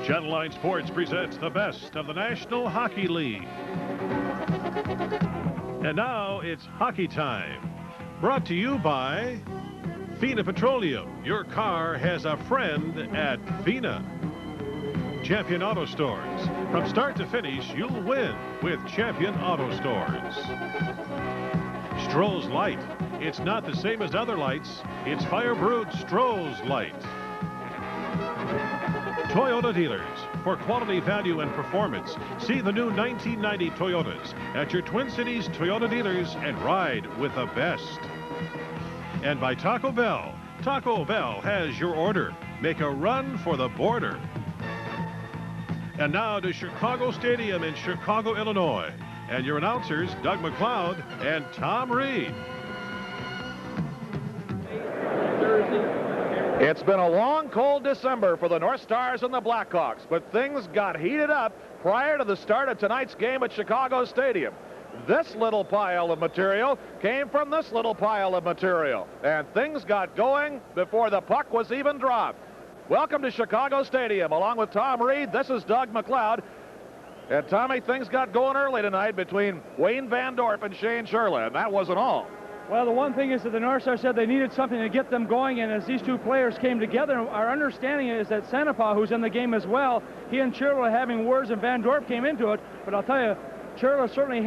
Channel 9 Sports presents the best of the National Hockey League. And now it's hockey time. Brought to you by Fina Petroleum. Your car has a friend at Fina. Champion Auto Stores. From start to finish, you'll win with Champion Auto Stores. Stroh's Light. It's not the same as other lights. It's fire-brewed Stroh's Light. Toyota dealers. For quality, value, and performance, see the new 1990 Toyotas at your Twin Cities Toyota dealers and ride with the best. And by Taco Bell. Taco Bell has your order. Make a run for the border. And now to Chicago Stadium in Chicago, Illinois. And your announcers, Doug McLeod and Tom Reed. It's been a long, cold December for the North Stars and the Blackhawks, but things got heated up prior to the start of tonight's game at Chicago Stadium. This little pile of material came from this little pile of material, and things got going before the puck was even dropped. Welcome to Chicago Stadium. Along with Tom Reed, this is Doug McLeod. And Tommy, things got going early tonight between Wayne Van Dorp and Shane Sherla, and that wasn't all. Well, the one thing is that the North Stars said they needed something to get them going, and as these two players came together, our understanding is that Sanapa, who's in the game as well, he and Sherla having words, and Van Dorp came into it. But I'll tell you, Sherla certainly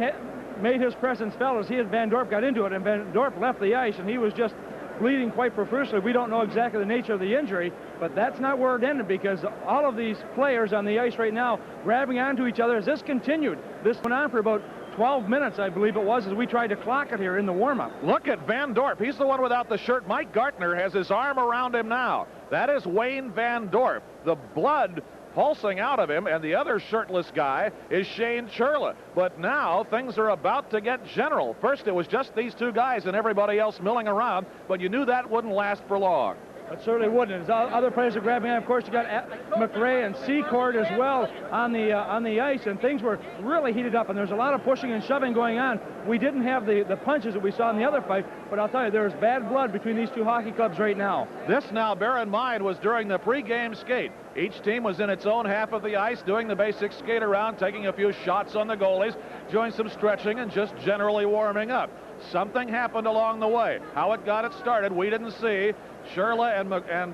made his presence felt as he and Van Dorp got into it, and Van Dorp left the ice, and he was just bleeding quite profusely. We don't know exactly the nature of the injury, but that's not where it ended, because all of these players on the ice right now grabbing onto each other as this continued. This went on for about 12 minutes, I believe it was, as we tried to clock it here in the warm-up. Look at Van Dorp. He's the one without the shirt. Mike Gartner has his arm around him now. That is Wayne Van Dorp. The blood pulsing out of him, and the other shirtless guy is Shane Sherla. But now things are about to get general. First it was just these two guys and everybody else milling around, but you knew that wouldn't last for long. It certainly wouldn't. As other players are grabbing on, of course, you got McRae and Secord as well on the ice, and things were really heated up, and there's a lot of pushing and shoving going on. We didn't have the punches that we saw in the other fight, but I'll tell you, there's bad blood between these two hockey clubs right now. This now, bear in mind, was during the pregame skate. Each team was in its own half of the ice, doing the basic skate around, taking a few shots on the goalies, doing some stretching, and just generally warming up. Something happened along the way. How it got it started, we didn't see. Sherla and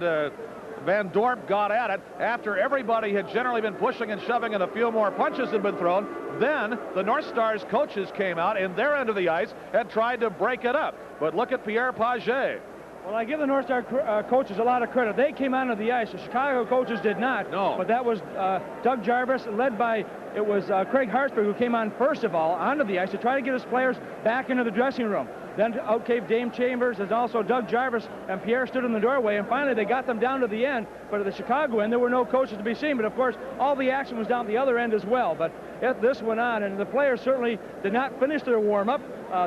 Van Dorp got at it after everybody had generally been pushing and shoving and a few more punches had been thrown. Then the North Stars coaches came out in their end of the ice and tried to break it up. But look at Pierre Paget. Well, I give the North Star coaches a lot of credit. They came onto the ice. The Chicago coaches did not. No. But that was Doug Jarvis, led by, it was Craig Hartsburg, who came on first of all onto the ice to try to get his players back into the dressing room. Then out came Dame Chambers, and also Doug Jarvis, and Pierre stood in the doorway, and finally they got them down to the end. But at the Chicago end, there were no coaches to be seen. But of course, all the action was down the other end as well. But this went on, and the players certainly did not finish their warm-up.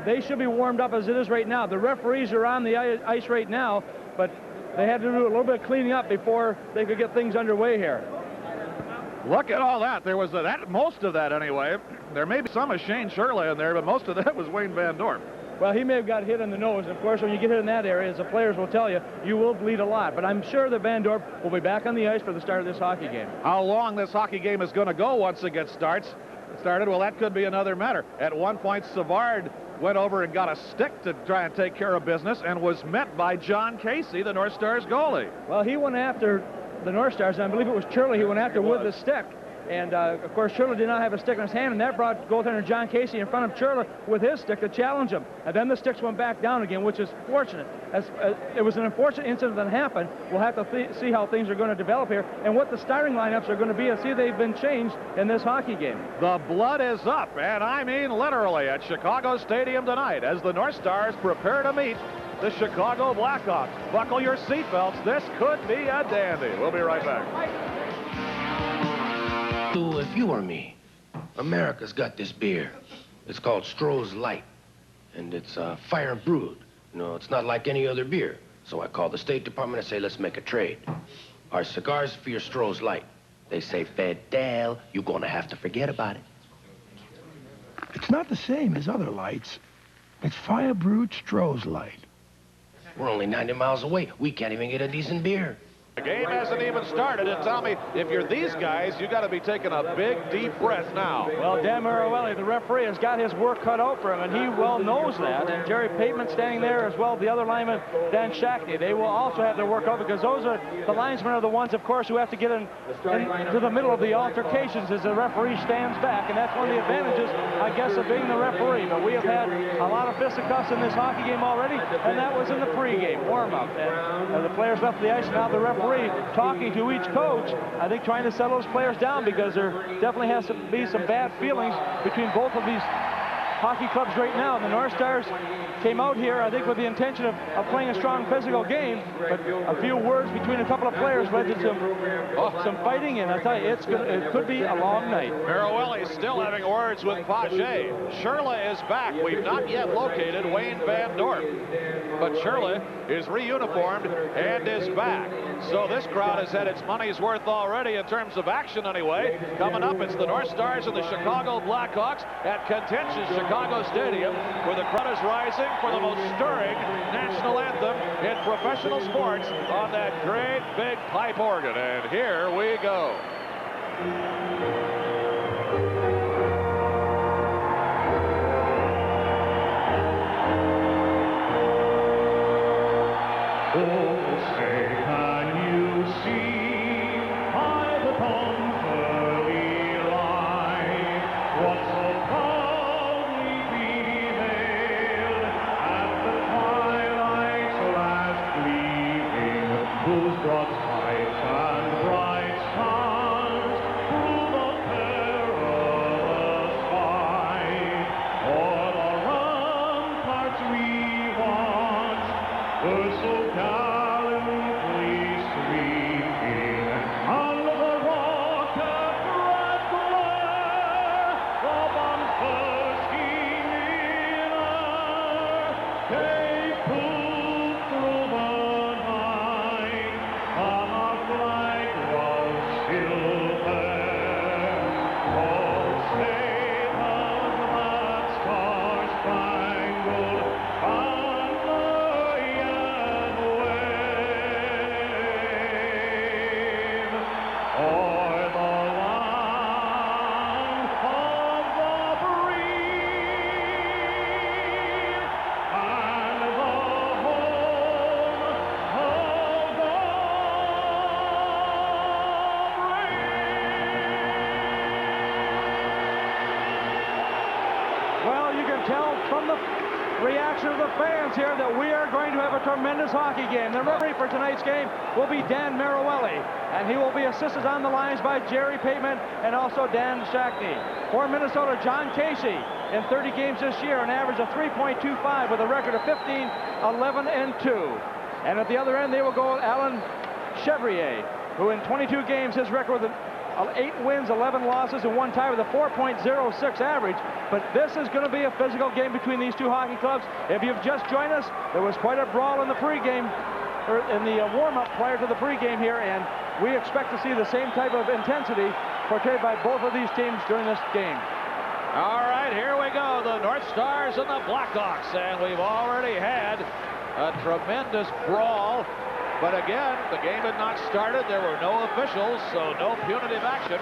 They should be warmed up as it is right now. The referees are on the ice right now, but they had to do a little bit of cleaning up before they could get things underway here. Look at all that. There was most of that anyway. There may be some of Shane Sherla in there, but most of that was Wayne Van Dorp. Well, he may have got hit in the nose. Of course, when you get hit in that area, as the players will tell you, you will bleed a lot. But I'm sure that Van Dorp will be back on the ice for the start of this hockey game. How long this hockey game is going to go once it gets started, well, that could be another matter. At one point, Savard went over and got a stick to try and take care of business and was met by John Casey, the North Stars goalie. Well, he went after the North Stars, and I believe it was Shirley he went after with the stick. And, of course, Sherla did not have a stick in his hand, and that brought goaltender John Casey in front of Sherla with his stick to challenge him. And then the sticks went back down again, which is fortunate. It was an unfortunate incident that happened. We'll have to see how things are going to develop here and what the starting lineups are going to be and see if they've been changed in this hockey game. The blood is up, and I mean literally, at Chicago Stadium tonight as the North Stars prepare to meet the Chicago Blackhawks. Buckle your seatbelts. This could be a dandy. We'll be right back. So if you were me, America's got this beer. It's called Stroh's Light, and it's fire brewed. You know, it's not like any other beer. So I called the State Department and say, let's make a trade. Our cigars for your Stroh's Light. They say, Fidel, you're gonna have to forget about it. It's not the same as other lights. It's fire-brewed Stroh's Light. We're only 90 miles away. We can't even get a decent beer. The game hasn't even started, and Tommy, if you're these guys, you got to be taking a big, deep breath now. Well, Dan Marowelli, the referee, has got his work cut out for him, and he well knows that. And Jerry Pateman standing there as well, the other lineman, Dan Shackney, they will also have their work out because those are the linesmen are the ones, of course, who have to get into the middle of the altercations as the referee stands back, and that's one of the advantages, I guess, of being the referee. But we have had a lot of fisticuffs in this hockey game already, and that was in the pregame warm-up. And the players left the ice, and now the referee talking to each coach, I think trying to settle those players down because there definitely has to be some bad feelings between both of these hockey clubs right now. The North Stars came out here, I think, with the intention of playing a strong physical game, but a few words between a couple of players led to some fighting, and I tell you, it could be a long night. Marowelli still having words with Paget. Shirley is back. We've not yet located Wayne Van Dorp, but Shirley is reuniformed and is back. So this crowd has had its money's worth already in terms of action anyway. Coming up, it's the North Stars and the Chicago Blackhawks at contentious Chicago Stadium, where the crowd is rising for the most stirring national anthem in professional sports on that great big pipe organ. And here we go. Here that we are going to have a tremendous hockey game. The referee for tonight's game will be Dan Marowelli, and he will be assisted on the lines by Jerry Pateman and also Dan Shackney. For Minnesota, John Casey in 30 games this year, an average of 3.25 with a record of 15, 11, and 2. And at the other end, they will go with Alan Chevrier, who in 22 games, his record with 8 wins, 11 losses, and 1 tie with a 4.06 average. But this is going to be a physical game between these two hockey clubs. If you've just joined us, there was quite a brawl in the pregame, or in the warm-up prior to the pregame here, and we expect to see the same type of intensity portrayed by both of these teams during this game. All right, here we go. The North Stars and the Blackhawks, and we've already had a tremendous brawl. But again, the game had not started. There were no officials, so no punitive action.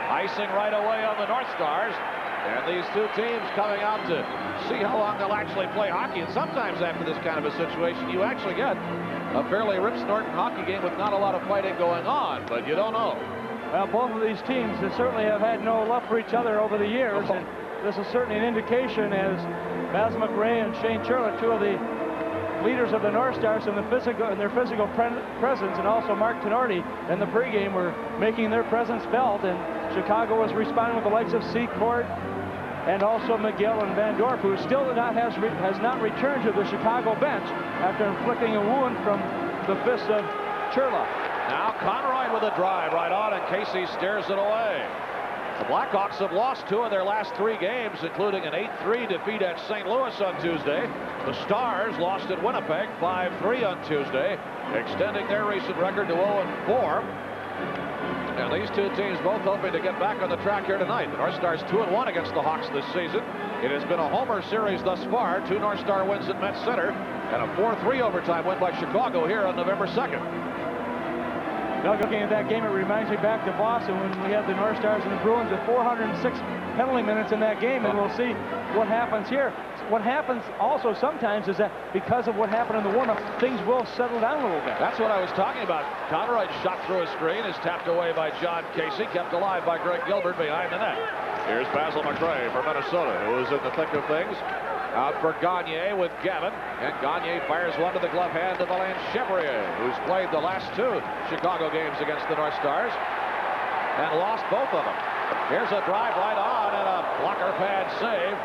Icing right away on the North Stars. And these two teams coming out to see how long they'll actually play hockey. And sometimes after this kind of a situation, you actually get a fairly rip-snorting hockey game with not a lot of fighting going on, but you don't know. Well, both of these teams certainly have had no love for each other over the years. And this is certainly an indication as Baz McRae and Shane Churlitt, two of the leaders of the North Stars in their physical presence, and also Mark Tenorti in the pregame were making their presence felt, and Chicago was responding with the likes of Seacourt and also Miguel and Van Dorp, who still has not returned to the Chicago bench after inflicting a wound from the fist of Churla. Now Conroy with a drive right on, and Casey steers it away. The Blackhawks have lost 2 of their last 3 games, including an 8-3 defeat at St. Louis on Tuesday. The Stars lost at Winnipeg 5-3 on Tuesday, extending their recent record to 0-4. And these two teams both hoping to get back on the track here tonight. The North Stars 2-1 against the Hawks this season. It has been a homer series thus far. 2 North Star wins at Met Center and a 4-3 overtime win by Chicago here on November 2nd. Now, looking at that game, it reminds me back to Boston when we had the North Stars and the Bruins with 406 penalty minutes in that game, and we'll see what happens here. What happens also sometimes is that because of what happened in the warm-up, things will settle down a little bit. That's what I was talking about. Conroy shot through a screen, is tapped away by John Casey, kept alive by Greg Gilbert behind the net. Here's Basil McRae for Minnesota, who is in the thick of things. Out for Gagne with Gavin, and Gagne fires one to the glove hand of Alain Chevrier, who's played the last 2 Chicago games against the North Stars and lost both of them. Here's a drive right on and a blocker pad save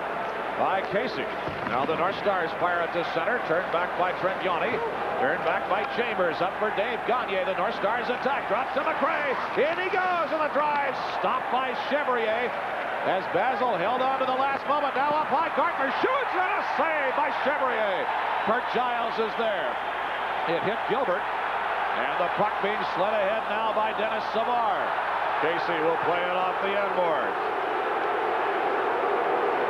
by Casey. Now the North Stars fire it to center, turned back by Trent Yoni, turned back by Chambers, up for Dave Gagne. The North Stars attack, drops to McRae, in he goes, and the drive stopped by Chevrier as Basil held on to the last moment. Now up high, Gartner shoots, and a save by Chevrier. Kirk Giles is there. It hit Gilbert, and the puck being slid ahead now by Dennis Savard. Casey will play it off the end board.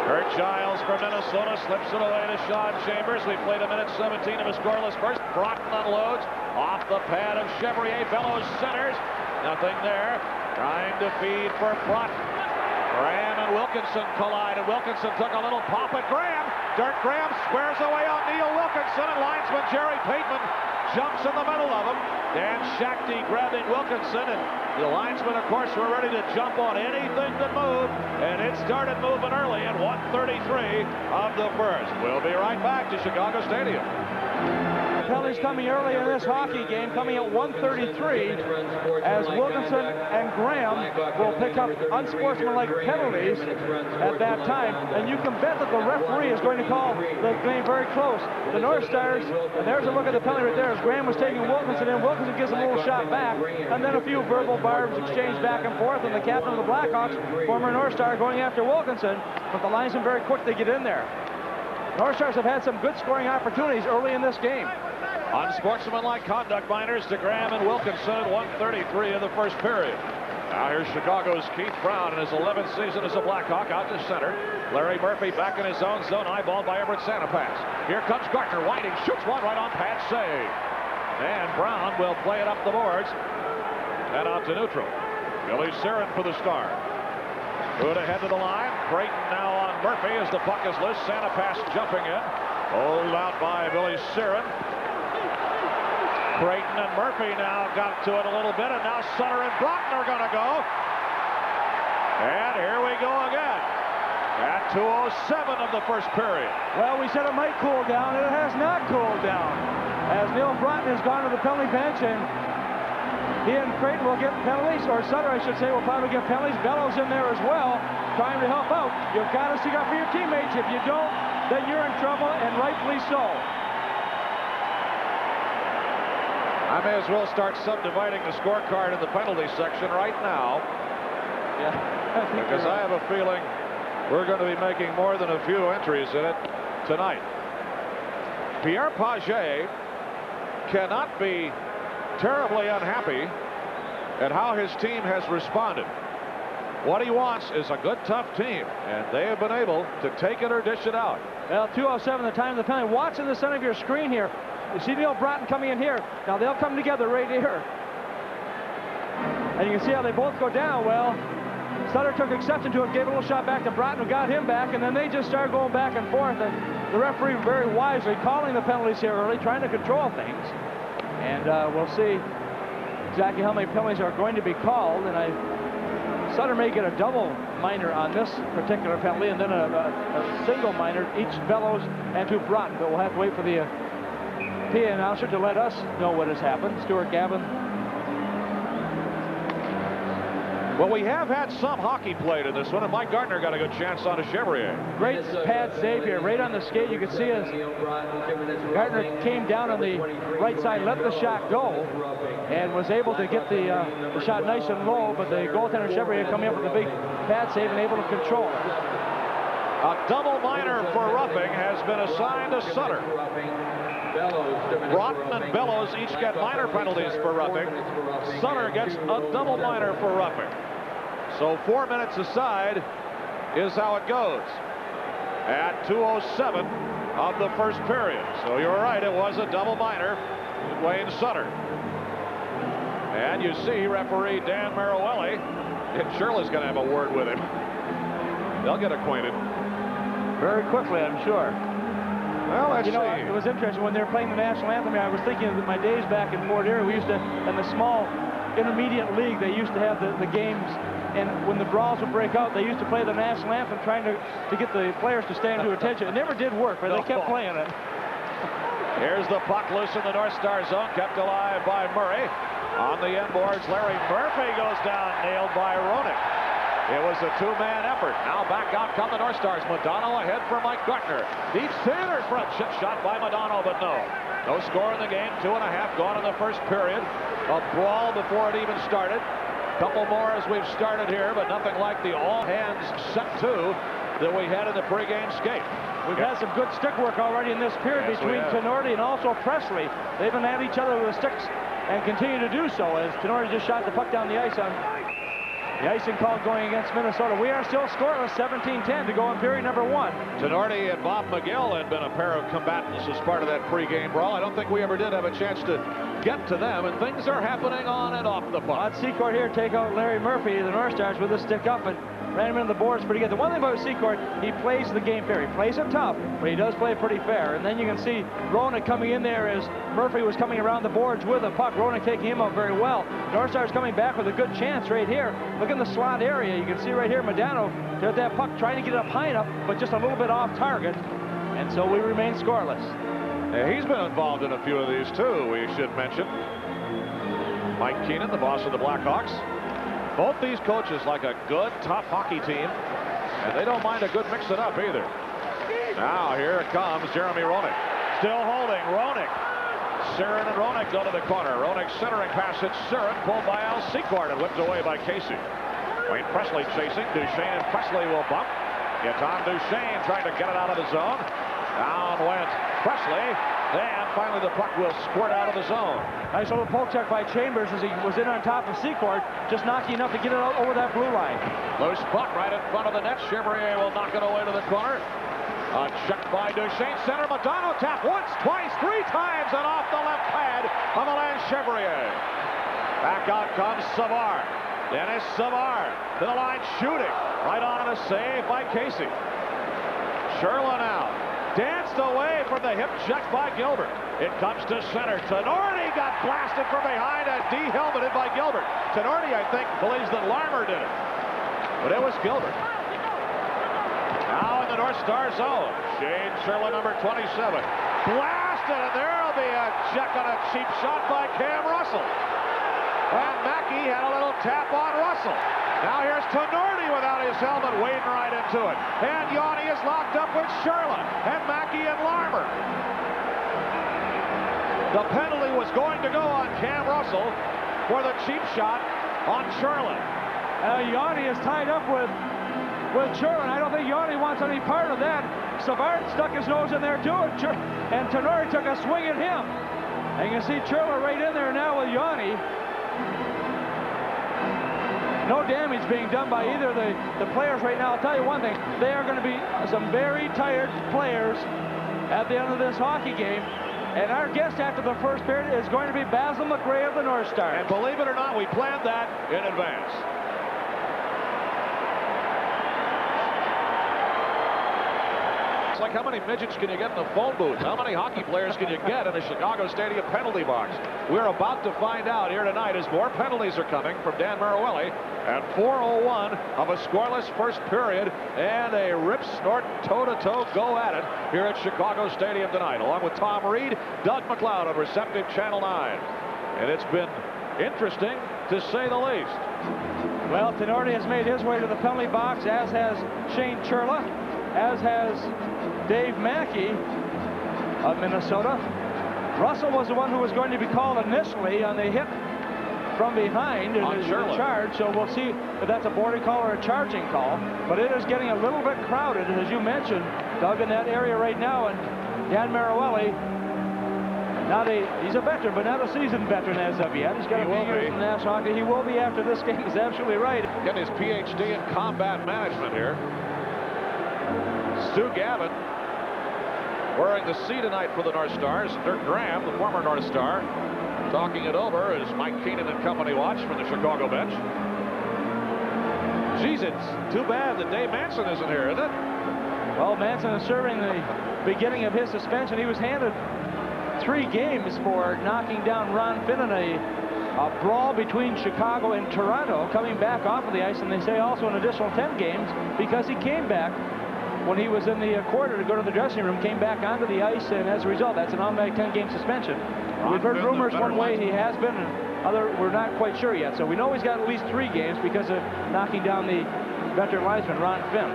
Kirk Giles for Minnesota slips it away to Sean Chambers. We played 1:17 of a scoreless first. Broughton unloads off the pad of Chevrier. Bellows centers. Nothing there. Trying to feed for Broughton. Graham and Wilkinson collide, and Wilkinson took a little pop at Graham. Dirk Graham squares away on Neil Wilkinson, and linesman Jerry Pateman jumps in the middle of him. Dan Shakti grabbing Wilkinson, and the linesmen, of course, were ready to jump on anything that moved, and it started moving early at 1:33 of the first. We'll be right back to Chicago Stadium. Penalties coming early in this hockey game, coming at 1:33, as Wilkinson and Graham will pick up unsportsmanlike penalties at that time. And you can bet that the referee is going to call the game very close. The North Stars, and there's a look at the penalty right there as Graham was taking Wilkinson in. Wilkinson gives a little shot back, and then a few verbal barbs exchanged back and forth, and the captain of the Blackhawks, former North Star, going after Wilkinson, but the linesmen very quick to get in there. North Stars have had some good scoring opportunities early in this game. Unsportsmanlike conduct minors to Graham and Wilkinson at 1:33 of the first period. Now here's Chicago's Keith Brown in his 11th season as a Blackhawk, out to center. Larry Murphy back in his own zone, eyeballed by Everett Santapass. Here comes Gartner, winding, shoots one right on pad save. And Brown will play it up the boards and out to neutral. Billy Siren for the Stars. Good ahead to the line. Creighton now on Murphy as the puck is loose. Santapass jumping in. Hold out by Billy Siren. Creighton and Murphy now got to it a little bit, and now Sutter and Broughton are going to go. And here we go again at 2:07 of the first period. Well, we said it might cool down, and it has not cooled down, as Neil Broughton has gone to the penalty bench, and he and Creighton will get penalties, or Sutter, I should say, will probably get penalties. Bellows in there as well, trying to help out. You've got to stick up for your teammates. If you don't, then you're in trouble, and rightfully so. I may as well start subdividing the scorecard in the penalty section right now. Yeah, because I have a feeling we're going to be making more than a few entries in it tonight. Pierre Pagé cannot be terribly unhappy at how his team has responded. What he wants is a good, tough team, and they have been able to take it or dish it out. Well, 2:07 the time of the penalty. Watch in the center of your screen here. You see Neil Broughton coming in here. Now they'll come together right here. And you can see how they both go down. Well, Sutter took exception to it, gave a little shot back to Broughton, who got him back, and then they just started going back and forth. And the referee very wisely calling the penalties here early, trying to control things. And we'll see exactly how many penalties are going to be called. And Sutter may get a double minor on this particular penalty, and then a single minor, each Bellows and to Broughton. But we'll have to wait for the PA announcer to let us know what has happened. Stuart Gavin. Well, we have had some hockey played in this one, and Mike Gartner got a good chance on a Chevrier. Great pad save here, right on the skate. You can see as Gartner came down on the right side, let the shot go, and was able to get the shot nice and low, but the goaltender Chevrier coming up with a big pad save and able to control it. A double minor for roughing has been assigned to Sutter. Broughton and Bellows each get minor penalties for roughing. Sutter gets a double minor for roughing. So 4 minutes aside is how it goes at 2:07 of the first period. So you're right, it was a double minor with Wayne Sutter. And you see referee Dan Maruelli, and Shirley's going to have a word with him. They'll get acquainted very quickly, I'm sure. Well, let's see. It was interesting when they were playing the national anthem. I was thinking of my days back in Fort Erie. We used to, in the small intermediate league, they used to have the games, and when the brawls would break out, they used to play the national anthem, trying to get the players to stand to attention. It never did work, but they kept playing it. Here's the puck loose in the North Star zone, kept alive by Murray. On the end boards, Larry Murphy goes down, nailed by Roenick. It was a two-man effort. Now back out come the North Stars. Madonna ahead for Mike Gartner. Deep center front. Chip shot by Madonna, but no. No score in the game. 2.5 gone in the first period. A brawl before it even started. Couple more as we've started here, but nothing like the all-hands set to that we had in the pregame skate. We've had some good stick work already in this period between Tenorti and also Presley. They've been at each other with the sticks and continue to do so as Tenorti just shot the puck down the ice on the icing call going against Minnesota. We are still scoreless, 17-10 to go in period number 1. Tenorti and Bob McGill had been a pair of combatants as part of that pregame brawl. I don't think we ever did have a chance to get to them, and things are happening on and off the puck. Secord here take out Larry Murphy, the North Stars, with a stick up and ran him into the boards pretty good. The one thing about Secord, he plays the game fair. He plays it tough, but he does play pretty fair. And then you can see Roenick coming in there as Murphy was coming around the boards with a puck. Roenick taking him out very well. North Stars coming back with a good chance right here. Look in the slot area. You can see right here Modano to that puck trying to get it up high enough, but just a little bit off target. And so we remain scoreless. Yeah, he's been involved in a few of these too, we should mention. Mike Keenan, the boss of the Blackhawks. Both these coaches like a good, tough hockey team, and they don't mind a good mix-it-up either. Now here it comes, Jeremy Roenick. Still holding, Roenick. Siren and Roenick go to the corner. Roenick centering pass hits Siren, pulled by Al Secord and whipped away by Casey. Wayne Presley chasing. Duchesne and Presley will bump. It's on Duchesne trying to get it out of the zone. Down went Presley. And finally the puck will squirt out of the zone. Nice little poke check by Chambers as he was in on top of Secord, just knocking enough to get it out over that blue line. Loose puck right in front of the net. Chevrier will knock it away to the corner. A check by Duchesne. Center Madonna tap once, twice, 3 times, and off the left pad of Alain Chevrier. Back out comes Savard. Dennis Savard to the line shooting. Right on and a save by Casey. Sherlin now. Danced away from the hip check by Gilbert. It comes to center. Tenorti got blasted from behind and de-helmeted by Gilbert. Tenorti, I think, believes that Larmer did it. But it was Gilbert. Now in the North Star zone. Shane Sherlin, number 27. Blasted, and there'll be a check on a cheap shot by Cam Russell. And Mackey had a little tap on Russell. Now here's Tenorti without his helmet, wading right into it. And Yanni is locked up with Sherlin and Mackey and Larmer. The penalty was going to go on Cam Russell for the cheap shot on Sherlin. Yanni is tied up with Sherlin. I don't think Yanni wants any part of that. Savard stuck his nose in there too, and Tenorti took a swing at him. And you can see Sherlin right in there now with Yanni. No damage being done by either of the players right now. I'll tell you one thing, they are going to be some very tired players at the end of this hockey game. And our guest after the first period is going to be Basil McRae of the North Stars. And believe it or not, we planned that in advance. It's like how many midgets can you get in the phone booth? How many hockey players can you get in a Chicago Stadium penalty box? We're about to find out here tonight as more penalties are coming from Dan Maruelli. And 4:01 of a scoreless first period and a rip-snort toe-to-toe go at it here at Chicago Stadium tonight, along with Tom Reed, Doug McLeod on Receptive Channel 9. And it's been interesting, to say the least. Well, Tenorti has made his way to the penalty box, as has Shane Churla, as has Dave Mackey of Minnesota. Russell was the one who was going to be called initially on the hit from behind in the charge, so we'll see if that's a boarding call or a charging call. But it is getting a little bit crowded, as you mentioned, Doug, in that area right now. And Dan Maruelli, he's a veteran, but not a seasoned veteran as of yet. He's got a few years in national hockey. He will be after this game. He's absolutely right. Getting his PhD in combat management here. Stu Gavin wearing the C tonight for the North Stars. Dirk Graham, the former North Star, Talking it over as Mike Keenan and company watch from the Chicago bench. Geez, it's too bad that Dave Manson isn't here, isn't it? Well, Manson is serving the beginning of his suspension. He was handed 3 games for knocking down Ron Finn in a brawl between Chicago and Toronto, coming back off of the ice, and they say also an additional 10 games because he came back when he was in the quarter to go to the dressing room, came back onto the ice, and as a result, that's an automatic 10-game suspension. We've heard rumors one way he has been, and other we're not quite sure yet. So we know he's got at least 3 games because of knocking down the veteran linesman, Ron Finn.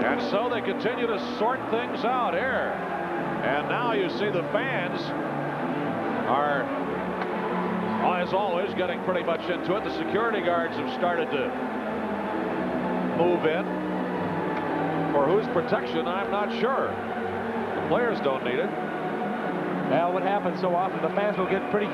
And so they continue to sort things out here. And now you see the fans are, as always, getting pretty much into it. The security guards have started to move in. For whose protection, I'm not sure. The players don't need it. Well, what happens so often, the fans will get pretty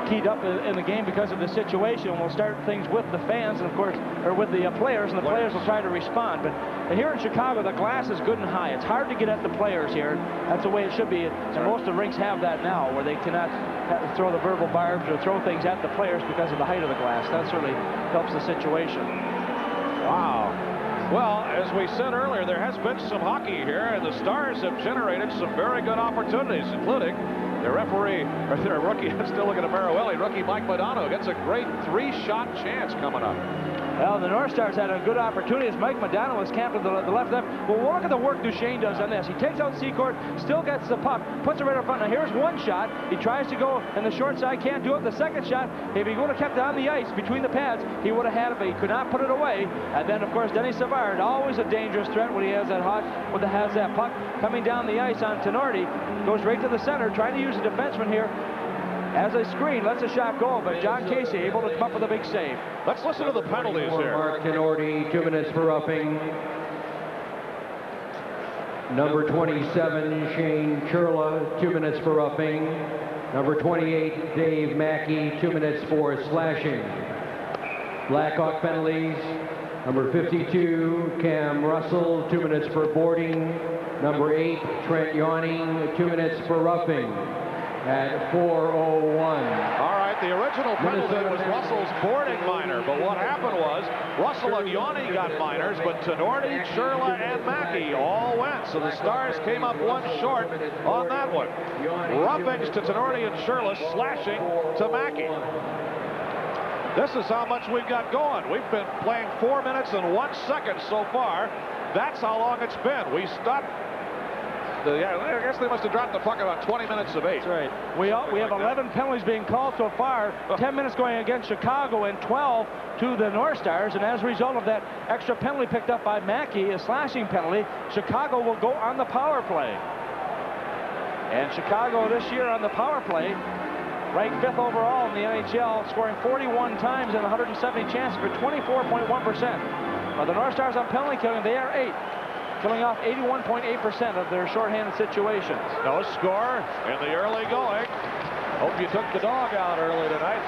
keyed up in the game because of the situation. We'll start things with the fans, and of course, or with the players, and the players will try to respond. But here in Chicago, the glass is good and high. It's hard to get at the players here. That's the way it should be. And most of the rinks have that now, where they cannot throw the verbal barbs or throw things at the players because of the height of the glass. That certainly helps the situation. Wow. Well, as we said earlier, there has been some hockey here, and the Stars have generated some very good opportunities, including their referee, or their rookie, I'm still looking at Maruelli, rookie Mike Modano gets a great 3-shot chance coming up. Well, the North Stars had a good opportunity as Mike Modano was camped with the left. Well, look at the work Duchesne does on this. He takes out Secord, still gets the puck, puts it right up front. Now here's one shot. He tries to go in the short side, can't do it. The second shot, if he would have kept it on the ice between the pads, he would have had it, but he could not put it away. And then, of course, Denny Savard, always a dangerous threat when he has that has that puck coming down the ice on Tenorti, goes right to the center, trying to use a defenseman here as a screen, lets a shot go, but John Casey able to come up with a big save. Let's listen to the penalties here. Mark Tenorti, 2 minutes for roughing. Number 27, Shane Churla, 2 minutes for roughing. Number 28, Dave Mackey, 2 minutes for slashing. Blackhawk penalties. Number 52, Cam Russell, 2 minutes for boarding. Number 8, Trent Yawning, 2 minutes for roughing. At 4:01. All right, the original penalty was Russell's boarding minor, but what happened was Russell and Yanni got minors, but Tenorti, Churla, and Mackey all went. So the Stars came up 1 short on that one. Roughings to Tenorti and Churla, slashing to Mackey. This is how much we've got going. We've been playing 4 minutes and 1 second so far. That's how long it's been. We stopped. I guess they must have dropped the puck about 20 minutes of 8. That's right. We have 11 penalties being called so far, 10 minutes going against Chicago and 12 to the North Stars, and as a result of that extra penalty picked up by Mackey, a slashing penalty, Chicago will go on the power play. And Chicago this year on the power play, ranked 5th overall in the NHL, scoring 41 times and 170 chances for 24.1%. Now the North Stars on penalty killing, they are 8th. Killing off 81.8% of their shorthanded situations. No score in the early going. Hope you took the dog out early tonight.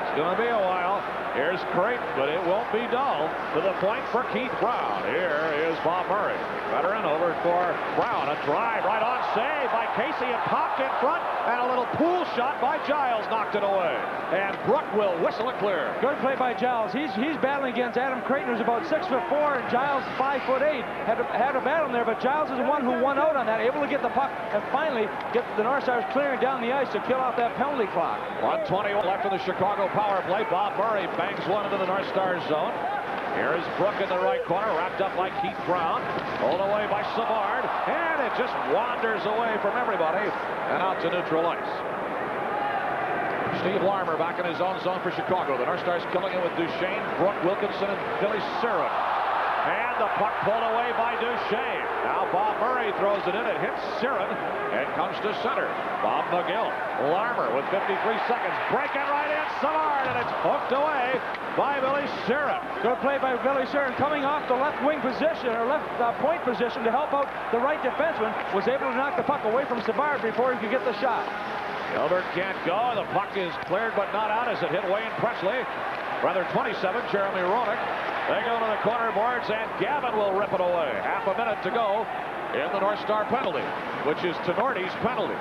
It's going to be a while. Here's Creighton, but it won't be dull. To the point for Keith Brown. Here is Bob Murray. Veteran over for Brown. A drive right on, save by Casey and popped in front. And a little pool shot by Giles knocked it away. And Brook will whistle it clear. Good play by Giles. He's battling against Adam Creighton, who's about 6'4", and Giles 5'8". Had a battle in there, but Giles is the one who won out on that, able to get the puck and finally get the North Stars clearing down the ice to kill off that penalty clock. 1:20 left in the Chicago power play. Bob Murray bangs one into the North Stars zone. Here is Brook in the right corner, wrapped up by Keith Brown. Pulled away by Savard, and it just wanders away from everybody and out to neutral ice. Steve Larmer back in his own zone for Chicago. The North Stars killing it with Duchesne, Brook, Wilkinson, and Billy Siren. And the puck pulled away by Duchesne. Now Bob Murray throws it in. It hits Siren and comes to center. Bob McGill. Larmer with 53 seconds. Breaking right in. Savard, and it's hooked away by Billy Siren. Good play by Billy Siren, coming off the left wing position, or left point position to help out the right defenseman. Was able to knock the puck away from Savard before he could get the shot. Gilbert can't go. The puck is cleared but not out as it hit Wayne Presley. Rather 27, Jeremy Roenick. They go to the corner boards, and Gavin will rip it away. Half a minute to go in the North Star penalty, which is Tenorti's penalty.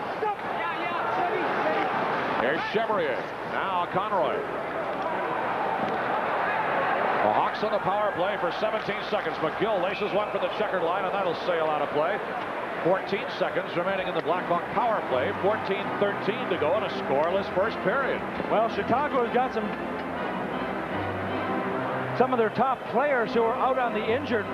Here's Chevrier. Now Conroy. The Hawks on the power play for 17 seconds. McGill laces one for the checkered line, and that'll sail out of play. 14 seconds remaining in the Blackhawk power play. 14-13 to go in a scoreless first period. Well, Chicago has got some of their top players who are out on the injured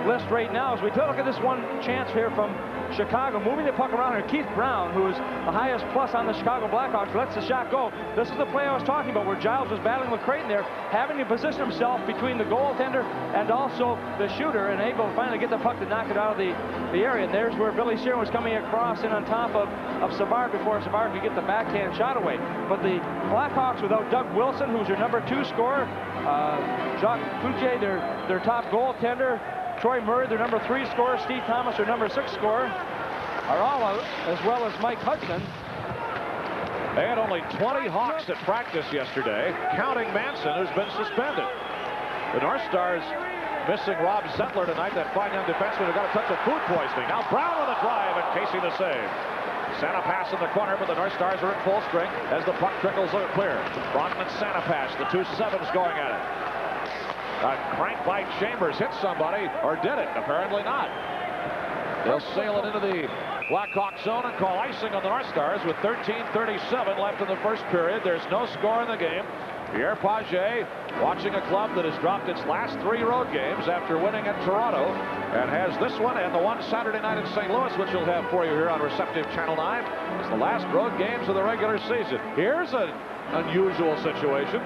list right now. As we look at this one chance here from Chicago, moving the puck around here, Keith Brown, who is the highest plus on the Chicago Blackhawks, lets the shot go. This is the play I was talking about, where Giles was battling with Creighton there, having to position himself between the goaltender and also the shooter, and able to finally get the puck to knock it out of the area. And there's where Billy Sheeran was coming across in on top of Savard before Savard could get the backhand shot away. But the Blackhawks, without Doug Wilson, who's their #2 scorer, Jacques Cloutier, their top goaltender, Troy Murray, their #3 scorer, Steve Thomas, their #6 scorer, are all out, as well as Mike Hudson. They had only 20 Hawks at practice yesterday, counting Manson, who's been suspended. The North Stars missing Rob Zettler tonight, that fine young defenseman who got a touch of food poisoning. Now Brown with a drive, and Casey the save. Santa pass in the corner, but the North Stars are in full strength as the puck trickles out clear. Broughton and Santa pass, the 2 sevens going at it. A crank by Chambers hit somebody, or did it? Apparently not. They'll sail it into the Blackhawk zone and call icing on the North Stars with 13:37 left in the first period. There's no score in the game. Pierre Pagé watching a club that has dropped its last 3 road games after winning at Toronto, and has this one and the one Saturday night in St. Louis, which we'll have for you here on Receptive Channel 9. It's the last road games of the regular season. Here's an unusual situation.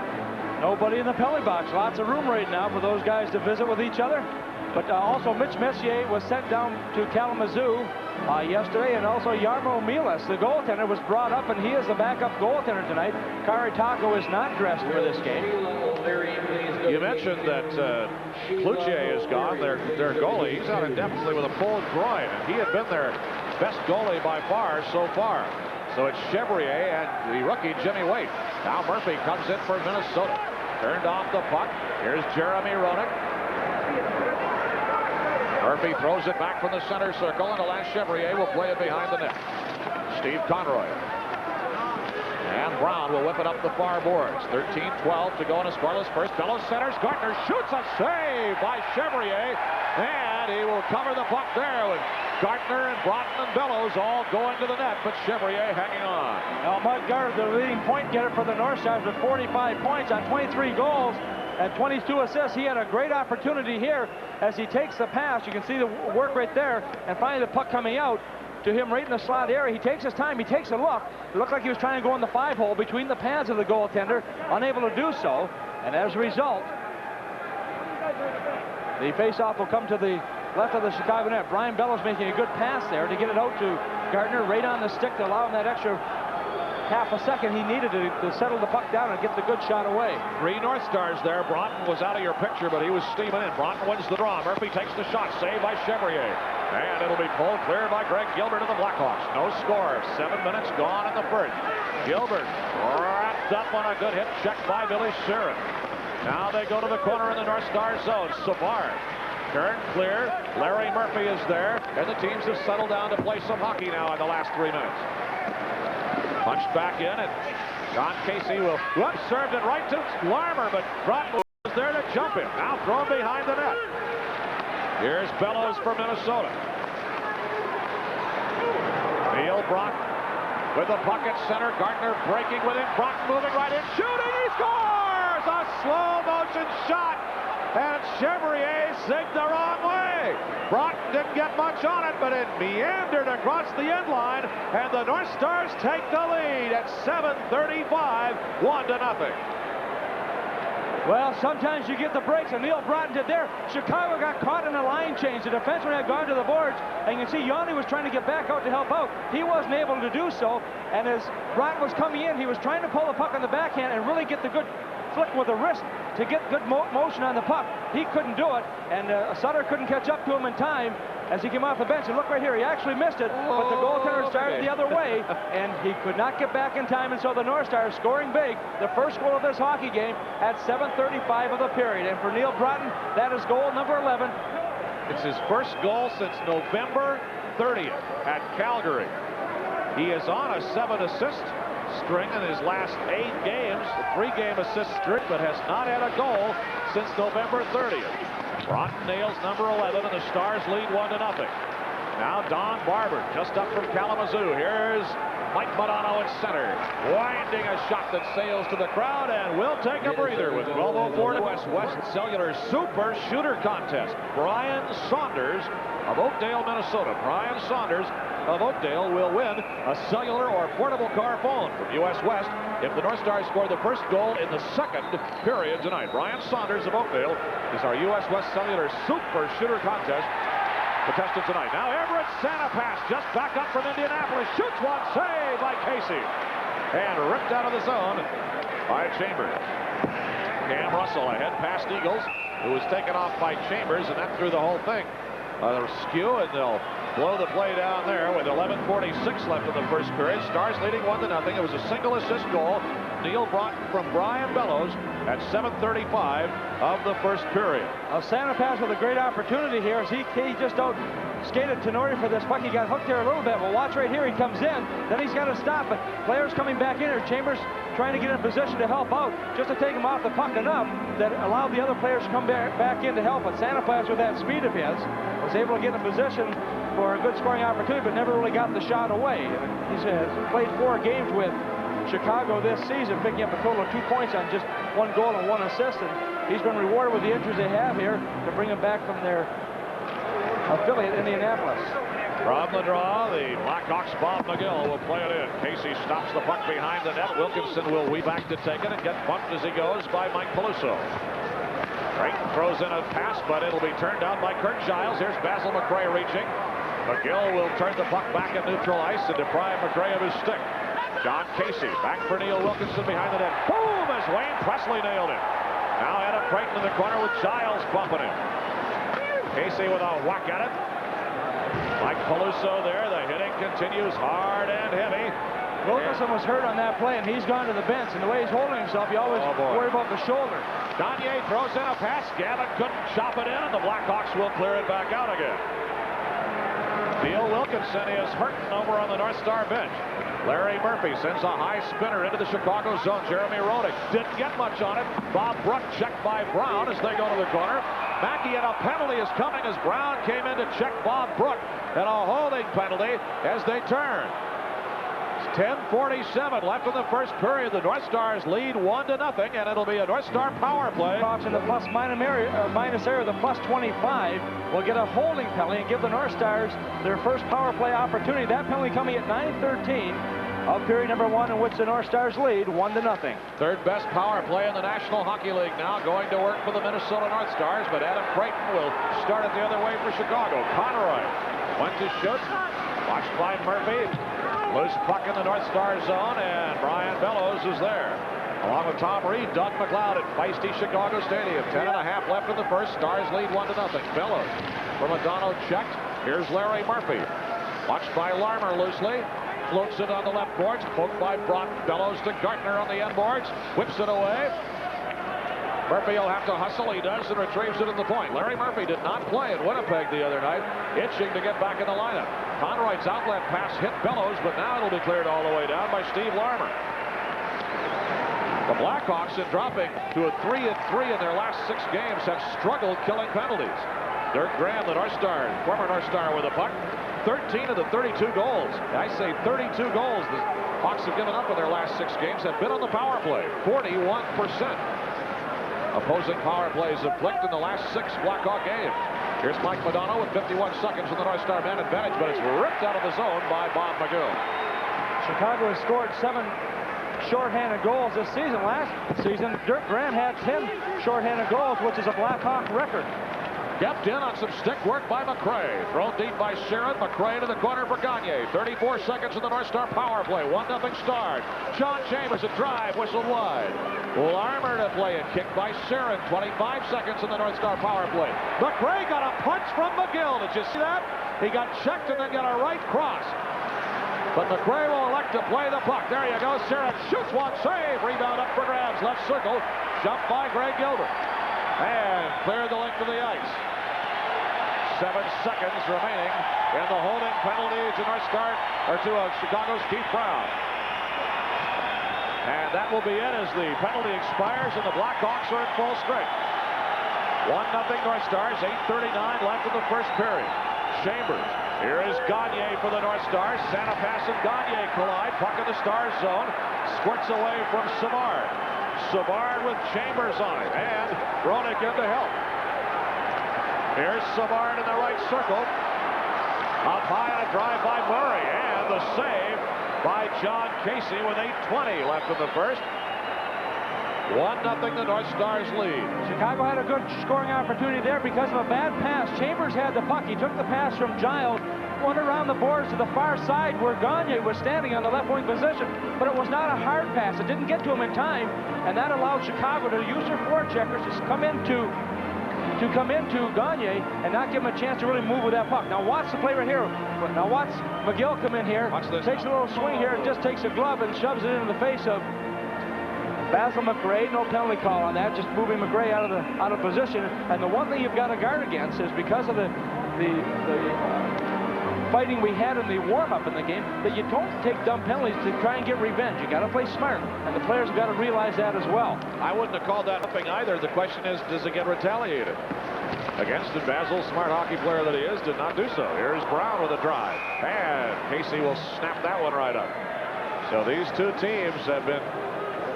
Nobody in the penalty box. Lots of room right now for those guys to visit with each other. But also Mitch Messier was sent down to Kalamazoo yesterday, and also Jarmo Milas, the goaltender, was brought up, and he is the backup goaltender tonight. Kari Taco is not dressed for this game. You mentioned that Cloutier is gone, their goalie. He's out indefinitely with a pulled groin, and he had been their best goalie by far so far. So it's Chevrier and the rookie Jimmy Waite. Now Murphy comes in for Minnesota. Turned off the puck. Here's Jeremy Roenick. Murphy throws it back from the center circle, and Alain Chevrier will play it behind the net. Steve Conroy. And Brown will whip it up the far boards. 13-12 to go in a scoreless first. Bellows centers. Gartner shoots, a save by Chevrier. And he will cover the puck there with Gartner and Broughton and Bellows all going to the net, but Chevrier hanging on. Now Mike Gartner, the leading point getter for the North Stars, with 45 points on 23 goals and 22 assists. He had a great opportunity here as he takes the pass. You can see the work right there, and finally the puck coming out to him right in the slot area. He takes his time. He takes a look. It looked like he was trying to go in the 5-hole between the pads of the goaltender, unable to do so, and as a result, the faceoff will come to the left of the Chicago net. Brian Bellows making a good pass there to get it out to Gartner, right on the stick, to allow him that extra half a second he needed to settle the puck down and get the good shot away. 3 North Stars there. Broughton was out of your picture, but he was steaming in. Broughton wins the draw. Murphy takes the shot, saved by Chevrier. And it'll be pulled clear by Greg Gilbert of the Blackhawks. No score. 7 minutes gone in the first. Gilbert wrapped up on a good hit check by Billy Sheeran. Now they go to the corner in the North Star zone. Savard. Turn clear. Larry Murphy is there, and the teams have settled down to play some hockey now in the last 3 minutes. Punched back in, and John Casey will served it right to Larmer, but Broughton was there to jump him. Now thrown behind the net. Here's Bellows for Minnesota. Neil Broughton with the puck at center. Gartner breaking with him. Broughton moving right in, shooting. He scores! A slow motion shot. And Chevrier zigged the wrong way. Broughton didn't get much on it, but it meandered across the end line, and the North Stars take the lead at 7:35, 1-0. Well, sometimes you get the breaks, and Neil Broughton did there. Chicago got caught in a line change. The defenseman had gone to the boards, and you can see Yanni was trying to get back out to help out. He wasn't able to do so, and as Broughton was coming in, he was trying to pull the puck on the backhand and really get the good flick with the wrist to get good motion on the puck. He couldn't do it, and Sutter couldn't catch up to him in time as he came off the bench. And look right here, he actually missed it, but the goaltender started the other way, and he could not get back in time, and so the North Stars scoring big, the first goal of this hockey game at 7:35 of the period. And for Neil Broughton, that is goal number 11. It's his first goal since November 30th at Calgary. He is on a 7-assist string in his last 8 games, a 3-game assist streak, but has not had a goal since November 30th. Broughton nails number 11, and the Stars lead 1-0. Now Don Barber just up from Kalamazoo. Here's Mike Madonna at center, winding a shot that sails to the crowd and will take a breather with 12:04 to West Cellular Super Shooter Contest. Brian Saunders of Oakdale, Minnesota. Brian Saunders of Oakdale will win a cellular or portable car phone from US West if the North Stars score the first goal in the second period tonight. Brian Saunders of Oakdale is our US West Cellular Super Shooter Contest contestant tonight. Now Everett Santa pass just back up from Indianapolis. Shoots one, saved by Casey. And ripped out of the zone by Chambers. Cam Russell ahead past Eagles, who was taken off by Chambers, and that threw the whole thing skew, and they'll blow the play down there with 11:46 left in the first period. Stars leading 1-0. It was a single assist goal. Neil Broughton from Brian Bellows at 7:35 of the first period. Santa pass with a great opportunity here as he just out skated Tenori for this puck. He got hooked there a little bit. Well, watch right here. He comes in. Then he's got to stop. But players coming back in here. Chambers trying to get in position to help out, just to take him off the puck enough that allowed the other players to come back in to help. But Santa pass with that speed of his was able to get in position for a good scoring opportunity, but never really got the shot away. He's played 4 games with Chicago this season, picking up a total of 2 points on just 1 goal and 1 assist. And he's been rewarded with the injuries they have here to bring him back from their affiliate, Indianapolis. From the draw, the Blackhawks' Bob McGill will play it in. Casey stops the puck behind the net. Wilkinson will weave back to take it and get bumped as he goes by Mike Peluso. Creighton throws in a pass, but it'll be turned down by Kurt Giles. Here's Basil McRae reaching. McGill will turn the puck back at neutral ice and deprive McRae of his stick. John Casey back for Neil Wilkinson behind the net. Boom! As Wayne Presley nailed it. Now Adam Creighton in the corner with Giles bumping him. Casey with a whack at it. Mike Peluso there. The hitting continues hard and heavy. Wilkinson was hurt on that play, and he's gone to the bench. And the way he's holding himself, you always worry about the shoulder. Gagne throws in a pass. Gavin couldn't chop it in, and the Blackhawks will clear it back out again. Neil Wilkinson is hurting over on the North Star bench. Larry Murphy sends a high spinner into the Chicago zone. Jeremy Roenick didn't get much on it. Bob Brook checked by Brown as they go to the corner. Mackey, and a penalty is coming as Brown came in to check Bob Brook, and a holding penalty as they turn. 10:47 left in the first period. The North Stars lead 1-0, and it'll be a North Star power play. Hawks in the minus area, the plus 25, will get a holding penalty and give the North Stars their first power play opportunity. That penalty coming at 9:13 of period number 1, in which the North Stars lead 1-0. Third best power play in the National Hockey League now, going to work for the Minnesota North Stars, but Adam Creighton will start it the other way for Chicago. Conroy went to shoot, watched by Murphy. Loose puck in the North Star zone, and Brian Bellows is there. Along with Tom Reed, Doug McLeod at feisty Chicago Stadium. 10.5 left in the first. Stars lead 1-0. Bellows from Adano checked. Here's Larry Murphy. Watched by Larmer loosely. Floats it on the left boards. Poked by Brock. Bellows to Gartner on the end boards. Whips it away. Murphy will have to hustle. He does, and retrieves it at the point. Larry Murphy did not play at Winnipeg the other night, itching to get back in the lineup. Conroy's outlet pass hit Bellows, but now it'll be cleared all the way down by Steve Larmer. The Blackhawks, in dropping to a 3-3 in their last 6 games, have struggled killing penalties. Dirk Graham, the North Star, former North Star with a puck, 13 of the 32 goals. I say 32 goals the Hawks have given up in their last 6 games have been on the power play, 41%. Opposing power plays have clicked in the last 6 Blackhawk games. Here's Mike Madonna with 51 seconds in the North Star man advantage, but it's ripped out of the zone by Bob McGill. Chicago has scored 7 shorthanded goals this season. Last season, Dirk Graham had 10 shorthanded goals, which is a Blackhawk record. Kept in on some stick work by McRae. Thrown deep by Sharon. McRae to the corner for Gagne. 34 seconds in the North Star power play. 1-0 Stars. John Chambers a drive, whistled wide. Larmer to play it. Kicked by Sharon. 25 seconds in the North Star power play. McRae got a punch from McGill. Did you see that? He got checked and then got a right cross. But McRae will elect to play the puck. There you go. Sharon shoots one. Save. Rebound up for grabs. Left circle. Jumped by Greg Gilbert. And cleared the length of the ice. 7 seconds remaining, and the holding penalty to North Star, or to Chicago's Keith Brown. And that will be it as the penalty expires and the Blackhawks are in full strength. 1-0 North Stars, 8:39 left in the first period. Chambers. Here is Gagne for the North Stars. Santa Pass and Gagne collide. Puck in the Stars zone. Squirts away from Savard. Savard with Chambers on it. And Bronick in to help. Here's Savard in the right circle. Up high on a drive by Murray. And the save by John Casey with 8:20 left in the first. 1-0 the North Stars lead. Chicago had a good scoring opportunity there because of a bad pass. Chambers had the puck. He took the pass from Giles, went around the boards to the far side where Gagne was standing on the left wing position, but it was not a hard pass. It didn't get to him in time, and that allowed Chicago to use their forecheckers to come into Gagne and not give him a chance to really move with that puck. Now watch the play right here. Now watch McGill come in here. Takes a little swing here and just takes a glove and shoves it into the face of Basil McRae. No penalty call on that, just moving McRae out of position. And the one thing you've got to guard against is because of the fighting we had in the warm-up in the game, that you don't take dumb penalties to try and get revenge. You got to play smart, and the players have got to realize that as well. I wouldn't have called that upping either. The question is, does it get retaliated against it? Basil, smart hockey player that he is, did not do so. Here's Brown with a drive, and Casey will snap that one right up. So these two teams have been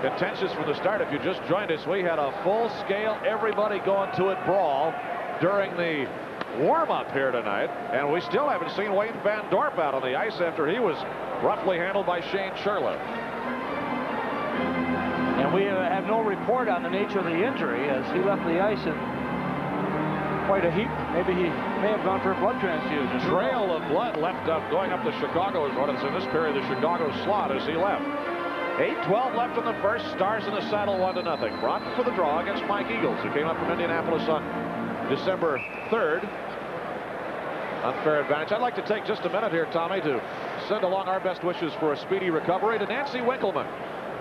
contentious from the start. If you just joined us, we had a full-scale, everybody going to it brawl during the warm-up here tonight, and we still haven't seen Wayne Van Dorp out on the ice after he was roughly handled by Shane Churla. And we have no report on the nature of the injury as he left the ice in quite a heap. Maybe he may have gone for a blood transfusion. Trail of blood left up going up to Chicago's runners in this period, the Chicago slot as he left. 8:12 left in the first. Stars in the saddle 1-0. Broughton for the draw against Mike Eagles, who came up from Indianapolis on December 3rd. Unfair advantage. I'd like to take just a minute here, Tommy, to send along our best wishes for a speedy recovery to Nancy Winkleman,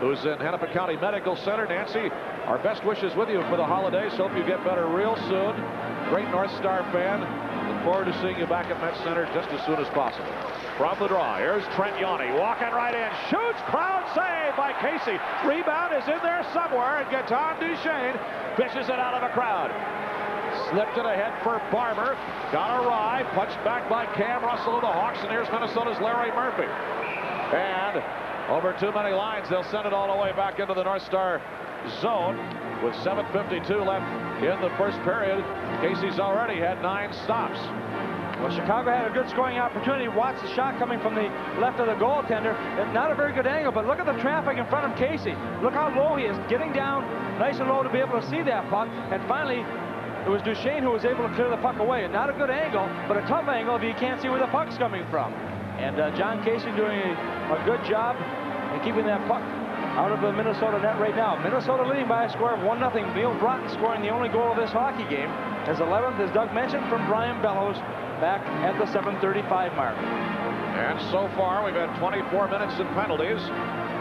who's in Hennepin County Medical Center. Nancy, our best wishes with you for the holidays. Hope you get better real soon. Great North Star fan. Look forward to seeing you back at Met Center just as soon as possible. From the draw, here's Trent Yanni walking right in. Shoots, crowd save by Casey. Rebound is in there somewhere, and Gaetan Duchesne fishes it out of the crowd. Slipped it ahead for Barber. Got a ride. Punched back by Cam Russell of the Hawks. And here's Minnesota's Larry Murphy. And over too many lines, they'll send it all the way back into the North Star zone with 7:52 left in the first period. Casey's already had 9 stops. Well, Chicago had a good scoring opportunity. Watch the shot coming from the left of the goaltender. And not a very good angle, but look at the traffic in front of Casey. Look how low he is, getting down nice and low to be able to see that puck. And finally, it was Duchesne who was able to clear the puck away. And not a good angle, but a tough angle if you can't see where the puck's coming from. And John Casey doing a good job in keeping that puck out of the Minnesota net right now. Minnesota leading by a score of 1-0. Neil Broughton scoring the only goal of this hockey game. His 11th, as Doug mentioned, from Brian Bellows back at the 7:35 mark. And so far, we've had 24 minutes in penalties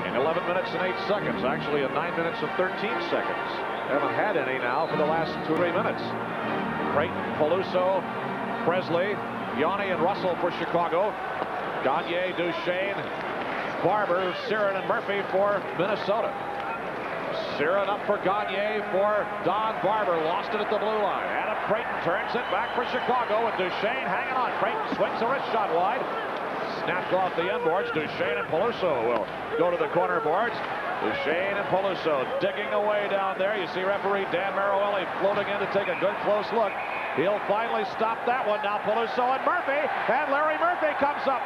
in 11 minutes and 8 seconds. Actually, in 9 minutes and 13 seconds. Haven't had any now for the last 2 or 3 minutes. Creighton, Peluso, Presley, Yanni, and Russell for Chicago. Gagne, Duchesne, Barber, Siren, and Murphy for Minnesota. Siren up for Gagne for Don Barber. Lost it at the blue line. Adam Creighton turns it back for Chicago with Duchesne hanging on. Creighton swings a wrist shot wide. Snapped off the end boards. Duchesne and Peluso will go to the corner boards. Duchesne and Peluso digging away down there. You see referee Dan Maroelli floating in to take a good close look. He'll finally stop that one. Now Peluso and Murphy. And Larry Murphy comes up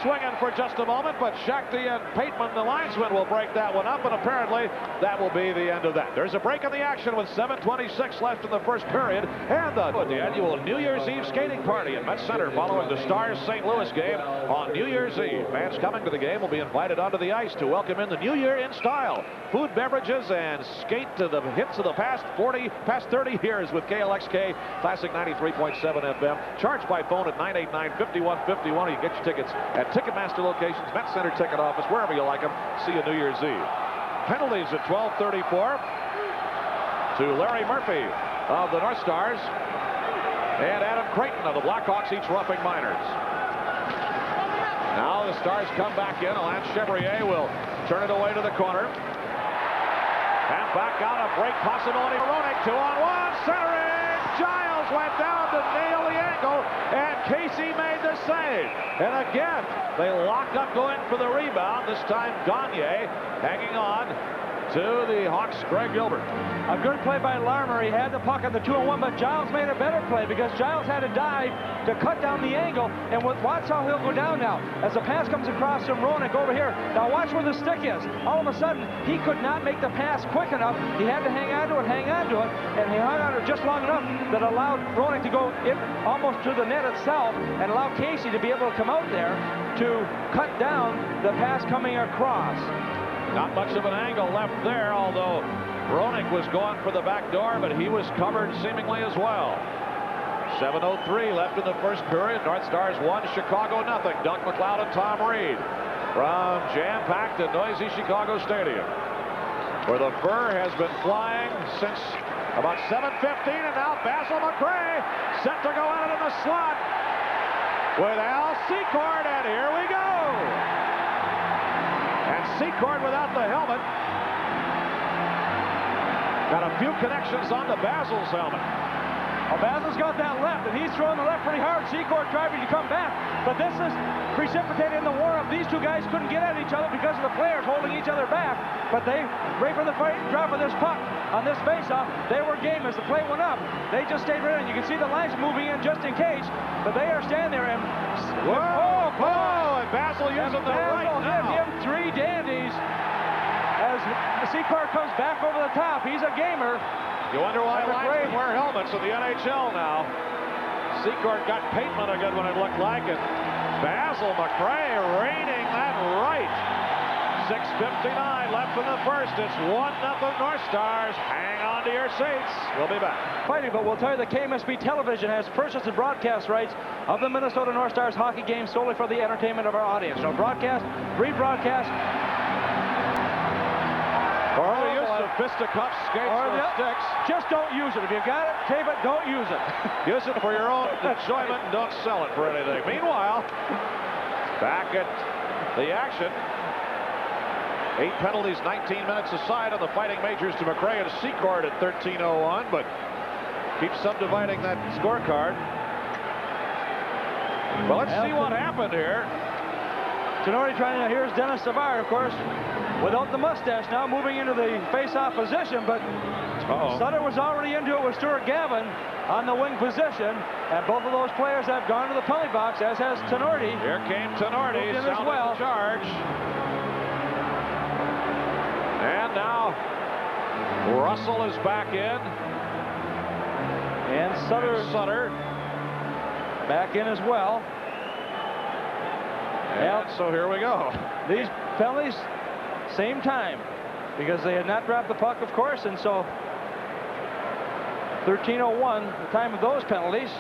swinging for just a moment, but Shakti and Pateman, the linesman, will break that one up, and apparently that will be the end of that. There's a break in the action with 7:26 left in the first period, and the annual New Year's Eve skating party at Met Center following the Stars St. Louis game on New Year's Eve. Fans coming to the game will be invited onto the ice to welcome in the new year in style. Food, beverages, and skate to the hits of the past 30 years with KLXK Classic 93.7 FM. Charged by phone at 989-5151. You can get your tickets at Ticketmaster locations, Met Center ticket office, wherever you like them. See you New Year's Eve. Penalties at 12:34 to Larry Murphy of the North Stars and Adam Creighton of the Blackhawks, each roughing minors. Now the Stars come back in. Lance Chevrier will turn it away to the corner. And back out, a break possibility. Roenick, 2-on-1, centering. Giles went down to nail the angle, and Casey made the save. And again, they lock up going for the rebound. This time, Gagne hanging on to the Hawks' Greg Gilbert. A good play by Larmer. He had the puck on the 2-on-1, but Giles made a better play because Giles had to dive to cut down the angle. And watch how he'll go down now as the pass comes across from Roenick over here. Now watch where the stick is. All of a sudden, he could not make the pass quick enough. He had to hang on to it, and he hung on to it just long enough that allowed Roenick to go in almost to the net itself and allow Casey to be able to come out there to cut down the pass coming across. Not much of an angle left there, although Roenick was going for the back door, but he was covered seemingly as well. 7:03 left in the first period. North Stars 1, Chicago 0. Doug McLeod and Tom Reed from jam-packed and noisy Chicago Stadium, where the fur has been flying since about 7:15, and now Basil McRae set to go at it in the slot with Al Secord, and here we go. And Secord without the helmet. Got a few connections on the Basil's helmet. Well, Basil's got that left, and he's throwing the left pretty hard. Secord driving to come back, but this is precipitated in the warm-up. These two guys couldn't get at each other because of the players holding each other back, but they, right from the drop of this puck on this face-off, they were game as the play went up. They just stayed right in. You can see the lines moving in just in case, but they are standing there and... Whoa, and Basil using the right now. Him 3 dandies as Secord comes back over the top. He's a gamer. You wonder why linemen wear helmets in the NHL now. Secord got Pateman a good one, it looked like, and Basil McRae raining that right. 6:59 left in the first. It's 1-0 North Stars. Hang on to your seats. We'll be back. Fighting, but we'll tell you that KMSB Television has purchased the broadcast rights of the Minnesota North Stars hockey game solely for the entertainment of our audience. No broadcast, rebroadcast, or the use of fisticuffs, skates, or sticks. Just don't use it. If you got it, tape it, don't use it. Use it for your own enjoyment and don't sell it for anything. Meanwhile, back at the action. 8 penalties, 19 minutes aside on the Fighting Majors to McRae and Secord at 13:01, but keep subdividing that scorecard. Well, let's see what happened here. Tenori trying to, here's Dennis Savard, of course, without the mustache now, moving into the face-off position, but Sutter was already into it with Stuart Gavin on the wing position, and both of those players have gone to the penalty box, as has Tenorti. Here came Tenorti, as well. Charge. And now Russell is back in. And Sutter back in as well. And so here we go. These penalties, same time, because they had not dropped the puck, of course, and so 13:01, the time of those penalties.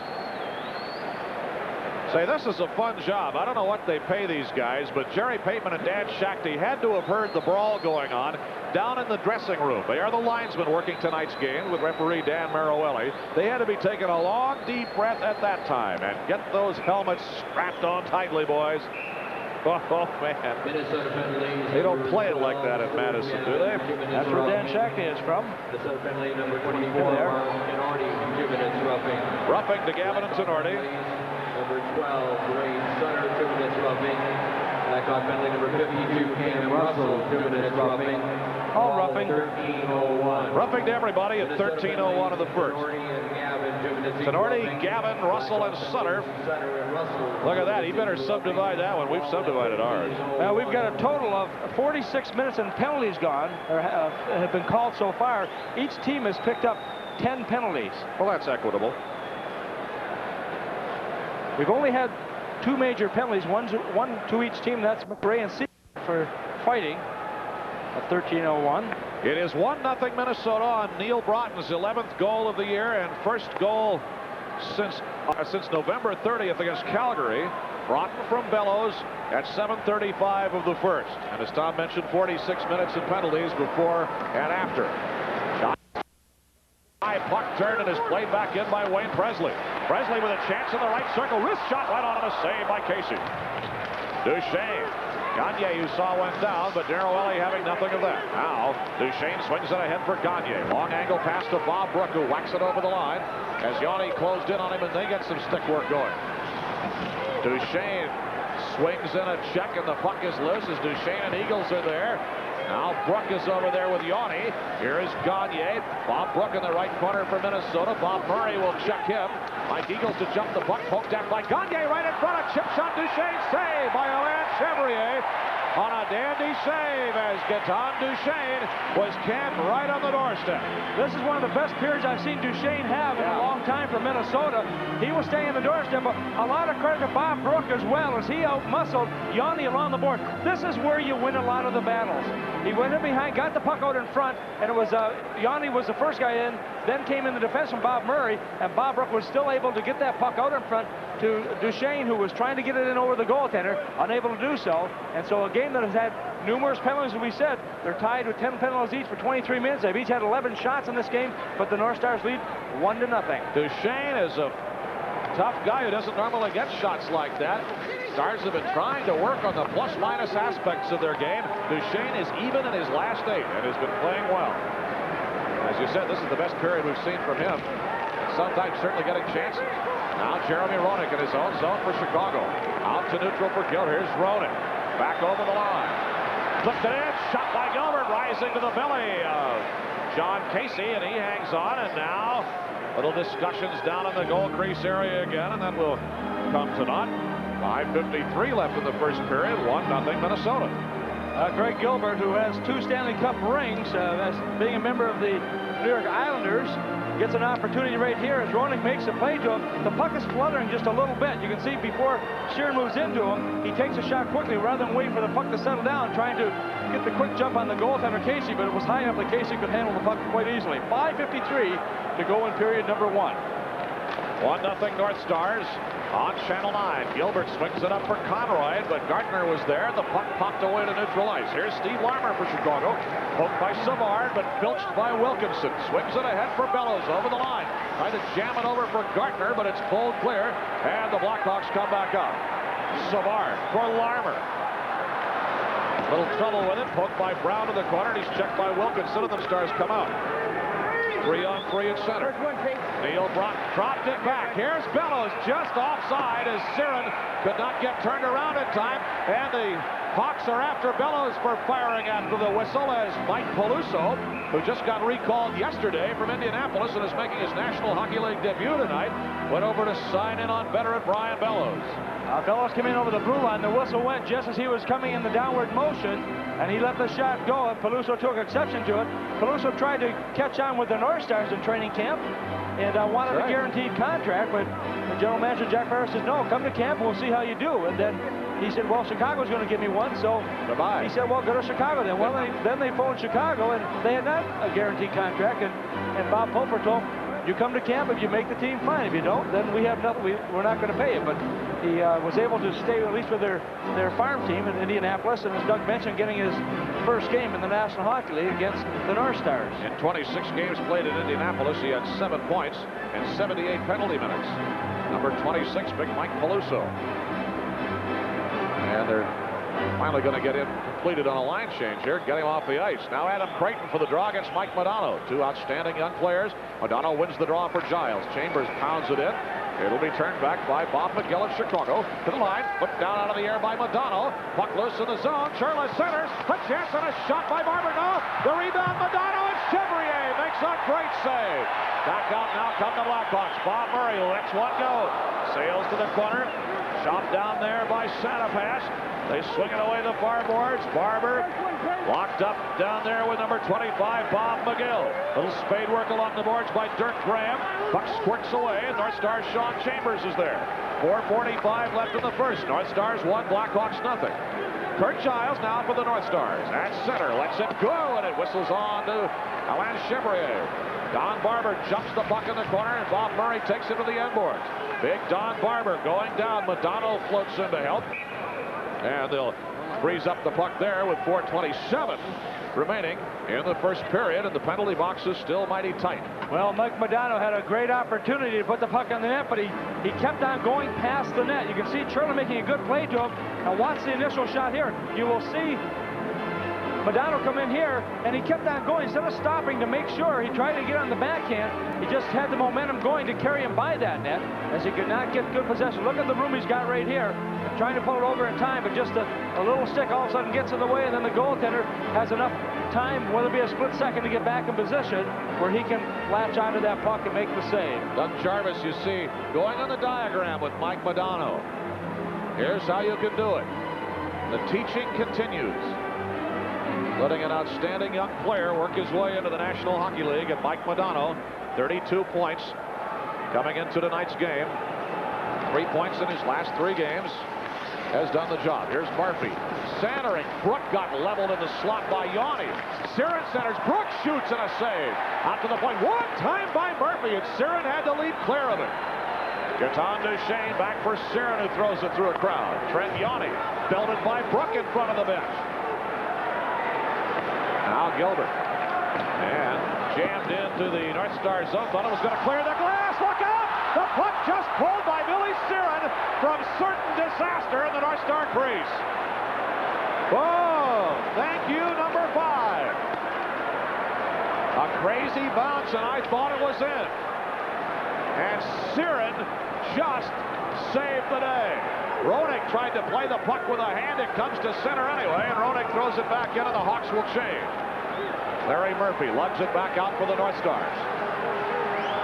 Say, this is a fun job. I don't know what they pay these guys, but Jerry Pateman and Dan Shakti had to have heard the brawl going on down in the dressing room. They are the linesmen working tonight's game with referee Dan Maruelli. They had to be taking a long, deep breath at that time and get those helmets strapped on tightly, boys. Oh, man. They don't play it like that at Madison, do they? That's where Dan Shakti is from. Minnesota penalty number 24, Tenorti, 2 minutes roughing. Roughing to Gavin and Tenorti. Number 12, Ray Sutter, 2 minutes roughing. Blackhawk penalty number 52, Cam Russell, 2 minutes roughing. All roughing. 13:01. Roughing to everybody at 13:01 of the first. Tenorti, Gavin, Russell, and Sutter. Look at that. He better subdivide that one. We've subdivided ours. Now we've got a total of 46 minutes and penalties gone, or have been called so far. Each team has picked up 10 penalties. Well, that's equitable. We've only had 2 major penalties, one to each team. That's McRae and Secord for Fighting at 13:01. It is 1-0 Minnesota on Neil Broughton's 11th goal of the year and first goal since November 30th against Calgary. Broughton from Bellows at 7:35 of the first. And as Tom mentioned, 46 minutes in penalties before and after. Shot. High puck turn and is played back in by Wayne Presley. Presley with a chance in the right circle. Wrist shot right on and a save by Casey. Duchesne Gagne, you saw, went down, but Darrell Ellie having nothing of that. Now, Duchesne swings it ahead for Gagne. Long angle pass to Bob Brook, who whacks it over the line as Yanni closed in on him, and they get some stick work going. Duchesne swings in a check, and the puck is loose as Duchesne and Eagles are there. Now Brook is over there with Yanni. Here is Gagne. Bob Brook in the right corner for Minnesota. Bob Murray will check him. Mike Eagles to jump the puck. Poked at by Gagne right in front. A chip shot. Duchesne save by Alain Chevrier. On a dandy save as Gaetan Duchesne was camped right on the doorstep. This is one of the best periods I've seen Duchesne have in a long time for Minnesota. He was staying on the doorstep, but a lot of credit to Bob Brook as well as he out-muscled Yanni along the board. This is where you win a lot of the battles. He went in behind, got the puck out in front, and it was Yanni was the first guy in, then came in the defense from Bob Murray, and Bob Brook was still able to get that puck out in front to Duchesne, who was trying to get it in over the goaltender, unable to do so. And so a game that has had numerous penalties, as we said, they're tied with 10 penalties each for 23 minutes. They've each had 11 shots in this game, but the North Stars lead 1-0. Duchesne is a tough guy who doesn't normally get shots like that. Stars have been trying to work on the plus-minus aspects of their game. Duchesne is even in his last 8 and has been playing well. As you said, this is the best period we've seen from him. Sometimes certainly getting chances. Now Jeremy Roenick in his own zone for Chicago. Out to neutral for Gil. Here's Roenick. Back over the line. Flipped it in. Shot by Gilbert. Rising to the belly of John Casey, and he hangs on. And now little discussions down in the goal crease area again, and that will come to naught. 5:53 left in the first period. 1-0 Minnesota. Greg Gilbert, who has 2 Stanley Cup rings, as being a member of the New York Islanders, gets an opportunity right here as Roenick makes a play to him. The puck is fluttering just a little bit. You can see before Sheeran moves into him, he takes a shot quickly rather than waiting for the puck to settle down, trying to get the quick jump on the goaltender Casey, but it was high enough that Casey could handle the puck quite easily. 5:53 to go in period number 1. 1-0 North Stars on Channel 9. Gilbert swings it up for Conroy, but Gardner was there. The puck popped away to neutral ice. Here's Steve Larmer for Chicago. Poked by Savard, but filched by Wilkinson. Swings it ahead for Bellows over the line. Trying to jam it over for Gardner, but it's pulled clear, and the Blackhawks come back up. Savard for Larmer. Little trouble with it. Poked by Brown in the corner. He's checked by Wilkinson, and the Stars come out. 3-on-3 at center. Neil Brock dropped it back. Here's Bellows just offside as Siren could not get turned around in time. And the Hawks are after Bellows for firing after the whistle as Mike Peluso, who just got recalled yesterday from Indianapolis and is making his National Hockey League debut tonight, went over to sign in on veteran Brian Bellows. Bellows came in over the blue line. The whistle went just as he was coming in the downward motion, and he let the shot go, and Peluso took exception to it. Peluso tried to catch on with the North Stars in training camp and wanted a guaranteed contract, but the general manager Jack Farris said, no, come to camp, we'll see how you do. And then he said, well, Chicago's going to give me one, so he said, well, go to Chicago then. Well, then they phoned Chicago, and they had not a guaranteed contract, and Bob Pulper told him, you come to camp, if you make the team, fine. If you don't, then we have nothing. We're not going to pay you. But he was able to stay at least with their farm team in Indianapolis, and as Doug mentioned, getting his first game in the National Hockey League against the North Stars. In 26 games played in Indianapolis, he had 7 points and 78 penalty minutes. Number 26, Big Mike Peluso. And they're finally going to get him completed on a line change here, get him off the ice. Now Adam Creighton for the draw against Mike Modano. 2 outstanding young players. Modano wins the draw for Giles. Chambers pounds it in. It'll be turned back by Bob McGill of Chicago. To the line, put down out of the air by Modano. Puck loose in the zone. Churla centers. A chance and a shot by Barber. No, the rebound, Modano, and Chevrier makes a great save. Back out now come the Blackhawks. Bob Murray lets one go. Sails to the corner. Shot down there by Santa Pass. They swing it away the far boards. Barber locked up down there with number 25, Bob McGill. Little spade work along the boards by Dirk Graham. Puck squirts away, and North Stars' Sean Chambers is there. 4:45 left in the first. North Stars 1, Blackhawks nothing. Kurt Giles now for the North Stars. At center, lets it go, and it whistles on to Alain Chevrier. Don Barber jumps the puck in the corner, and Bob Murray takes it to the end boards. Big Don Barber going down. Modano floats in to help. And they'll frees up the puck there with 4:27 remaining in the first period, and the penalty box is still mighty tight. Well, Mike Modano had a great opportunity to put the puck on the net, but he kept on going past the net. You can see Churla making a good play to him. Now watch the initial shot here. You will see Modano come in here, and he kept on going. Instead of stopping to make sure, he tried to get on the backhand. He just had the momentum going to carry him by that net, as he could not get good possession. Look at the room he's got right here. Trying to pull it over in time, but just a little stick all of a sudden gets in the way, and then the goaltender has enough time, whether it be a split second, to get back in position where he can latch onto that puck and make the save. Doug Jarvis, you see, going on the diagram with Mike Modano. Here's how you can do it. The teaching continues. Letting an outstanding young player work his way into the National Hockey League, and Mike Modano, 32 points coming into tonight's game. 3 points in his last 3 games. Has done the job. Here's Murphy. Centering. Brook got leveled in the slot by Yanni. Siren centers. Brook shoots and a save. Out to the point. One time by Murphy, and Siren had to lead clear of it. Gaetan Duchesne back for Siren, who throws it through a crowd. Trent Yanni belted by Brook in front of the bench. Now Gilbert. And jammed into the North Star zone. Thought it was going to clear the glass. Look out! The puck just pulled by Billy Siren from certain disaster in the North Star crease. Oh, thank you, number 5. A crazy bounce, and I thought it was in. And Siren just saved the day. Roenick tried to play the puck with a hand. It comes to center anyway, and Roenick throws it back in, and the Hawks will change. Larry Murphy lugs it back out for the North Stars.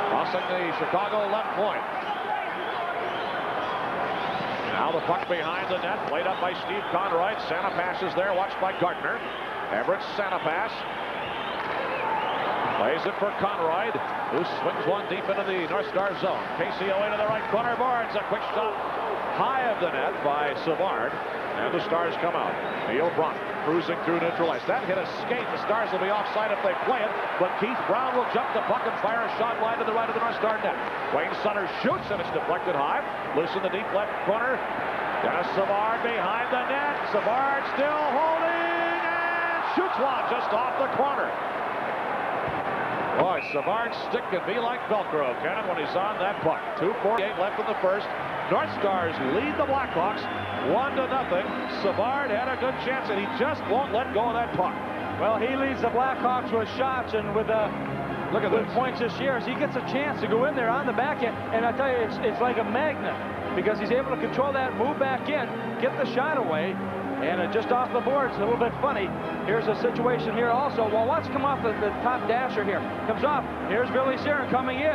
Crossing the Chicago left point. Now the puck behind the net, played up by Steve Conroy. Santa Pass is there, watched by Gardner. Everett Santa Pass. Plays it for Conroy, who swings one deep into the North Star zone. Casey away to the right corner boards. A quick shot high of the net by Savard. And the Stars come out. Neil Brunt cruising through neutral ice. That hit a skate. The Stars will be offside if they play it, but Keith Brown will jump the puck and fire a shot wide to the right of the North Star net. Wayne Sutter shoots, and it's deflected high. Loose in the deep left corner. Dennis Savard behind the net. Savard still holding, and shoots one just off the corner. Boy, Savard's stick can be like Velcro, can it, when he's on that puck. 2:48 left in the first. North Stars lead the Blackhawks 1-0. Savard had a good chance, and he just won't let go of that puck. Well, he leads the Blackhawks with shots, and with look at this points this year. So he gets a chance to go in there on the back end, and I tell you, it's like a magnet, because he's able to control that, move back in, get the shot away, and just off the boards. A little bit funny. Here's a situation here also. Well, watch come off the top dasher here. Comes off. Here's Billy Siren coming in,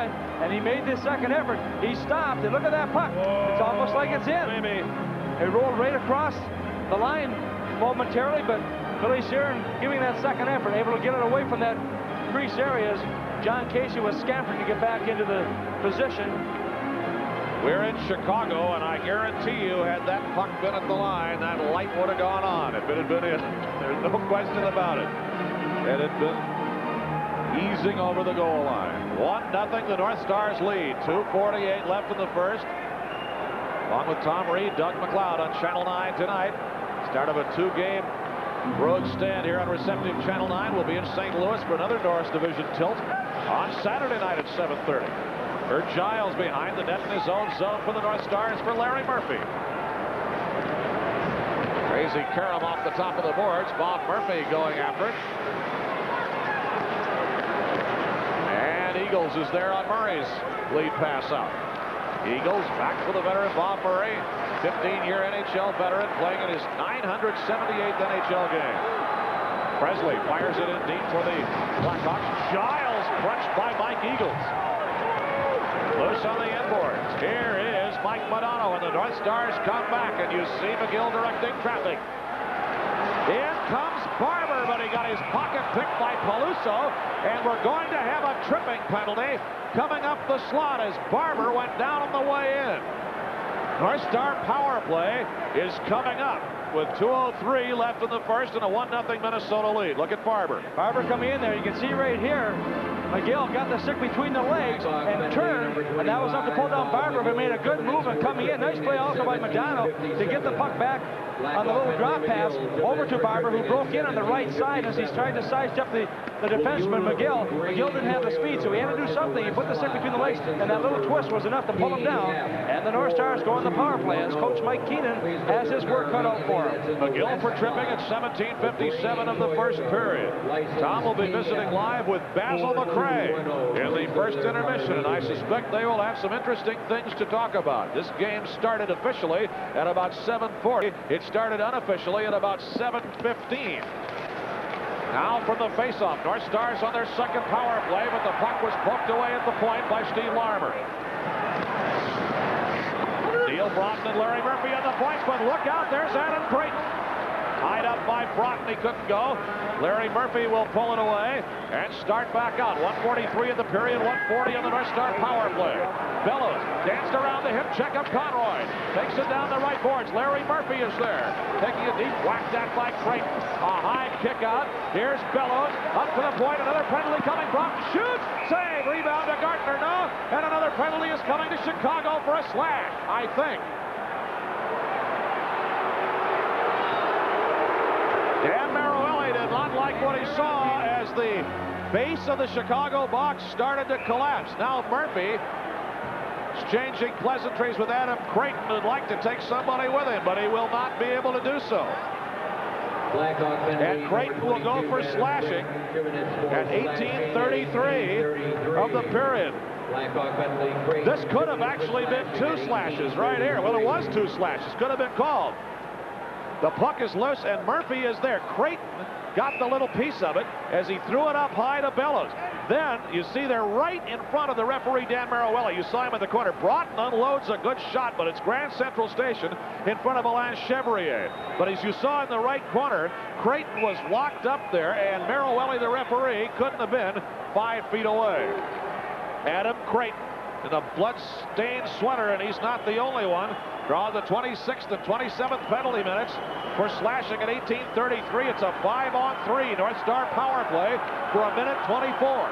and he made this second effort. He stopped, and look at that puck. Whoa. It's almost like it's in. Maybe. It rolled right across the line momentarily, but Billy Siren giving that second effort, able to get it away from that crease areas. John Casey was scampering to get back into the position. We're in Chicago, and I guarantee you, had that puck been at the line, that light would have gone on if it had been in. There's no question about it. It had been easing over the goal line. 1-0, the North Stars lead. 2:48 left in the first. Along with Tom Reed, Doug McLeod on Channel 9 tonight. Start of a 2-game road stand here on receptive Channel 9. We'll be in St. Louis for another Norris Division tilt on Saturday night at 7:30. Kurt Giles behind the net in his own zone for the North Stars for Larry Murphy. Crazy carom off the top of the boards. Bob Murphy going after it. And Eagles is there on Murray's lead pass out. Eagles back for the veteran Bob Murray, 15-year NHL veteran, playing in his 978th NHL game. Presley fires it in deep for the Blackhawks. Giles crunched by Mike Eagles. Loose on the inboards. Here is Mike Modano, and the North Stars come back, and you see McGill directing traffic. In comes Barber, but he got his pocket picked by Peluso, and we're going to have a tripping penalty coming up the slot as Barber went down on the way in. North Star power play is coming up with 2:03 left in the first and a 1-0 Minnesota lead. Look at Barber. Barber coming in there. You can see right here, McGill got the stick between the legs and turned, and that was enough to pull down Barber, but made a good move and coming in. Nice play also by Modano to get the puck back on the little drop pass over to Barber, who broke in on the right side as he's trying to sidestep the defenseman, McGill. McGill didn't have the speed, so he had to do something. He put the stick between the legs, and that little twist was enough to pull him down. And the North Stars go on the power play as Coach Mike Keenan has his work cut out for him. McGill for tripping at 17:57 of the first period. Tom will be visiting live with Basil McCray in the first intermission, and I suspect they will have some interesting things to talk about. This game started officially at about 7:40. It started unofficially at about 7:15. Now from the faceoff, North Stars on their second power play, but the puck was poked away at the point by Steve Larmer. Neil Broughton and Larry Murphy on the points, but look out, there's Adam Creighton. Tied up by Broughton, he couldn't go. Larry Murphy will pull it away and start back out. 1:43 in the period, 1:40 on the North Star power play. Bellows danced around the hip check of Conroy. Takes it down the right boards. Larry Murphy is there. Taking a deep whack at by Creighton. A high kick out. Here's Bellows up to the point. Another penalty coming. Broughton shoots. Save. Rebound to Gartner. No. And another penalty is coming to Chicago for a slash, I think. Dan Maruelli did not like what he saw as the base of the Chicago box started to collapse. Now Murphy exchanging pleasantries with Adam Creighton, who'd like to take somebody with him, but he will not be able to do so. And Creighton will go for slashing at 18:33 of the period. This could have actually been 2 slashes right here. Well, it was 2 slashes. Could have been called. The puck is loose, and Murphy is there. Creighton got the little piece of it as he threw it up high to Bellows. Then, you see they're right in front of the referee, Dan Maruelli. You saw him in the corner. Broughton unloads a good shot, but it's Grand Central Station in front of Alain Chevrier. But as you saw in the right corner, Creighton was locked up there, and Maruelli, the referee, couldn't have been 5 feet away. Adam Creighton in a blood-stained sweater, and he's not the only one. Draw the 26th and 27th penalty minutes for slashing at 18:33. It's a 5-on-3 North Star power play for 1:24.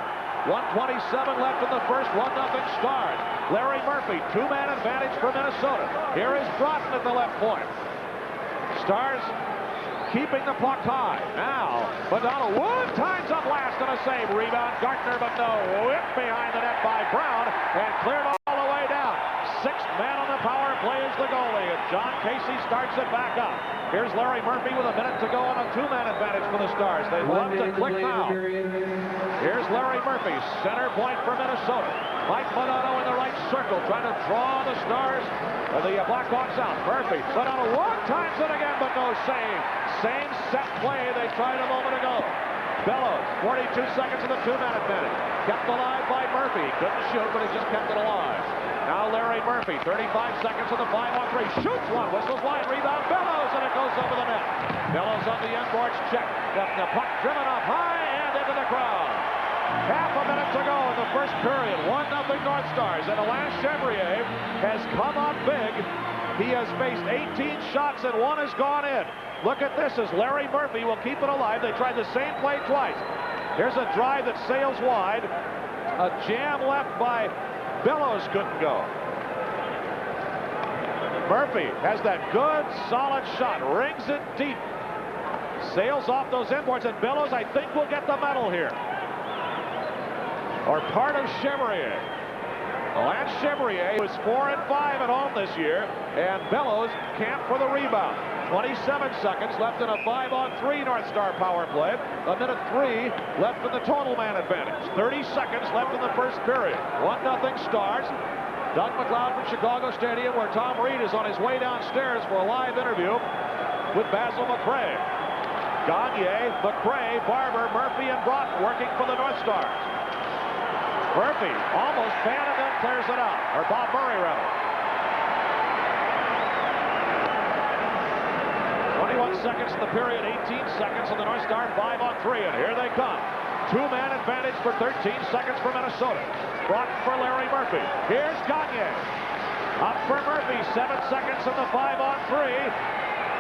1:27 left in the first. 1-0 Stars. Larry Murphy, 2-man advantage for Minnesota. Here is Broughton at the left point. Stars keeping the puck high. Now, Madonna one times up last on a save. Rebound Gartner, but no. Whip behind the net by Brown and cleared all the way down. 6th man on the power play is the goalie, and John Casey starts it back up. Here's Larry Murphy with a minute to go on a 2-man advantage for the Stars. They'd love to click now. Here's Larry Murphy, center point for Minnesota. Mike Madonna in the right circle, trying to draw the Stars, the Blackhawks out. Murphy, Madonna one times it again, but no save. Same set play they tried a moment ago. Bellows, 42 seconds of the 2-man advantage. Kept alive by Murphy. Couldn't shoot, but he just kept it alive. Now Larry Murphy, 35 seconds of the 5-on-3. Shoots one, whistles wide, rebound, Bellows, and it goes over the net. Bellows on the inboards check. Got the puck driven up high and into the crowd. Half a minute to go in the first period. 1-0 North Stars, and Alain Chevrier has come up big. He has faced 18 shots and 1 has gone in. Look at this as Larry Murphy will keep it alive. They tried the same play twice. Here's a drive that sails wide. A jam left by Bellows, couldn't go. Murphy has that good, solid shot. Rings it deep. Sails off those inboards, and Bellows, I think, will get the medal here. Or part of Chevrier. Alain Chevrier was 4-5 at home this year, and Bellows camped for the rebound. 27 seconds left in a 5-on-3 North Star power play. 1:03 left in the total man advantage. 30 seconds left in the first period. 1-0 Stars. Doug McLeod from Chicago Stadium, where Tom Reed is on his way downstairs for a live interview with Basil McCray. Gagne, McCray, Barber, Murphy, and Broughton working for the North Stars. Murphy almost fan and then clears it out. Or Bob Murray, rather. 21 seconds in the period, 18 seconds on the North Star, 5-on-3, and here they come. 2-man advantage for 13 seconds for Minnesota. Broughton for Larry Murphy. Here's Gagne. Up for Murphy, 7 seconds in the 5-on-3.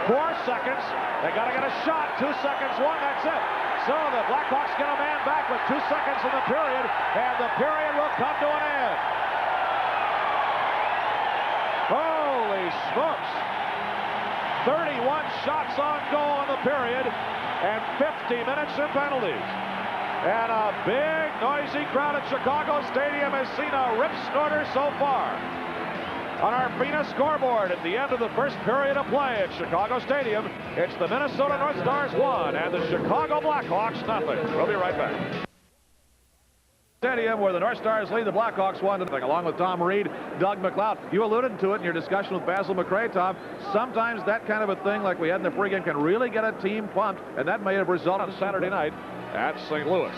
4 seconds. They got to get a shot. 2 seconds, 1, that's it. So the Blackhawks get a man back with 2 seconds in the period, and the period will come to an end. Holy smokes. 31 shots on goal in the period and 50 minutes in penalties. And a big, noisy crowd at Chicago Stadium has seen a rip snorter so far. On our Arena scoreboard at the end of the first period of play at Chicago Stadium, it's the Minnesota North Stars 1 and the Chicago Blackhawks nothing. We'll be right back. Stadium where the North Stars lead the Blackhawks 1-0. Along with Tom Reed, Doug McLeod. You alluded to it in your discussion with Basil McRae, Tom. Sometimes that kind of a thing like we had in the pregame can really get a team pumped, and that may have resulted Saturday night at St. Louis.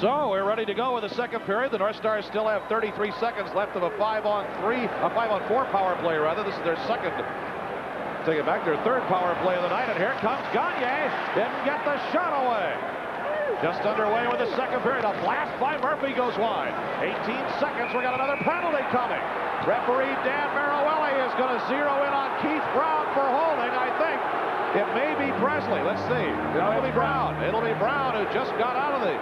So we're ready to go with the second period. The North Stars still have 33 seconds left of a 5-on-4 power play, rather. This is their second. Take it back, their third power play of the night, and here comes Gagne. Didn't get the shot away. Just underway with the second period. A blast by Murphy goes wide. 18 seconds. We got another penalty coming. Referee Dan Maruelli is going to zero in on Keith Brown for holding, I think. It may be Presley. Let's see. It'll be Brown. It'll be Brown who just got out of the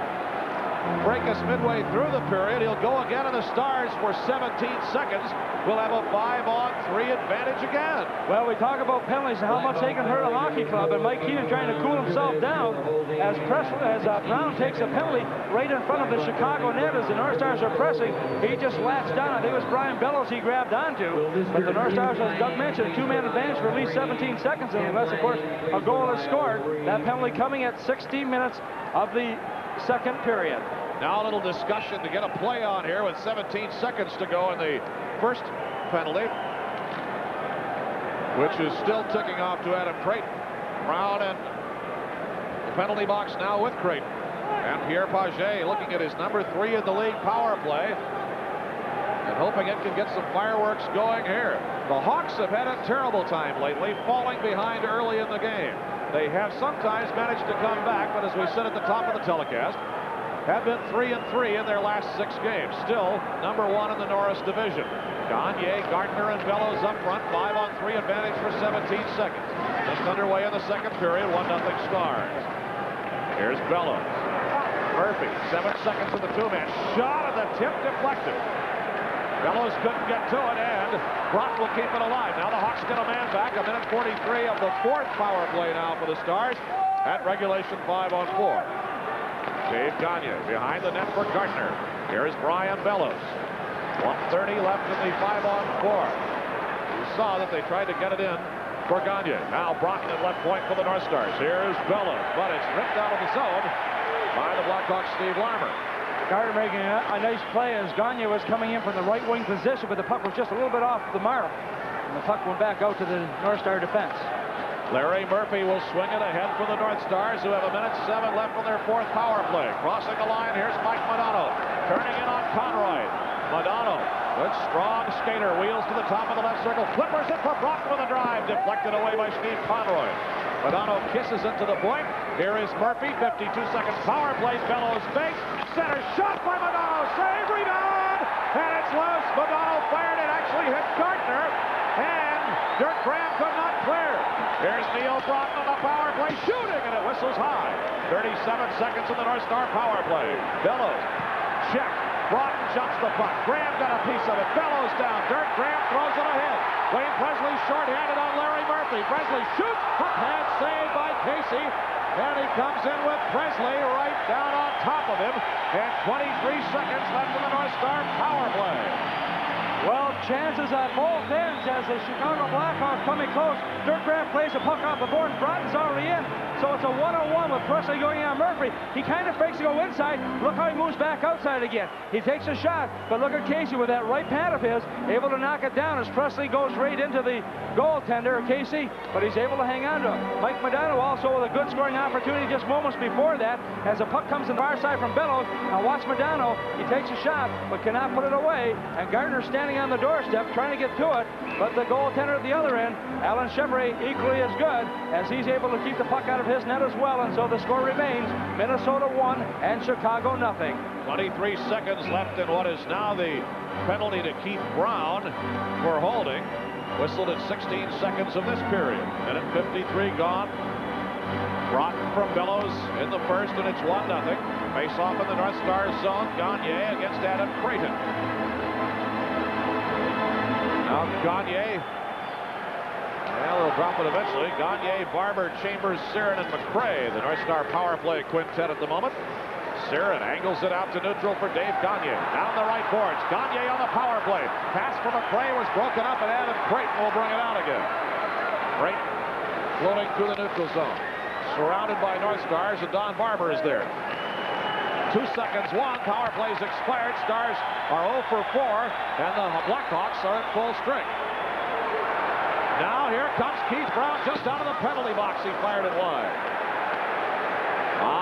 break us midway through the period. He'll go again in the Stars for 17 seconds. We'll have a 5-on-3 advantage again. Well, we talk about penalties and how much they can hurt a hockey club, and Mike Keane is trying to cool himself down as Brown takes a penalty right in front of the Chicago net as the North Stars are pressing. He just latched down. I think it was Brian Bellows he grabbed onto, but the North Stars, as Doug mentioned, two-man advantage for at least 17 seconds, and unless, of course, a goal is scored. That penalty coming at 16 minutes of the second period. Now a little discussion to get a play on here with 17 seconds to go in the first penalty, which is still ticking off to Adam Creighton. Brown in the penalty box now with Creighton. And Pierre Paget looking at his number 3 in the league power play and hoping it can get some fireworks going here. The Hawks have had a terrible time lately, falling behind early in the game. They have sometimes managed to come back, but as we said at the top of the telecast, have been 3-3 in their last 6 games. Still number 1 in the Norris division. Gagne, Gardner, and Bellows up front. 5-on-3 advantage for 17 seconds. Just underway in the second period. 1-0 Stars. Here's Bellows. Murphy, 7 seconds of the two-man. Shot, and the tip deflected. Bellows couldn't get to it, and Brock will keep it alive. Now the Hawks get a man back. 1:43 of the 4th power play now for the Stars. At regulation 5-on-4. Dave Gagne behind the net for Gardner. Here's Brian Bellows. 1:30 left in the 5-on-4. You saw that they tried to get it in for Gagne. Now Brockton at left point for the North Stars. Here's Bellows, but it's ripped out of the zone by the Blackhawks' Steve Larmer. Gardner making a nice play as Gagne was coming in from the right wing position, but the puck was just a little bit off the mark. And the puck went back out to the North Star defense. Larry Murphy will swing it ahead for the North Stars, who have 1:07 left on their 4th power play. Crossing the line, here's Mike Modano. Turning in on Conroy. Modano, good strong skater, wheels to the top of the left circle. Clippers it for Brock with a drive. Deflected away by Steve Conroy. Modano kisses it to the point. Here is Murphy, 52 seconds power play. Bellows fakes. Center shot by Modano. Save, rebound, and it's loose. Modano fired it, actually hit Gardner. And Dirk Graham could not clear. Here's Neil Broughton on the power play, shooting, and it whistles high. 37 seconds in the North Star power play. Bellows, check. Broughton jumps the puck. Graham got a piece of it. Bellows down. Dirk Graham throws it ahead. Wayne Presley shorthanded on Larry Murphy. Presley shoots. Up hand saved by Casey. And he comes in with Presley right down on top of him. And 23 seconds left in the North Star power play. Well, chances at both ends as the Chicago Blackhawks coming close. Dirk Graham plays the puck off the board. Broughton's already in. So it's a 1-on-1 with Presley going on Murphy. He kind of fakes to go inside. Look how he moves back outside again. He takes a shot, but look at Casey with that right pad of his, able to knock it down as Presley goes right into the goaltender, Casey, but he's able to hang on to it. Mike Modano also with a good scoring opportunity just moments before that as the puck comes in the far side from Bellows. Now watch Modano. He takes a shot, but cannot put it away. And Gardner standing on the doorstep trying to get to it, but the goaltender at the other end, Alan Chevrolet, equally as good as he's able to keep the puck out of his net as well, and so the score remains Minnesota 1 and Chicago 0. 23 seconds left in what is now the penalty to Keith Brown for holding. Whistled at 16 seconds of this period. Minute 53 gone. Broughton from Bellows in the first, and it's 1-0. Face off in the North Stars zone. Gagne against Adam Creighton. Now Gagne, well, will drop it eventually. Gagne, Barber, Chambers, Siren, and McRae. The North Star power play quintet at the moment. Siren angles it out to neutral for Dave Gagne. Down the right boards. Gagne on the power play. Pass from McRae was broken up, and Adam Creighton will bring it out again. Creighton floating through the neutral zone. Surrounded by North Stars, and Don Barber is there. 2 seconds, one. Power plays expired. Stars are 0 for 4, and the Blackhawks are at full strength. Now here comes Keith Brown just out of the penalty box. He fired it wide.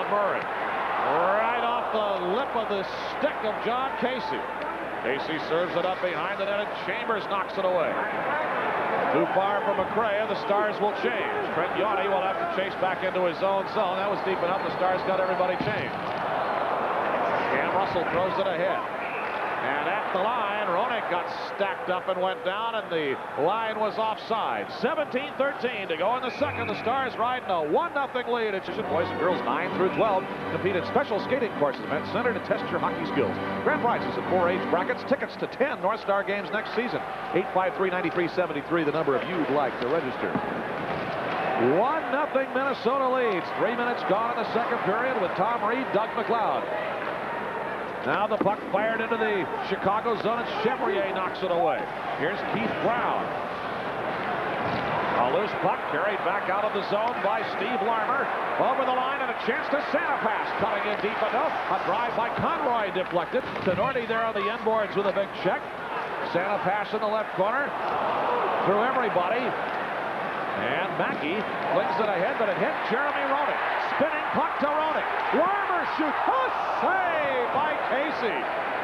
Murray. Right off the lip of the stick of John Casey. Casey serves it up behind the net, and Chambers knocks it away. Too far from McRae, and the Stars will change. Trent Yawney will have to chase back into his own zone. That was deep enough. The Stars got everybody changed. Cam Russell throws it ahead. And at the line, Roenick got stacked up and went down, and the line was offside. 17-13 to go in the second. The Stars riding a 1-0 lead. It's boys and girls 9 through 12 compete in special skating courses. Event center to test your hockey skills. Grand prizes at 4 age brackets. Tickets to 10 North Star games next season. 853-9373, the number of you'd like to register. 1-0 Minnesota leads. 3 minutes gone in the second period with Tom Reed, Doug McLeod. Now the puck fired into the Chicago zone, and Chevrier knocks it away. Here's Keith Brown. A loose puck carried back out of the zone by Steve Larmer. Over the line, and a chance to Santa Pass. Cutting in deep enough. A drive by Conroy deflected. Tenorti there on the end boards with a big check. Santa Pass in the left corner. Through everybody. And Mackey flings it ahead, but it hit Jeremy Roenick. Spinning puck to Roenick. Larmer shoots. A save by Casey.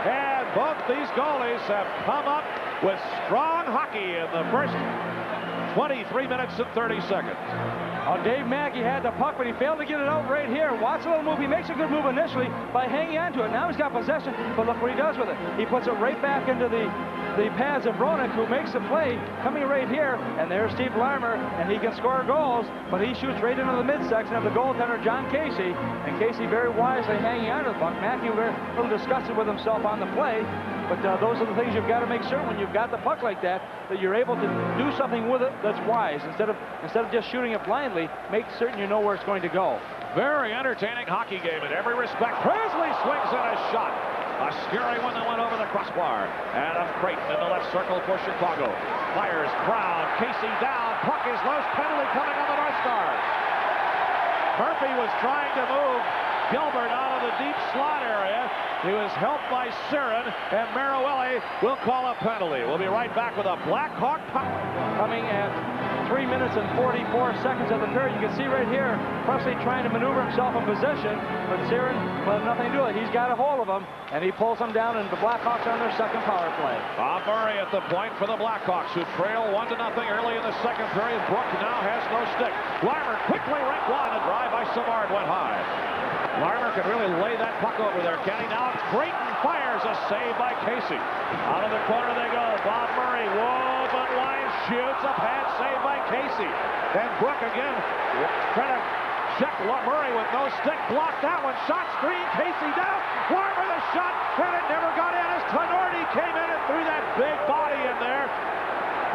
And both these goalies have come up with strong hockey in the first 23 minutes and 30 seconds. Dave Mackey had the puck, but he failed to get it out right here. Watch the little move. He makes a good move initially by hanging on to it. Now he's got possession, but look what he does with it. He puts it right back into the pads of Roenick, who makes the play coming right here. And there's Steve Larmer, and he can score goals, but he shoots right into the midsection of the goaltender, John Casey. And Casey very wisely hanging on to the puck. Mackey was a little disgusted with himself on the play. But those are the things you've got to make certain when you've got the puck like that you're able to do something with it that's wise. Instead of just shooting it blindly, make certain you know where it's going to go. Very entertaining hockey game in every respect. Presley swings in a shot. A scary one that went over the crossbar. Adam Creighton in the left circle for Chicago. Fires Brown. Casey down. Puck is loose. Penalty coming on the North Stars. Murphy was trying to move Gilbert out of the deep slot area. He was helped by Siren, and Maruelli will call a penalty. We'll be right back with a Blackhawk puck. Coming at 3 minutes and 44 seconds of the period. You can see right here, Presley trying to maneuver himself in position, but Siren will have nothing to do with it. He's got a hold of him, and he pulls him down, and the Blackhawks are on their second power play. Bob Murray at the point for the Blackhawks, who trail 1-0 early in the second period. Brook now has no stick. Larmer quickly rink one. A drive by Savard went high. Larmer can really lay that puck over there, can he? Now Creighton fires, a save by Casey. Out of the corner they go. Bob Murray, but line shoots, a pad save by Casey. And Brook again trying to check Murray with no stick. Blocked that one. Shot screen. Casey down. Larmer the shot, and it never got in as Tenorti came in and threw that big body in there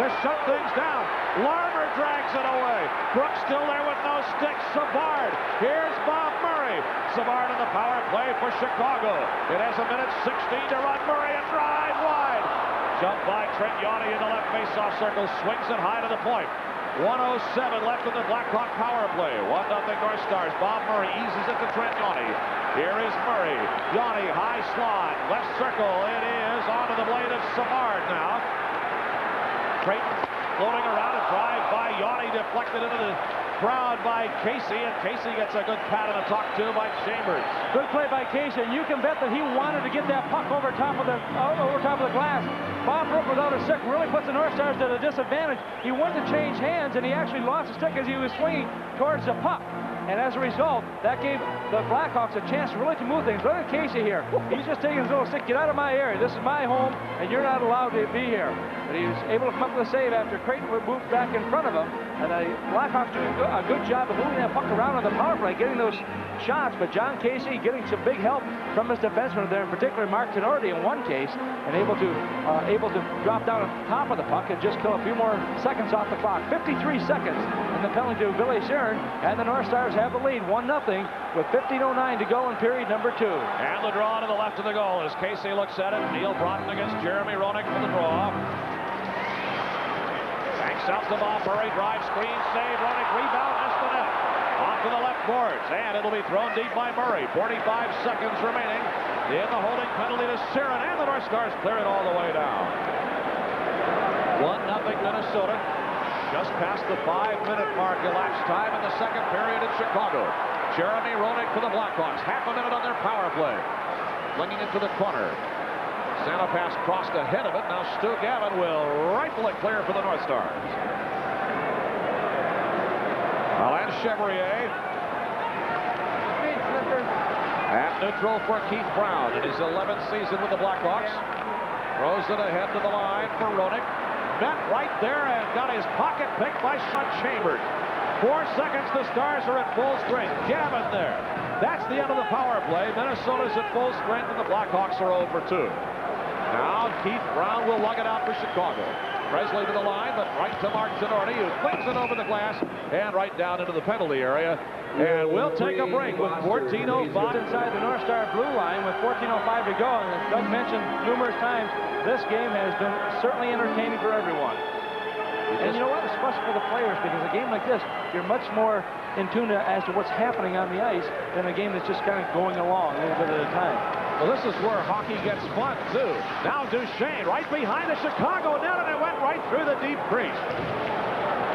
to shut things down. Larmer drags it away. Brook still there with no stick. Savard. Here's Bob Murray. Savard on the power play for Chicago. It has 1:16 to run. Murray a drive wide. Jumped by Trent Yawney in the left faceoff circle. Swings it high to the point. 1:07 left in the Blackhawk power play. 1-0 North Stars. Bob Murray eases it to Trent Yawney. Here is Murray. Yawney high slot. Left circle. It is onto the blade of Savard now. Creighton floating around, a drive by Yawney, deflected into the crowd by Casey, and Casey gets a good pat and a talk to by Chambers. Good play by Casey, and you can bet that he wanted to get that puck over top of the glass. Bob Brook without a stick really puts the North Stars at a disadvantage. He went to change hands, and he actually lost a stick as he was swinging towards the puck. And as a result, that gave the Blackhawks a chance really to move things. Look at Casey here. He's just taking his little stick. Get out of my area. This is my home, and you're not allowed to be here. But he was able to come up with a save after Creighton moved back in front of him. And the Blackhawks doing a good job of moving that puck around on the power play, getting those shots. But John Casey getting some big help from his defenseman there, in particular Mark Tenorti in one case, and able to drop down on top of the puck and just kill a few more seconds off the clock. 53 seconds, and the penalty to Billy Sharon, and the North Stars have the lead, 1-0, with 15:09 to go in period number 2. And the draw to the left of the goal as Casey looks at it. Neil Broughton against Jeremy Roenick for the draw. Banks out the ball. Murray drives, screen, save. Roenick rebound, missed the net. Off to the left boards, and it'll be thrown deep by Murray. 45 seconds remaining. In the holding penalty to Sharon, and the North Stars clear it all the way down. 1-0 Minnesota. Just past the 5-minute mark, elapsed time in the second period in Chicago. Jeremy Roenick for the Blackhawks. Half a minute on their power play. Flinging it to the corner. Santa Pass crossed ahead of it. Now Stu Gavin will rifle it clear for the North Stars. Alain Chevrier. At neutral for Keith Brown in his 11th season with the Blackhawks. Throws it ahead to the line for Roenick. Met right there and got his pocket picked by Sean Chambers. 4 seconds, the Stars are at full strength. Gavin there. That's the end of the power play. Minnesota's at full strength, and the Blackhawks are 0 for 2. Now Keith Brown will lug it out for Chicago. Presley to the line, but right to Mark Tenorti, who flings it over the glass and right down into the penalty area. And we'll take a break with 14:05 inside the North Star blue line with 14:05 to go. And as Doug mentioned numerous times, this game has been certainly entertaining for everyone. And you know what? Especially for the players, because a game like this, you're much more in tune as to what's happening on the ice than a game that's just kind of going along a little bit at a time. Well, this is where hockey gets fun, too. Now Duchesne right behind the Chicago net, and it went right through the deep crease.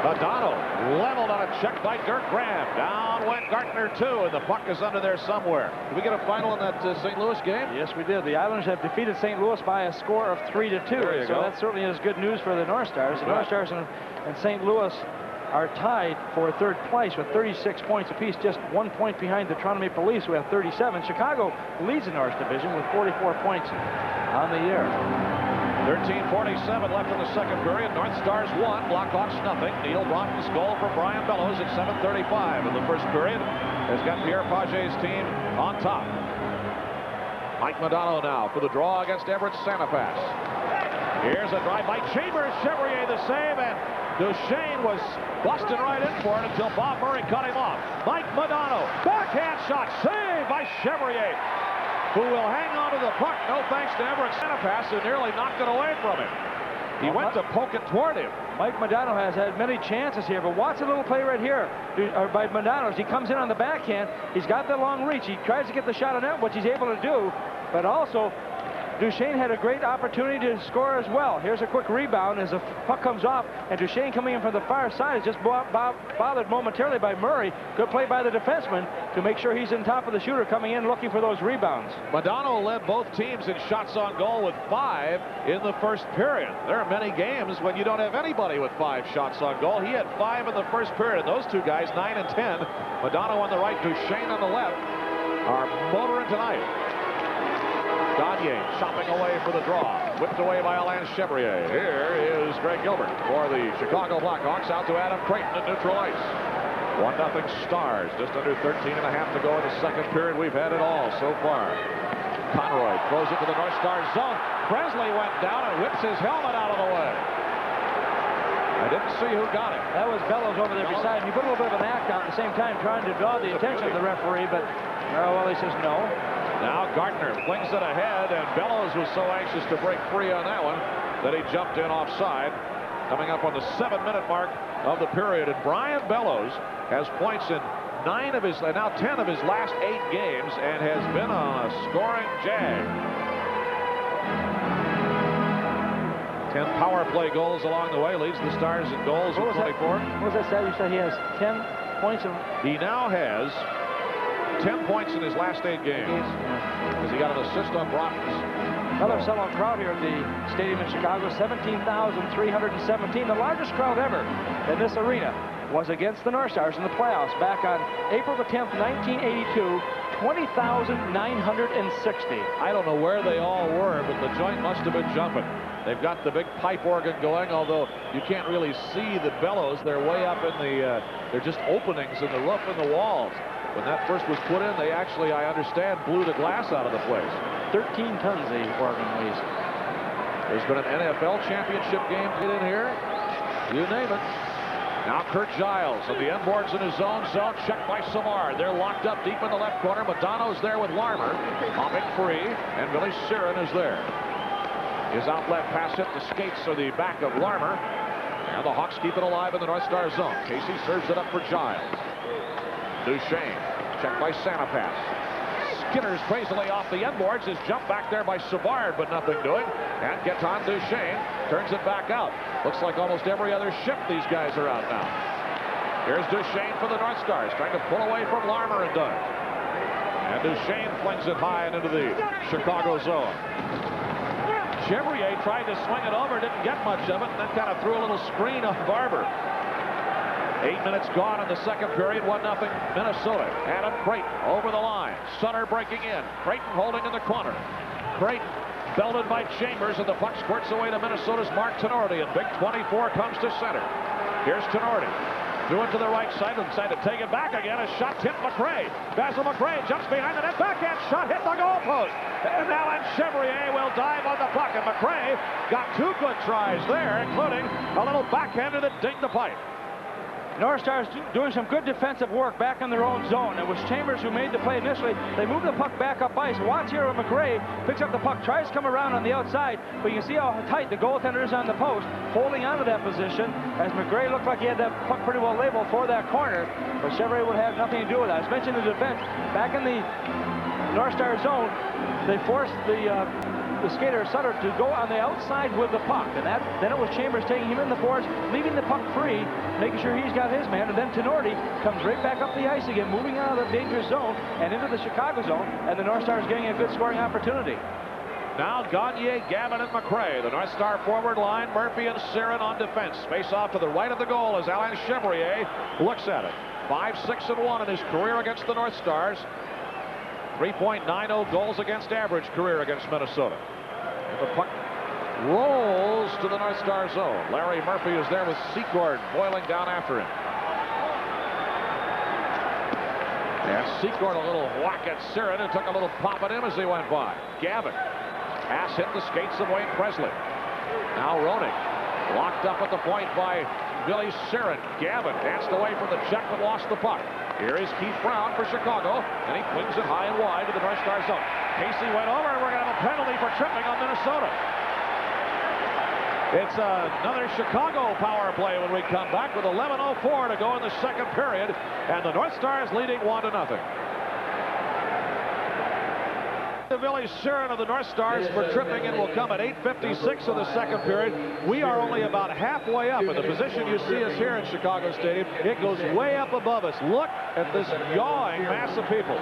Madonna leveled on a check by Dirk Graham. Down went Gartner, too, and the puck is under there somewhere. Did we get a final in that St. Louis game? Yes, we did. The Islanders have defeated St. Louis by a score of 3-2. So that certainly is good news for the North Stars. The North Stars and St. Louis are tied for third place with 36 points apiece, just 1 point behind the Toronto Maple Leafs, who have 37. Chicago leads the North Division with 44 points on the year. 13:47 left in the second period. North Stars 1, Blackhawks nothing. Neil Broughton's goal for Brian Bellows at 7:35 in the first period has got Pierre Paget's team on top. Mike Modano now for the draw against Everett Santa Pass. Here's a drive by Chambers. Chevrier the save, and Duchesne was busting right in for it until Bob Murray cut him off. Mike Modano, backhand shot, saved by Chevrier, who will hang on to the puck. No thanks to Everett Santa Pass, who nearly knocked it away from him. He went to poke it toward him. Mike Modano has had many chances here, but watch a little play right here by Modano as he comes in on the backhand. He's got the long reach. He tries to get the shot on net, which he's able to do, but also Duchesne had a great opportunity to score as well. Here's a quick rebound as the puck comes off, and Duchesne coming in from the far side is just bothered momentarily by Murray. Good play by the defenseman to make sure he's in top of the shooter coming in looking for those rebounds. Modano led both teams in shots on goal with 5 in the first period. There are many games when you don't have anybody with 5 shots on goal. He had 5 in the first period. Those two guys, 9 and 10. Modano on the right, Duchesne on the left, are motoring tonight. Gagne chopping away for the draw. Whipped away by Alain Chevrier. Here is Greg Gilbert for the Chicago Blackhawks out to Adam Creighton at neutral ice. 1-0 Stars. Just under 13.5 to go in the second period. We've had it all so far. Conroy throws it to the North Stars zone. Presley went down and whips his helmet out of the way. I didn't see who got it. That was Bellows over there beside him. He put a little bit of an act out at the same time trying to draw the attention of the referee, but well, he says no. Now Gartner flings it ahead, and Bellows was so anxious to break free on that one that he jumped in offside. Coming up on the 7-minute mark of the period, and Brian Bellows has points in 10 of his last 8 games and has been on a scoring jag. 10 power play goals along the way, leads the Stars in goals at 24. What was that said? You said he has 10 points. He now has 10 points in his last 8 games, because he got an assist on Brockens. Another sellout crowd here at the stadium in Chicago, 17,317, the largest crowd ever in this arena. was against the North Stars in the playoffs back on April the 10th, 1982. 20,960. I don't know where they all were, but the joint must have been jumping. They've got the big pipe organ going, although you can't really see the bellows. They're way up in the, they're just openings in the roof and the walls. When that first was put in, they actually, I understand, blew the glass out of the place. 13 tons the organ weighs. There's been an NFL championship game put in here. You name it. Now Kurt Giles on the end boards in his zone. Checked by Samar. They're locked up deep in the left corner. Madonna's there with Larmer. Hopping free. And Billy Siren is there. His outlet pass hit the skates or the back of Larmer. And the Hawks keep it alive in the North Star zone. Casey serves it up for Giles. Duchesne. Checked by Santa Pass. Skitters crazily off the end boards. His jump back there by Savard, but nothing doing. And Gaetan Duchesne turns it back out. Looks like almost every other shift these guys are out now. Here's Duchesne for the North Stars, trying to pull away from Larmer and does. And Duchesne flings it high and into the Chicago zone. Chevrier tried to swing it over, didn't get much of it, and then kind of threw a little screen on Barber. 8 minutes gone in the second period, 1-0 Minnesota. Adam Creighton over the line. Sutter breaking in. Creighton holding in the corner. Creighton belted by Chambers, and the puck squirts away to Minnesota's Mark Tenorti, and big 24 comes to center. Here's Tenorti. Threw it to the right side and decided to take it back again. A shot hit McRae. Basil McRae jumps behind the net. Backhand shot hit the goalpost. And Alan Chevrier will dive on the puck, and McRae got 2 good tries there, including a little backhander that dinged the pipe. North Stars doing some good defensive work back in their own zone. It was Chambers who made the play initially. They moved the puck back up ice. Watch here with McRae. Picks up the puck, tries to come around on the outside, but you can see how tight the goaltender is on the post, holding onto that position, as McRae looked like he had that puck pretty well labeled for that corner, but Chevrier would have nothing to do with that. As mentioned, the defense back in the North Star zone, they forced the skater Sutter to go on the outside with the puck, and then it was Chambers taking him in the boards, leaving the puck free, making sure he's got his man, and then Tenorti comes right back up the ice again, moving out of the dangerous zone and into the Chicago zone, and the North Stars getting a good scoring opportunity. Now Gagne, Gavin, and McRae. The North Star forward line, Murphy and Siren on defense. Face off to the right of the goal as Alain Chevrier looks at it. 5-6-1 in his career against the North Stars. 3.90 goals against average career against Minnesota. And the puck rolls to the North Star zone. Larry Murphy is there with Secord boiling down after him. And Secord a little whack at Siren, and took a little pop at him as he went by. Gavin. Pass hit the skates of Wayne Presley. Now Roenick. Locked up at the point by Billy Siren. Gavin danced away from the check but lost the puck. Here is Keith Brown for Chicago, and he flings it high and wide to the North Star zone. Casey went over, and we're going to have a penalty for tripping on Minnesota. It's another Chicago power play when we come back with 11:04 to go in the second period, and the North Stars leading 1-0. Billy Siren of the North Stars for tripping and will come at 8:56 of the second period. We are only about halfway up in the position you see us here in Chicago Stadium. It goes way up above us. Look at this yawing mass of people.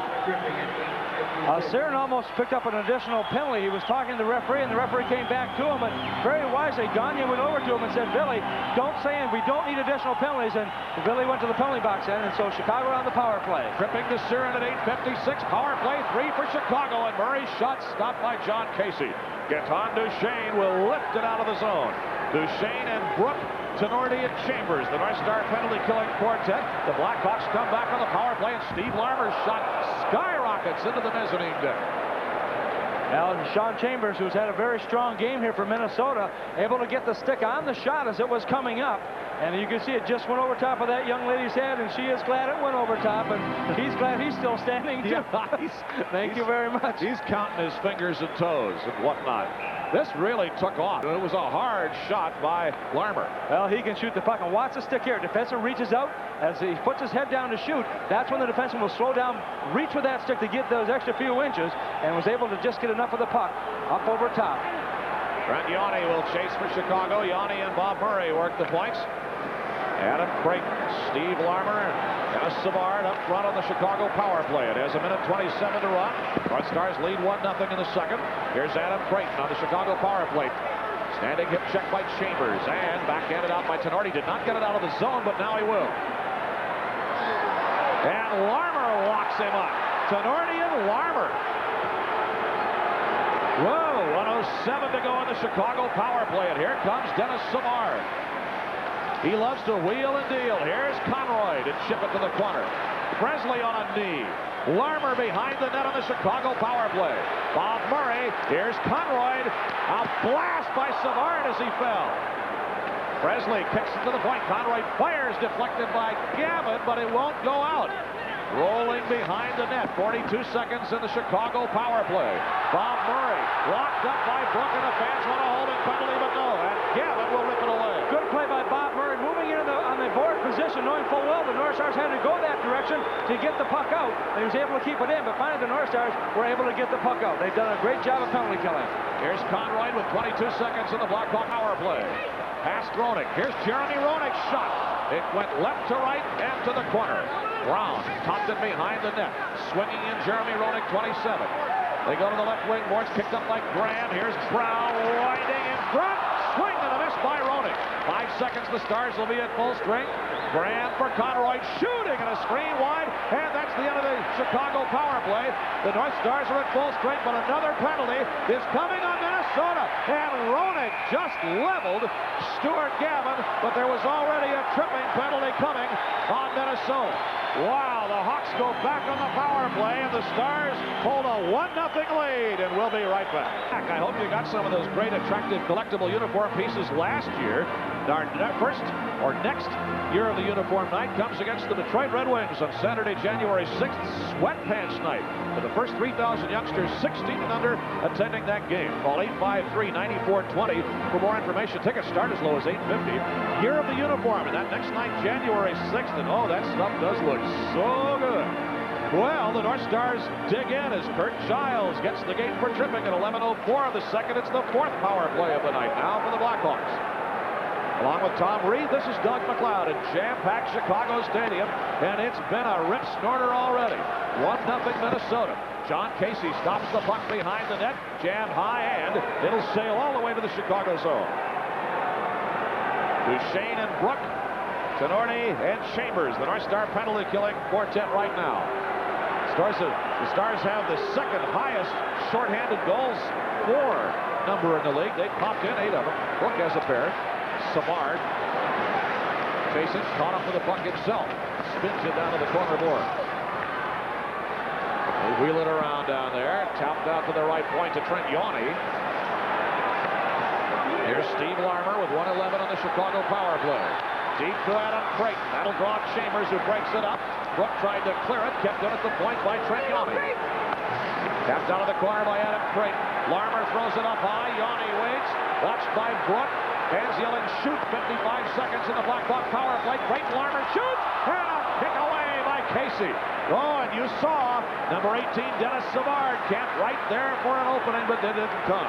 Siren almost picked up an additional penalty. He was talking to the referee, and the referee came back to him, and very wisely, Gagne went over to him and said, Billy, don't say it. We don't need additional penalties, and Billy went to the penalty box then, and so Chicago on the power play. Tripping to Siren at 8:56. Power play 3 for Chicago, and Murray's shot stopped by John Casey. Gaetan Duchesne will lift it out of the zone. Duchesne and Brook, Tenorti and Chambers, the North Star penalty-killing quartet. The Blackhawks come back on the power play, and Steve Larmer's shot skyrockets into the mezzanine deck. Now, Sean Chambers, who's had a very strong game here for Minnesota, able to get the stick on the shot as it was coming up. And you can see it just went over top of that young lady's head, and she is glad it went over top, and he's glad he's still standing, too. Yeah, Thank you very much. He's counting his fingers and toes and whatnot. This really took off. It was a hard shot by Larmer. Well, he can shoot the puck, and watch the stick here. Defenseman reaches out as he puts his head down to shoot. That's when the defenseman will slow down, reach with that stick to get those extra few inches, and was able to just get enough of the puck up over top. Brent Yanni will chase for Chicago. Yanni and Bob Murray work the flanks. Adam Creighton, Steve Larmer, and Dennis Savard up front on the Chicago power play. It has 1:27 to run. North Stars lead 1-0 in the second. Here's Adam Creighton on the Chicago power play. Standing hip check by Chambers, and backhanded out by Tenorti. Did not get it out of the zone, but now he will. And Larmer locks him up. Tenorti and Larmer. Whoa, 1:07 to go in the Chicago power play, and here comes Dennis Savard. He loves to wheel and deal. Here's Conroy to chip it to the corner. Presley on a knee. Larmer behind the net on the Chicago power play. Bob Murray. Here's Conroy. A blast by Savard as he fell. Presley kicks it to the point. Conroy fires, deflected by Gavin, but it won't go out. Rolling behind the net. 42 seconds in the Chicago power play. Bob Murray locked up by Brook, and the fans want a holding penalty, but no. And Gavin will rip it away. Good play by Bob Murray, moving in on the board position, knowing full well the North Stars had to go that direction to get the puck out. And he was able to keep it in, but finally the North Stars were able to get the puck out. They've done a great job of penalty killing. Here's Conroy with 22 seconds in the Blackhawk power play. Past Roenick. Here's Jeremy Roenick's shot. It went left to right and to the corner. Brown topped it behind the net. Swinging in Jeremy Roenick, 27. They go to the left wing. Boards kicked up by Graham. Here's Brown winding in front. Swing and a miss by Roenick. 5 seconds. The Stars will be at full strength. Graham for Conroy, shooting and a screen wide, and that's the end of the Chicago power play. The North Stars are at full strength, but another penalty is coming on Minnesota, and Roenick just leveled Stuart Gavin, but there was already a tripping penalty coming on Minnesota. Wow, the Hawks go back on the power play, and the Stars hold a 1-0 lead, and we'll be right back. I hope you got some of those great, attractive, collectible uniform pieces last year. Our first or next year of the uniform night comes against the Detroit Red Wings on Saturday, January 6th, Sweatpants Night. For the first 3,000 youngsters 16 and under attending that game. Call 853-9420 for more information. Tickets start as low as $8.50. Year of the uniform, and that next night, January 6th, and oh, that stuff does look so good. Well, the North Stars dig in as Kurt Giles gets the gate for tripping at 11:04 of the second. It's the fourth power play of the night now for the Blackhawks. Along with Tom Reed, this is Doug McLeod in jam-packed Chicago Stadium, and it's been a rip snorter already. 1-0 Minnesota. John Casey stops the puck behind the net, jammed high, and it'll sail all the way to the Chicago zone. Duchesne and Brook, Tenorti and Chambers, the North Star penalty-killing quartet right now. The Stars have the second highest shorthanded goals for number in the league. They popped in 8 of them. Brook has a pair. Savard. Jason caught up with the puck himself. Spins it down to the corner board. They wheel it around down there. Tapped out to the right point to Trent Yawney. Here's Steve Larmer with 1:11 on the Chicago power play. Deep to Adam Creighton. That'll draw Chambers, who breaks it up. Brook tried to clear it. Kept in at the point by Trent Yawney. Tapped out of the corner by Adam Creighton. Larmer throws it up high. Yawney waits. Watched by Brook. Fans yelling, shoot, 55 seconds in the Blackhawk power play. Creighton, Larmer shoots, and a kick away by Casey. Oh, and you saw number 18, Dennis Savard, camped right there for an opening, but it didn't come.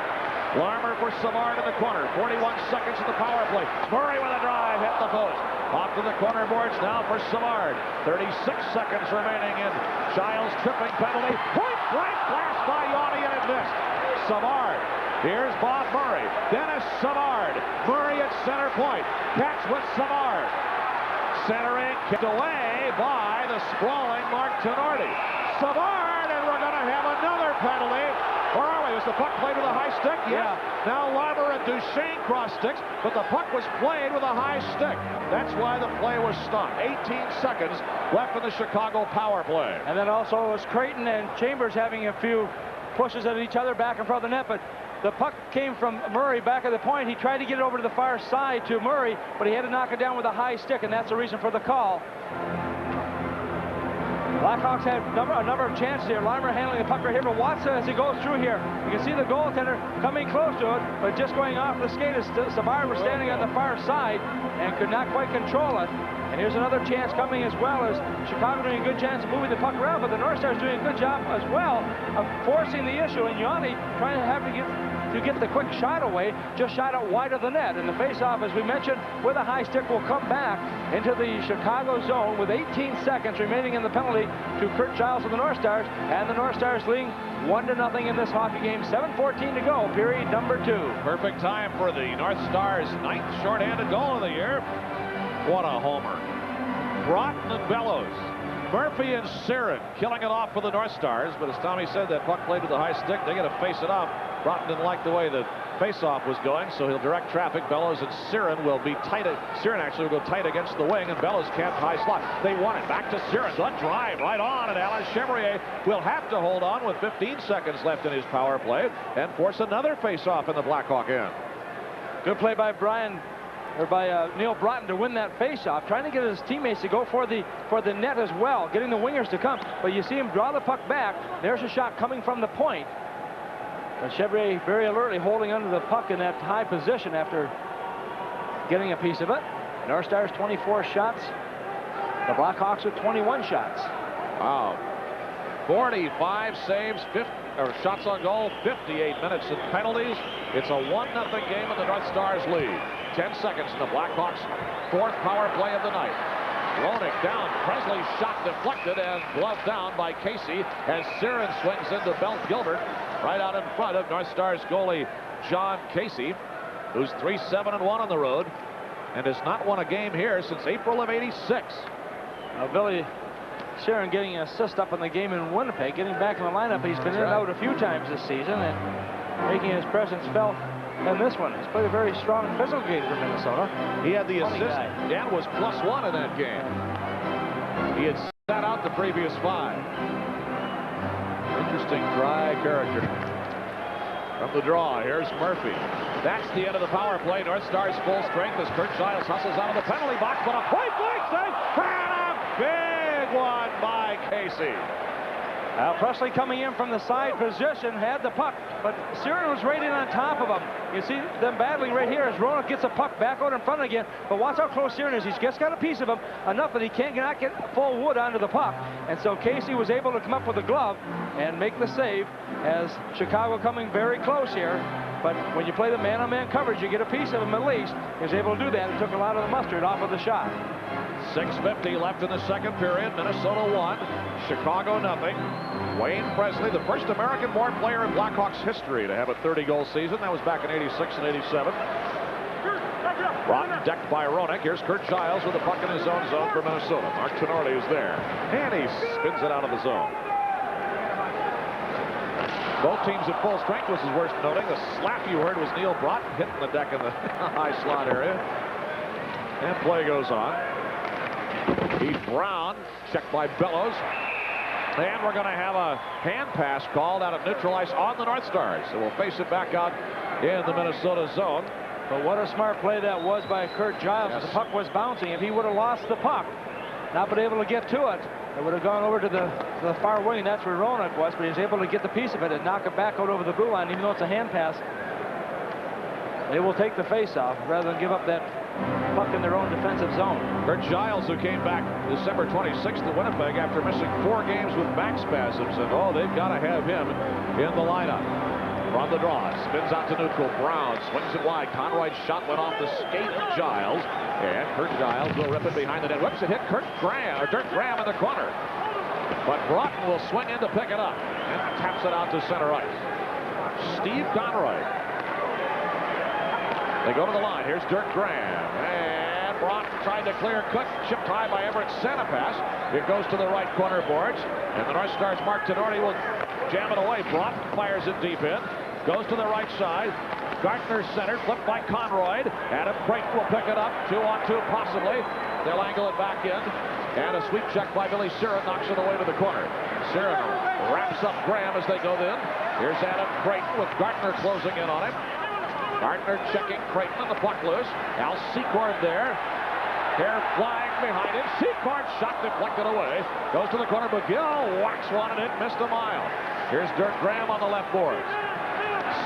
Larmer for Savard in the corner. 41 seconds in the power play. Murray with a drive, hit the post. Off to the corner boards now for Savard. 36 seconds remaining in Giles' tripping penalty. Point blank blast by Yawney, and it missed. Savard. Here's Bob Murray. Dennis Savard. Murray at center point. Catch with Savard. Centering, kicked away by the sprawling Mark Tenorti. Savard, and we're going to have another penalty. Where are we? Was the puck played with a high stick? Yeah. Now Larmer and Duchesne cross sticks, but the puck was played with a high stick. That's why the play was stopped. 18 seconds left in the Chicago power play. And then also it was Creighton and Chambers having a few pushes at each other back in front of the net, but the puck came from Murray back at the point. He tried to get it over to the far side to Murray, but he had to knock it down with a high stick, and that's the reason for the call. Blackhawks had a number of chances here. Larmer handling the puck right here, but Watson, as he goes through here, you can see the goaltender coming close to it, but just going off the skate as Savard was standing on the far side and could not quite control it. And here's another chance coming as well, as Chicago doing a good chance of moving the puck around, but the North Stars doing a good job as well of forcing the issue, and Yawney trying to have to get to get the quick shot away, just shot it wide of the net. And the face-off, as we mentioned, with a high stick will come back into the Chicago zone with 18 seconds remaining in the penalty to Kurt Giles of the North Stars, and the North Stars leading 1-0 in this hockey game. 7:14 to go, period number 2. Perfect time for the North Stars' 9th shorthanded goal of the year. What a homer. Broughton and Bellows. Murphy and Siren killing it off for the North Stars, but as Tommy said, that puck played with the high stick. They got to face it off. Broughton didn't like the way the face-off was going, so he'll direct traffic. Bellows and Siren will be tight. Siren actually will go tight against the wing, and Bellows can't high slot. They won it. Back to Siren. The drive right on, and Alan Chevrier will have to hold on with 15 seconds left in his power play and force another face-off in the Blackhawk end. Good play by Neil Broughton to win that face-off, trying to get his teammates to go for the net as well, getting the wingers to come. But you see him draw the puck back. There's a shot coming from the point. But Chevrier very alertly holding under the puck in that high position after getting a piece of it. North Stars 24 shots. The Blackhawks with 21 shots. Wow. 45 saves, shots on goal, 58 minutes in penalties. It's a 1-0 game and the North Stars lead. 10 seconds in the Blackhawks' 4th power play of the night. Roenick down. Presley's shot deflected and gloved down by Casey as Siren swings into Gilbert right out in front of North Stars goalie John Casey, who's 3-7-1 on the road and has not won a game here since April of '86. Billy Siren getting an assist up in the game in Winnipeg, getting back in the lineup. He's been in and out a few times this season and making his presence felt in this one. He's played a very strong physical game for Minnesota. He had the assist. Dan was +1 in that game. He had sat out the previous 5. Interesting dry character. From the draw, here's Murphy. That's the end of the power play. North Stars full strength as Kurt Giles hustles out of the penalty box, but a point-blank save and a big one by Casey. Presley coming in from the side position, had the puck, but Siren was right in on top of him. You see them battling right here as Roenick gets a puck back out in front again, but watch how close Siren is. He's just got a piece of him, enough that he cannot get full wood onto the puck. And so Casey was able to come up with a glove and make the save as Chicago coming very close here. But when you play the man-on-man coverage, you get a piece of him at least. He was able to do that and took a lot of the mustard off of the shot. 6:50 left in the second period. Minnesota 1, Chicago 0. Wayne Presley, the first American-born player in Blackhawks history to have a 30-goal season. That was back in '86 and '87. Broughton decked by Roenick. Here's Kurt Giles with the puck in his own zone for Minnesota. Mark Tenorti is there, and he spins it out of the zone. Both teams at full strength, which is worth noting. The slap you heard was Neil Broughton hitting the deck in the high slot area. And play goes on. Heath Brown, checked by Bellows. And we're going to have a hand pass called out of neutral ice on the North Stars. So we'll face it back out in the Minnesota zone. But what a smart play that was by Kurt Giles. Yes. The puck was bouncing. If he would have lost the puck, not been able to get to it, it would have gone over to the far wing. That's where Roenick was, but he was able to get the piece of it and knock it back out over the blue line, even though it's a hand pass. They will take the face-off rather than give up that puck in their own defensive zone. Kurt Giles, who came back December 26th to Winnipeg after missing 4 games with back spasms, and they've got to have him in the lineup. From the draw, spins out to neutral. Brown swings it wide. Conroy's shot went off the skate of Giles, and Kurt Giles will rip it behind the net. Whoops, it hit Dirk Graham in the corner. But Broughton will swing in to pick it up and taps it out to center ice. Steve Conroy. They go to the line. Here's Dirk Graham. And Broughton tried to clear Cook. Chipped high by Everett Sanapass. It goes to the right corner boards. And the North Stars' Mark Tenorti will jam it away. Broughton fires it deep in. Goes to the right side. Gartner centered. Flipped by Conroy. Adam Creighton will pick it up. 2-on-2 possibly. They'll angle it back in. And a sweep check by Billy Siren knocks it away to the corner. Siren wraps up Graham as they go in. Here's Adam Creighton with Gartner closing in on him. Gartner checking Creighton and the puck loose. Al Secord there. Hair flying behind him. Secord's shot deflected away. Goes to the corner. McGill whacks one and it missed a mile. Here's Dirk Graham on the left boards.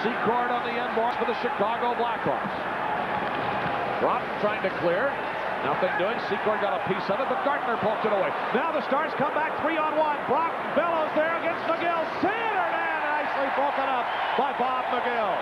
Secord on the end boards for the Chicago Blackhawks. Broughton trying to clear. Nothing doing. Secord got a piece of it, but Gartner poked it away. Now the Stars come back 3-on-1. Broughton, Bellows there against McGill. Centered and a quickly broken up by Bob McGill.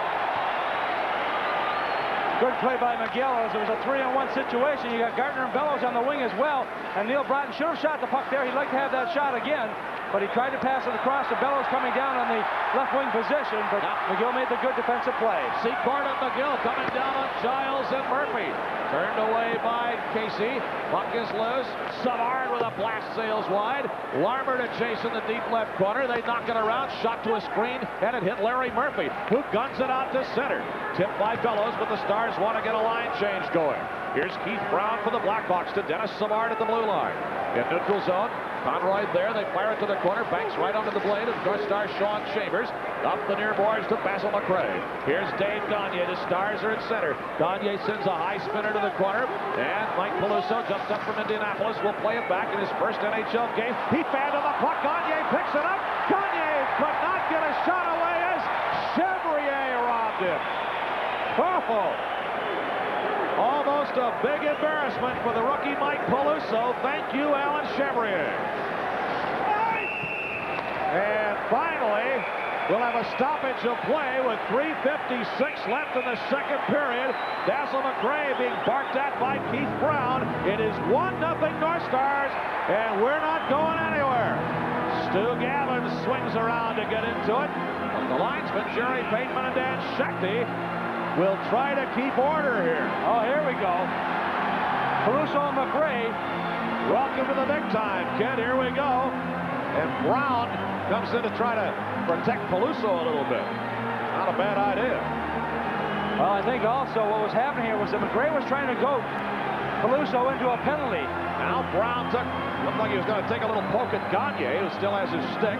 Good play by McGill as it was a 3-on-1 situation. You got Gardner and Bellows on the wing as well. And Neil Broughton should have shot the puck there. He'd like to have that shot again. But he tried to pass it across to Bellows coming down on the left wing position. But McGill made the good defensive play. Secord and McGill coming down on Giles and Murphy. Turned away by Casey. Puck is loose. Savard with a blast sails wide. Larmer to chase in the deep left corner. They knock it around. Shot to a screen, and it hit Larry Murphy, who guns it out to center. Tipped by Bellows, but the Stars want to get a line change going. Here's Keith Brown for the Blackhawks to Dennis Savard at the blue line. In neutral zone, Conroy there. They fire it to the corner. Banks right onto the blade of North Star Sean Chambers. Up the near boards to Basil McRae. Here's Dave Gagne. The Stars are at center. Gagne sends a high spinner to the corner. And Mike Peluso jumps up from Indianapolis. Will play it back in his first NHL game. He fanned on the puck. Gagne picks it up. Gagne could not get a shot away as Chevrier robbed him. Oh! Almost a big embarrassment for the rookie Mike Peluso. Thank you, Alan Chevrier. And finally, we'll have a stoppage of play with 3:56 left in the second period. Basil McRae being barked at by Keith Brown. It is 1-0 North Stars, and we're not going anywhere. Stu Gavin swings around to get into it. The linesmen, Jerry Bateman and Dan Shakti, will try to keep order here. Oh, here we go. Peluso and McRae. Welcome to the big time, kid. Here we go. And Brown comes in to try to protect Peluso a little bit. Not a bad idea. Well, I think also what was happening here was that McRae was trying to go Peluso into a penalty. Now Brown looked like he was going to take a little poke at Gagne, who still has his stick.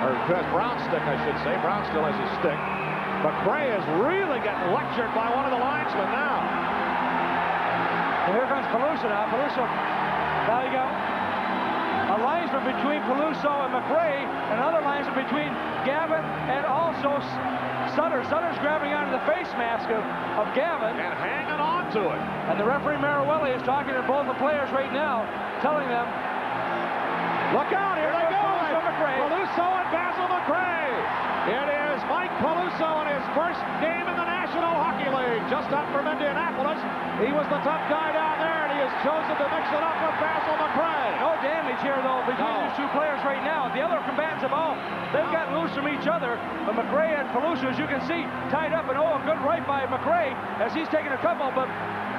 Or has Brown's stick, I should say. Brown still has his stick. McRae is really getting lectured by one of the linesmen now. Well, here comes Peluso now. Peluso, now you got a linesman between Peluso and McRae, and another linesman between Gavin and also Sutter. Sutter's grabbing onto the face mask of Gavin. And hanging on to it. And the referee Marawelli is talking to both the players right now, telling them, look out, here they go. Peluso and Basil McRae. It is Mike Peluso in his first game in the National Hockey League, just up from Indianapolis. He was the tough guy down there, and he has chosen to mix it up with Basil McRae. No damage here, though, between these two players right now. The other combatants have they've gotten loose from each other, but McRae and Peluso, as you can see, tied up, and a good right by McRae as he's taking a couple, but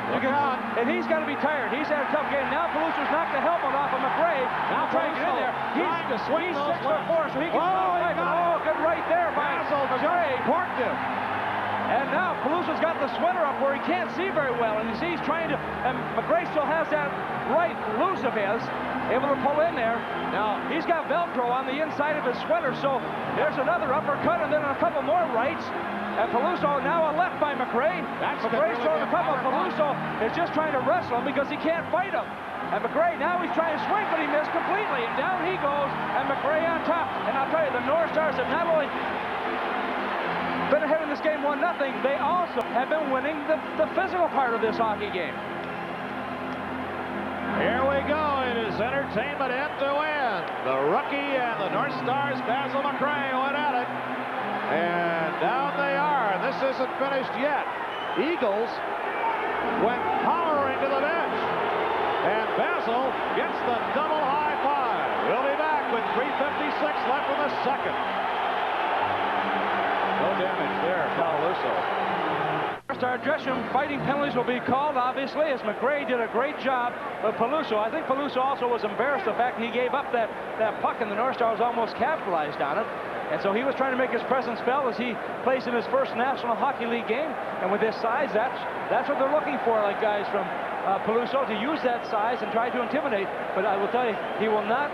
and he's got to be tired. He's had a tough game. Now Peluso's knocked the helmet off of McRae. Now trying to get in there. Trying to swing those 6'4", so he can good right there by McRae. Parked him. And now Peluso's got the sweater up where he can't see very well. And you see he's trying to, and McRae still has that right loose of his, able to pull in there. Now he's got Velcro on the inside of his sweater, so there's another uppercut and then a couple more rights. And Peluso now a left by McRae. McRae's throwing a couple. Peluso is just trying to wrestle him because he can't fight him. And McRae now he's trying to swing, but he missed completely. And down he goes, and McRae on top. And I'll tell you, the North Stars have not only been ahead in this game 1-0, they also have been winning the physical part of this hockey game. Here we go. It is entertainment end to end. The rookie and the North Stars, Basil McRae, went at it. And down they are. This isn't finished yet. Eagles went powering to the bench. And Basil gets the double high five. We'll be back with 3:56 left in the second. No damage there, Peluso. Our dressing room fighting penalties will be called, obviously, as McRae did a great job. But Peluso, I think Peluso also was embarrassed the fact that he gave up that puck, and the North Stars almost capitalized on it. And so he was trying to make his presence felt as he plays in his first National Hockey League game. And with his size, that's what they're looking for, like guys from Peluso, to use that size and try to intimidate. But I will tell you, he will not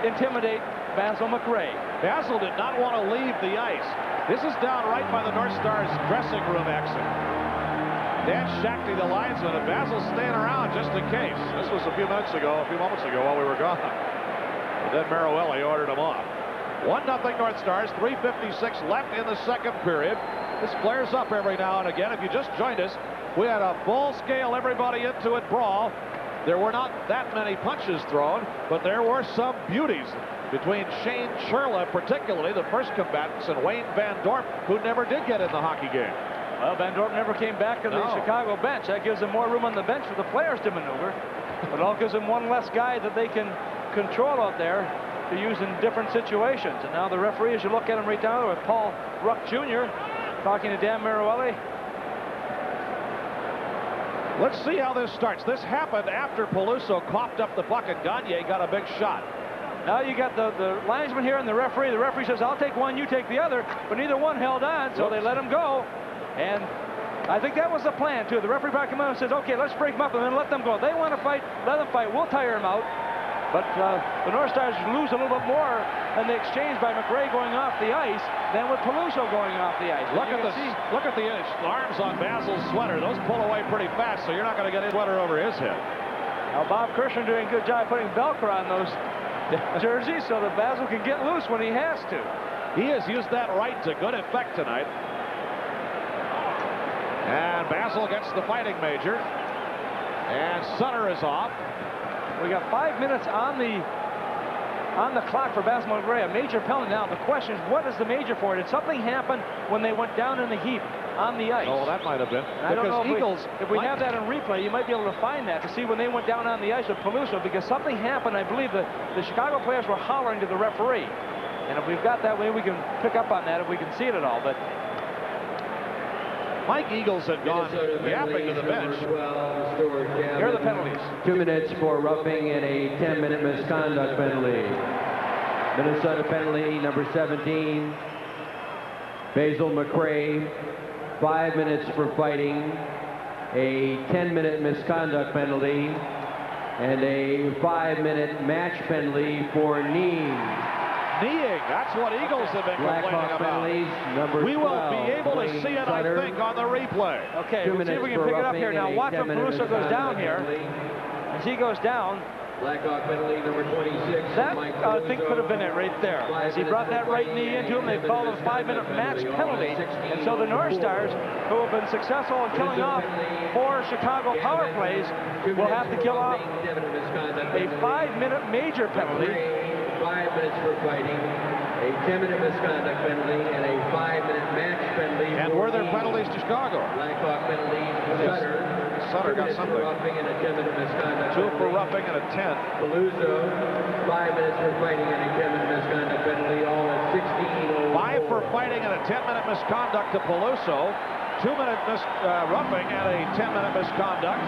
intimidate Basil McRae. Basil did not want to leave the ice. This is down right by the North Stars dressing room exit. Dan Shakti, the linesman, and Basil's staying around just in case. This was a few moments ago while we were gone. And then Marawelli ordered him off. 1-0 North Stars, 3:56 left in the second period. This flares up every now and again. If you just joined us, we had a full-scale everybody into it brawl. There were not that many punches thrown, but there were some beauties. between Shane Churla, particularly the first combatants, and Wayne Van Dorp, who never did get in the hockey game. Well, Van Dorp never came back to the Chicago bench. That gives them more room on the bench for the players to maneuver. But it all gives them one less guy that they can control out there to use in different situations. And now the referee, as you look at him right down there with Paul Ruck Jr. talking to Dan Maruelli. Let's see how this starts. This happened after Peluso coughed up the puck and Gagne got a big shot. Now you got the linesman here and the referee. The referee says, I'll take one, you take the other. But neither one held on, so they let him go. And I think that was the plan, too. The referee probably comes out and says, okay, let's break them up and then let them go. They want to fight, let them fight. We'll tire them out. But the North Stars lose a little bit more than the exchange by McRae going off the ice than with Peluso going off the ice. Look at the arms on Basil's sweater. Those pull away pretty fast, so you're not going to get his sweater over his head. Now, Bob Kirshner doing a good job putting Velcro on those jerseys so that Basil can get loose when he has to. He has used that right to good effect tonight. And Basil gets the fighting major. And Sutter is off. We got 5 minutes on the clock for Basil McRae. A major penalty. Now the question is, what is the major for? Did something happen when they went down in the heap on the ice? Oh, that might have been. I don't know if we have that in replay, you might be able to find that to see when they went down on the ice with Peluso, because something happened. I believe the Chicago players were hollering to the referee. And if we've got that way, we can pick up on that if we can see it at all. But Mike Eagles had gone yapping to the bench. Here are the penalties. 2 minutes for roughing and a 10-minute misconduct penalty. Minnesota penalty number 17. Basil McRae, 5 minutes for fighting, a 10-minute misconduct penalty, and a 5-minute match penalty for kneeing. Kneeing, that's what Eagles have been complaining about. We will be able to see it, I think, on the replay. Okay, we'll see if we can pick it up here. Now watch when Peluso goes down here. As he goes down, Blackhawk penalty number 26. That, I think, could have been it right there. As he brought that right knee into him, they followed a 5-minute match penalty. And so the North Stars, who have been successful in killing off 4 Chicago power plays, will have to kill off a 5-minute major penalty. 5 minutes for fighting, a 10-minute misconduct penalty, and a 5-minute match penalty. And were there penalties to Chicago? Blackhawk penalty, Sutter got something. 2 for roughing and a 10-minute misconduct. 2 for roughing and a 10. Peluso, 5 minutes for fighting and a 10-minute misconduct penalty, all at 16:01. 5 for fighting and a 10-minute misconduct to Peluso. 2-minute roughing and a 10-minute misconduct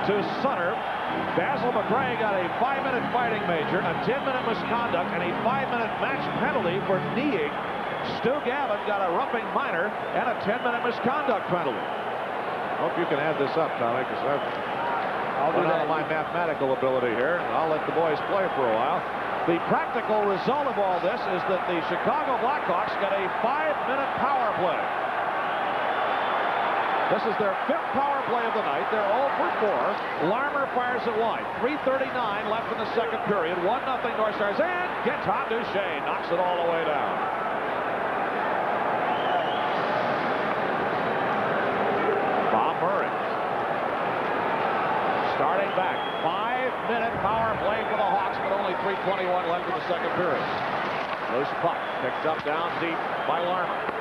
to Sutter. Basil McRae got a 5-minute fighting major, a 10-minute misconduct, and a 5-minute match penalty for kneeing. Stu Gavin got a roughing minor and a 10-minute misconduct penalty. Hope you can add this up, Tommy, because I'll do that on my mathematical ability here, and I'll let the boys play for a while. The practical result of all this is that the Chicago Blackhawks get a 5-minute power play. This is their 5th power play of the night. They're 0 for 4. Larmer fires it wide. 3:39 left in the second period. 1-0 North Stars. And Guinton Duchesne knocks it all the way down. Bob Murray. Starting back. 5-minute power play for the Hawks, but only 3:21 left in the second period. Loose puck. Picked up down deep by Larmer.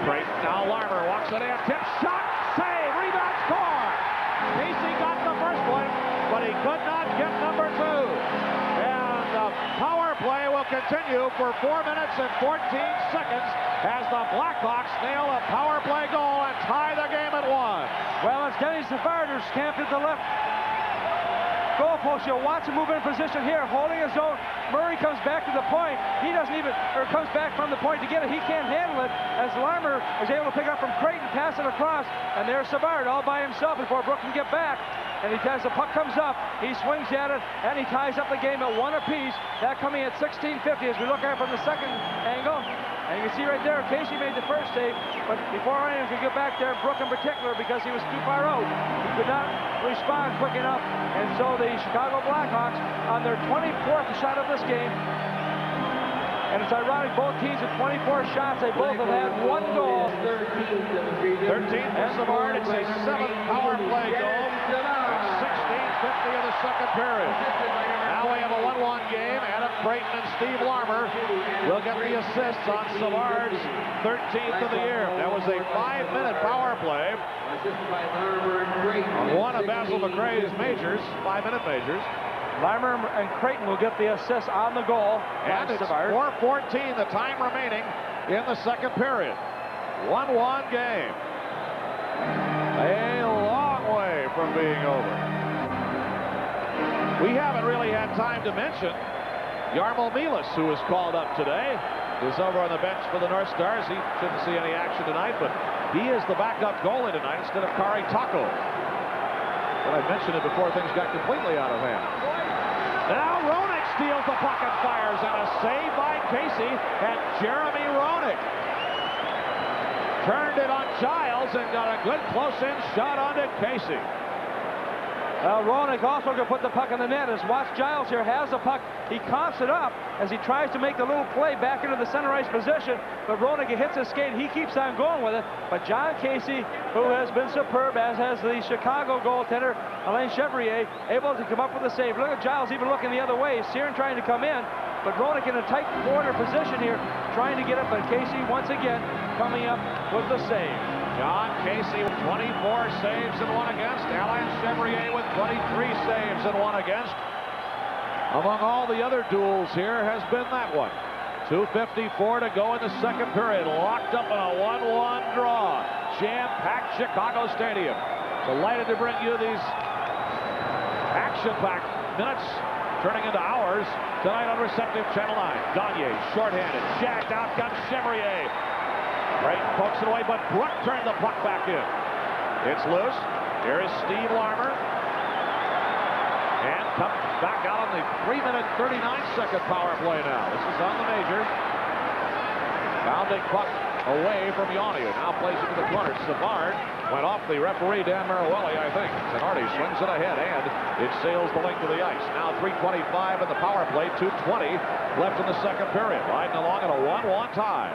Great. Now Larmer walks it in. Tip shot. Save. Rebound. Score. Casey got the first one, but he could not get number 2. And the power play will continue for 4 minutes and 14 seconds as the Blackhawks nail a power play goal and tie the game at 1. Well, it's Denny Savard who's camped at the left goalpost. You'll watch him move in position here, holding his own. Murray comes back to the point. He doesn't even, or comes back from the point to get it. He can't handle it as Larmer is able to pick it up from Creighton, pass it across, and there's Savard all by himself before Brook can get back. And as the puck comes up, he swings at it, and he ties up the game at 1 apiece. That coming at 16:50 as we look at it from the second angle. And you can see right there, Casey made the first save, but before anyone could get back there, Brook in particular, because he was too far out, he could not respond quick enough. And so the Chicago Blackhawks, on their 24th shot of this game, and it's ironic, both teams with 24 shots, they both have had 1 goal. 13 for Savard, it's a 7th power play goal. 16 of the second period. Now we have a 1-1 game. Adam Creighton and Steve Larmer will get the assists on Savard's 13th of the year. That was a 5-minute power play on one of Basil McRae's majors, 5-minute majors. Larmer and Creighton will get the assist on the goal. And it's 4:14, the time remaining in the second period. 1-1 game. A long way from being over. We haven't really had time to mention Jarmo Milas, who was called up today, is over on the bench for the North Stars. He shouldn't see any action tonight, but he is the backup goalie tonight instead of Kari Taco. But I mentioned it before things got completely out of hand. Now Roenick steals the puck and fires, and a save by Casey, and Jeremy Roenick turned it on Giles and got a good close-in shot onto Casey. Roenick also can put the puck in the net. As Watts Giles here has the puck, he coughs it up as he tries to make the little play back into the center ice position, but Roenick hits his skate. He keeps on going with it, but John Casey, who has been superb, as has the Chicago goaltender Alain Chevrier, able to come up with a save. Look at Giles even looking the other way. Searin trying to come in, but Roenick in a tight corner position here, trying to get it, but Casey once again coming up with the save. John Casey with 24 saves and 1 against. Alain Chevrier with 23 saves and 1 against. Among all the other duels here has been that one. 2:54 to go in the second period. Locked up in a 1-1 draw. Jam-packed Chicago Stadium. Delighted to bring you these action-packed minutes turning into hours tonight on Receptive Channel 9. Gagne, shorthanded, jacked out, comes Chevrier. Creighton pokes it away, but Brook turned the puck back in. It's loose. Here is Steve Larmer. And comes back out on the 3-minute, 39-second power play now. This is on the major. Bounding puck away from Yanni, who now plays it to the corner. Savard went off the referee, Dan Marawelli, I think. Zanardi swings it ahead, and it sails the length of the ice. Now 3:25 in the power play, 2:20 left in the second period. Riding along at a 1-1 tie.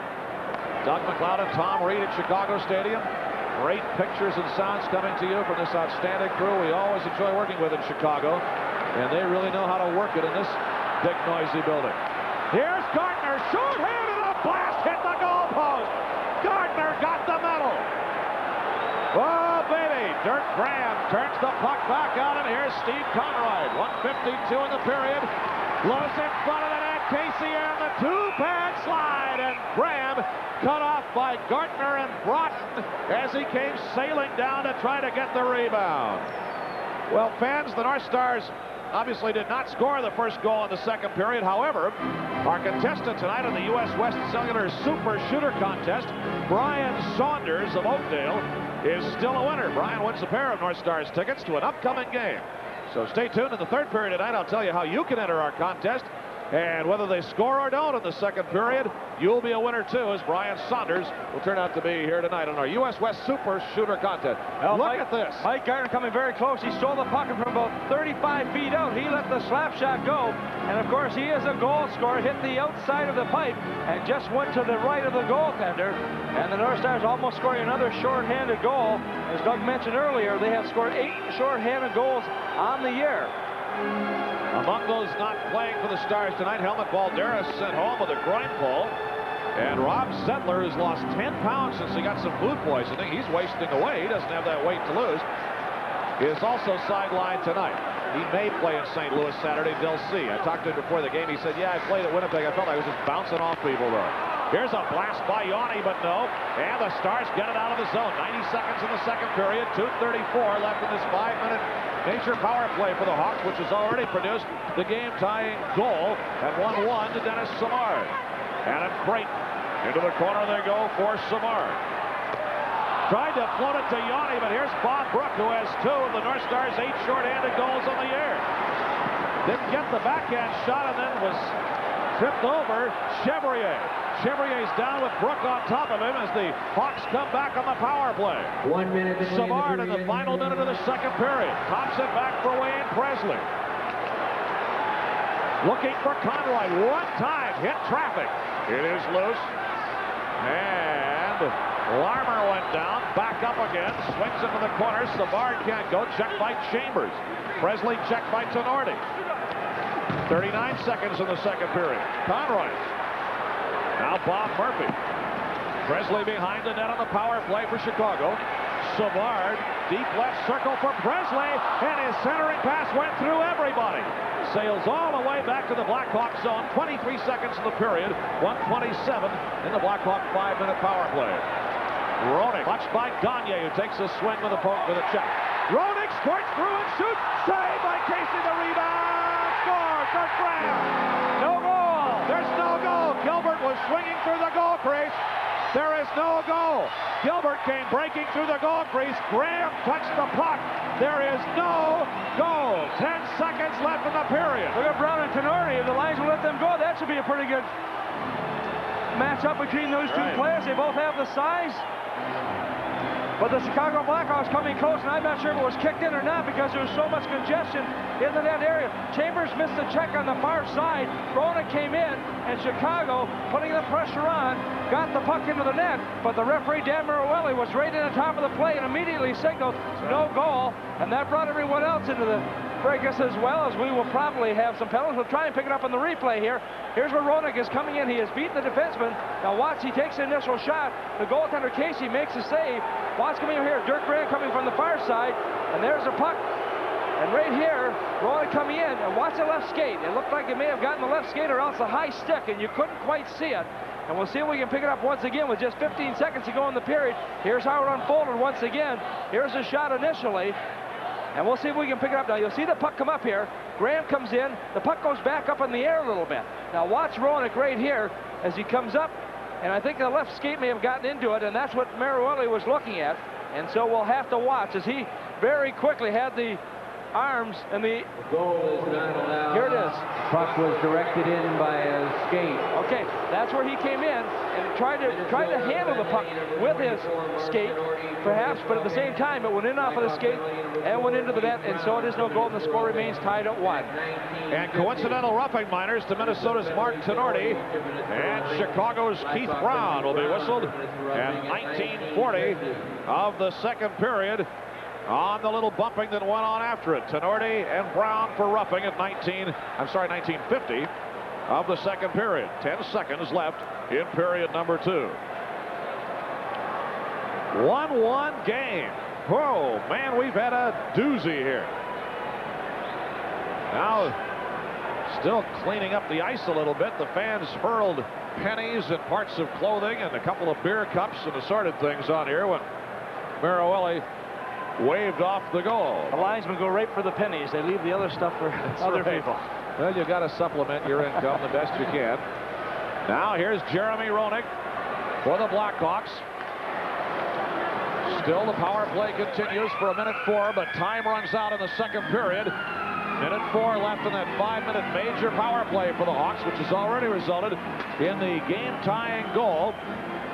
Doug McLeod and Tom Reed at Chicago Stadium. Great pictures and sounds coming to you from this outstanding crew we always enjoy working with in Chicago. And they really know how to work it in this big, noisy building. Here's Gardner, short-handed, a blast hit the goalpost. Gardner got the medal. Oh, baby. Dirk Graham turns the puck back out, and here's Steve Conroy. 1:52 in the period. Close in front of the net. Casey and the two-pad slide, and Graham cut off by Gardner and Broughton as he came sailing down to try to get the rebound. Well, fans, the North Stars obviously did not score the first goal in the second period. However, our contestant tonight in the U.S. West Cellular Super Shooter Contest, Brian Saunders of Oakdale, is still a winner. Brian wins a pair of North Stars tickets to an upcoming game. So stay tuned in the third period tonight. I'll tell you how you can enter our contest. And whether they score or don't in the second period, you'll be a winner too, as Brian Saunders will turn out to be here tonight on our U.S. West Super Shooter Contest. Now, look at this. Mike Gardner coming very close. He stole the puck from about 35 feet out. He let the slap shot go. And of course, he is a goal scorer. Hit the outside of the pipe and just went to the right of the goaltender. And the North Stars almost scoring another shorthanded goal. As Doug mentioned earlier, they have scored 8 shorthanded goals on the year. Among those not playing for the Stars tonight, Helmut Balderas sent home with a groin pull. And Rob Settler, who's lost 10 pounds since he got some food poisoning, he's wasting away. He doesn't have that weight to lose. Is also sidelined tonight. He may play in St. Louis Saturday. They'll see. I talked to him before the game. He said, yeah, I played at Winnipeg. I felt like I was just bouncing off people, though. Here's a blast by Yanni, but no. And the Stars get it out of the zone. 90 seconds in the second period. 2:34 left in this 5-minute nature power play for the Hawks, which has already produced the game-tying goal at 1-1 to Dennis Samard. Adam Creighton into the corner they go for Samard. Tried to float it to Yanni, but here's Bob Brook, who has 2 of the North Stars' 8 shorthanded goals on the year. Didn't get the backhand shot and then was tripped over. Chevrier's down with Brook on top of him as the Hawks come back on the power play. 1 minute. Savard in the final minute of the second period. Pops it back for Wayne Presley. Looking for Conroy. One time. Hit traffic. It is loose. And Larmer went down, back up again, swings into the corner. Savard can't go. Checked by Chambers. Presley checked by Tenorti. 39 seconds in the second period. Conroy. Now Bob Murphy. Presley behind the net on the power play for Chicago. Savard, deep left circle for Presley, and his centering pass went through everybody. Sails all the way back to the Blackhawk zone. 23 seconds in the period. 1:27 in the Blackhawk 5-minute power play. Roenick, watched by Gagne, who takes a swing with a poke with a check. Roenick squirts through and shoots. Saved by Casey. The rebound. Score. Kurt Graham. No goal. There's no goal. Gilbert was swinging through the goal crease. There is no goal. Gilbert came breaking through the goal crease. Graham touched the puck. There is no goal. 10 seconds left in the period. Look at Brown and Tenorti. If the Lions will let them go, that should be a pretty good matchup between those two players. They both have the size. But the Chicago Blackhawks coming close, and I'm not sure if it was kicked in or not because there was so much congestion in the net area. Chambers missed the check on the far side. Roenick came in, and Chicago, putting the pressure on, got the puck into the net. But the referee, Dan Maruelli, was right in the top of the play and immediately signaled no goal. And that brought everyone else into the fracas as well, as we will probably have some penalties. We'll try and pick it up on the replay here. Here's where Roenick is coming in. He has beaten the defenseman. Now watch, he takes the initial shot. The goaltender, Casey, makes a save. Watch coming over here. Dirk Grant coming from the far side. And there's a puck. And right here, Roenick coming in. And watch the left skate. It looked like it may have gotten the left skate or else a high stick, and you couldn't quite see it. And we'll see if we can pick it up once again with just 15 seconds to go in the period. Here's how it unfolded once again. Here's the shot initially. And we'll see if we can pick it up. Now, you'll see the puck come up here. Graham comes in. The puck goes back up in the air a little bit. Now, watch Roenick right here as he comes up. And I think the left skate may have gotten into it, and that's what Maruelli was looking at. And so we'll have to watch as he very quickly had the arms and the Goal is not allowed. Here it is. Puck was directed in by a skate. Okay, that's where he came in and tried to handle the puck with his skate, perhaps, but at the same time it went in off of the skate and went into the net, and so it is no goal, and the score remains tied at 1. And coincidental roughing minors to Minnesota's Mark Tenorti, and Chicago's Keith Brown will be whistled at 19:40 of the second period on the little bumping that went on after it. Tenorti and Brown for roughing at 1950 of the second period. 10 seconds left in period number 2. 1-1 game. Oh, man, we've had a doozy here. Now, still cleaning up the ice a little bit. The fans hurled pennies and parts of clothing and a couple of beer cups and assorted things on here when Maruelli waved off the goal. The linesmen go right for the pennies. They leave the other stuff for other people. Well, you got to supplement your income the best you can. Now here's Jeremy Roenick for the Blackhawks. Still the power play continues for 1:04, but time runs out in the second period. 1:04 left in that 5-minute major power play for the Hawks, which has already resulted in the game-tying goal.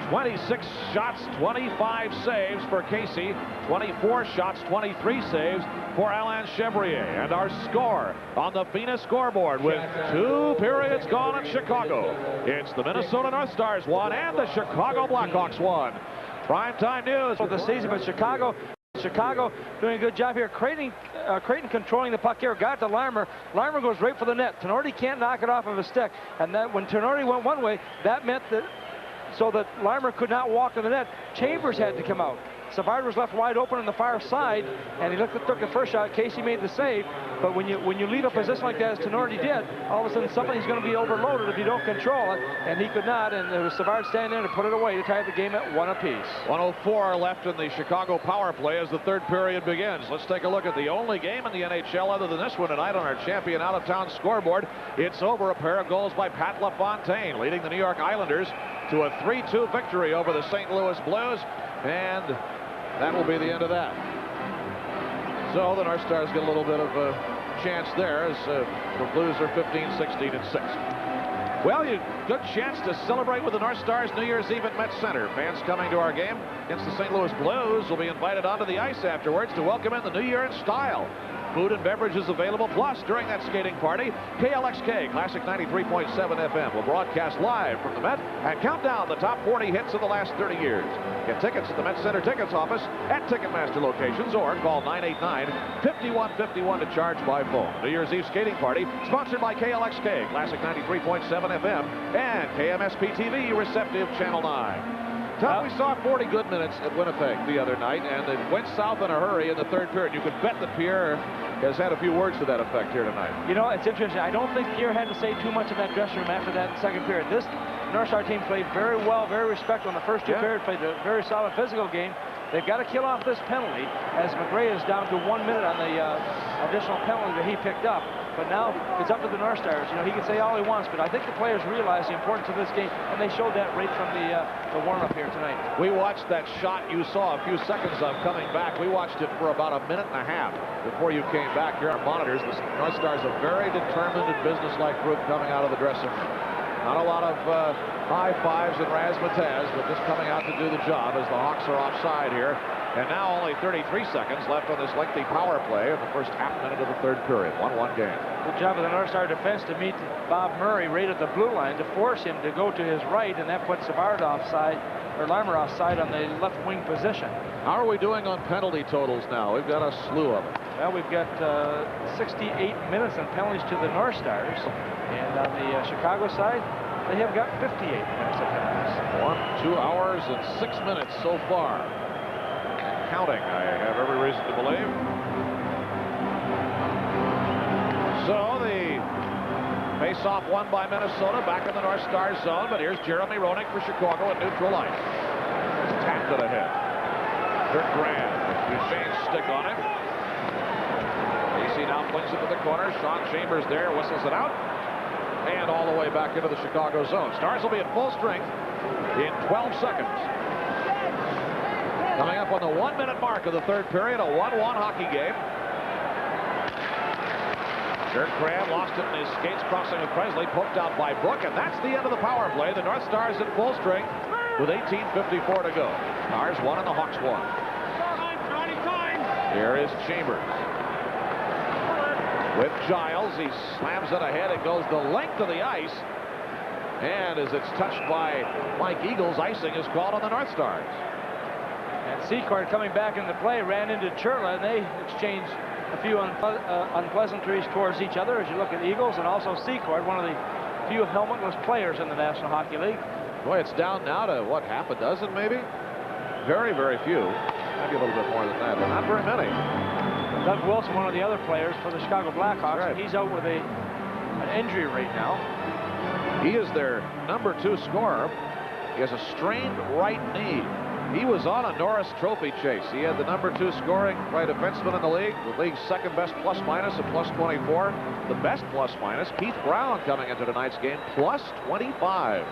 26 shots, 25 saves for Casey, 24 shots, 23 saves for Alain Chevrier. And our score on the Phoenix scoreboard with 2 periods gone in Chicago. It's the Minnesota North Stars 1 and the Chicago Blackhawks 1. Primetime news for the season, but Chicago doing a good job here. Creighton controlling the puck here. Got to Larmer. Larmer goes right for the net. Tenorti can't knock it off of his stick. And that when Tenorti went one way, that meant that so that Larmer could not walk to the net. Chambers had to come out. Savard was left wide open on the far side, and he took the first shot. Casey made the save. But when you leave a position like that, as Tenorti did, all of a sudden somebody's going to be overloaded if you don't control it, and he could not. And there was Savard standing there to put it away to tie the game at 1 apiece. 1:04 left in the Chicago power play as the third period begins. Let's take a look at the only game in the NHL other than this one tonight on our champion out-of-town scoreboard. It's over. A pair of goals by Pat LaFontaine, leading the New York Islanders to a 3-2 victory over the St. Louis Blues, and that will be the end of that. So the North Stars get a little bit of a chance there as the Blues are 15, 16, and 6. Well, good chance to celebrate with the North Stars New Year's Eve at Met Center. Fans coming to our game against the St. Louis Blues will be invited onto the ice afterwards to welcome in the new year in style. Food and beverages available. Plus, during that skating party, KLXK Classic 93.7 FM will broadcast live from the Met and count down the top 40 hits of the last 30 years. Get tickets at the Met Center Tickets office at Ticketmaster locations or call 989-5151 to charge by phone. New Year's Eve skating party sponsored by KLXK Classic 93.7 FM and KMSP TV Receptive Channel 9. Tom, we saw 40 good minutes at Winnipeg the other night, and it went south in a hurry in the third period. You could bet that Pierre has had a few words to that effect here tonight. You know, it's interesting. I don't think Pierre had to say too much in that dressing room after that second period. This North Star team played very well, very respectful in the first two periods, played a very solid physical game. They've got to kill off this penalty, as McRae is down to 1 minute on the additional penalty that he picked up. But now it's up to the North Stars. You know, he can say all he wants, but I think the players realize the importance of this game, and they showed that right from the warm-up here tonight. We watched that shot you saw a few seconds of coming back. We watched it for about a minute and a half before you came back here on monitors. The North Stars, a very determined and businesslike group coming out of the dressing room. Not a lot of high fives and razzmatazz, but just coming out to do the job as the Hawks are offside here. And now only 33 seconds left on this lengthy power play in the first half minute of the third period. 1-1 game. Good job of the North Star defense to meet Bob Murray right at the blue line to force him to go to his right, and that puts Savard offside, or Larmer offside on the left wing position. How are we doing on penalty totals now? We've got a slew of them. Well, we've got 68 minutes on penalties to the North Stars, and on the Chicago side, they have got 58 minutes of penalties. 2 hours and 6 minutes so far. Counting, I have every reason to believe. So the face-off won by Minnesota, back in the North Stars zone, but here's Jeremy Roenick for Chicago at neutral ice. He's tapped it ahead. Kirk Graham, Duchesne's stick on him. AC now flings it to the corner. Sean Chambers there, whistles it out. And all the way back into the Chicago zone. Stars will be at full strength in 12 seconds. Coming up on the 1 minute mark of the third period, a 1-1 hockey game. Dirk Graham lost it in his skates, crossing with Presley, poked out by Brook, and that's the end of the power play. The North Stars at full strength with 18:54 to go. Stars won and the Hawks won. Here is Chambers. With Giles, he slams it ahead. It goes the length of the ice. And as it's touched by Mike Eagles, icing is called on the North Stars. And Secord coming back into play ran into Churla, and they exchanged a few unpleasantries towards each other as you look at Eagles and also Secord, one of the few helmetless players in the National Hockey League. Boy, it's down now to, what, half a dozen maybe? Very, very few. Maybe a little bit more than that, but not very many. Doug Wilson, one of the other players for the Chicago Blackhawks, right. He's out with an injury right now. He is their #2 scorer. He has a strained right knee. He was on a Norris Trophy chase. He had the #2 scoring by defenseman in the league, the league's second best plus-minus at +24. The best plus-minus, Keith Brown, coming into tonight's game, +25.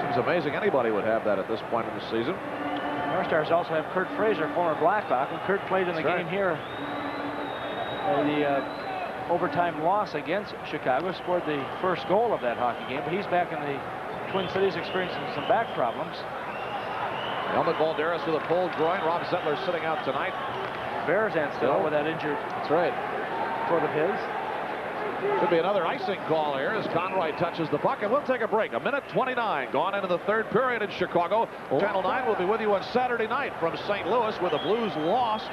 Seems amazing anybody would have that at this point in the season. North Stars also have Kurt Fraser, former Blackhawk, and Kurt played in the game here. The overtime loss against Chicago, scored the first goal of that hockey game, but he's back in the Twin Cities experiencing some back problems. Helmut Valderas with a pulled groin. Rob Zettler sitting out tonight. Berzan still with that injured That's right. foot of his. Could be another icing call here as Conroy touches the puck, and we'll take a break. 1:29 gone into the third period in Chicago. Channel 9 will be with you on Saturday night from St. Louis, where the Blues lost.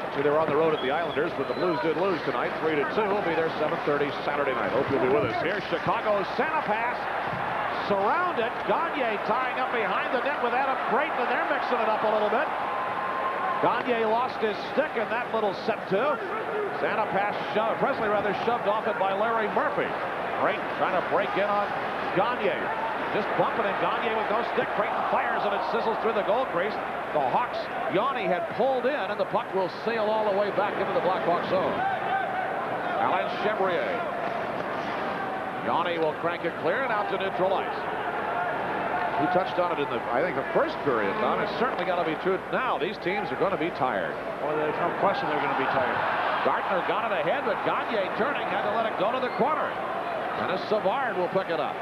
Actually, they were on the road at the Islanders, but the Blues did lose tonight, 3-2. We'll be there 7:30 Saturday night. Hope you'll be with us. Here's Chicago's center pass. Surrounded. Gagne tying up behind the net with Adam Creighton, and they're mixing it up a little bit. Gagne lost his stick in that little set two. Santa pass shoved, Presley rather shoved off it by Larry Murphy. Creighton trying to break in on Gagne. Just bumping in Gagne with no stick. Creighton fires and it sizzles through the goal crease. The Hawks, Yanni had pulled in, and the puck will sail all the way back into the Blackhawk zone. Alain Chevrier. Yanni will crank it clear and out to neutral ice. He touched on it in the, I think, the first period, Don. It's certainly got to be true now. These teams are going to be tired. Well, there's no question they're going to be tired. Gardner got it ahead, but Gagne turning had to let it go to the corner. And as Savard will pick it up.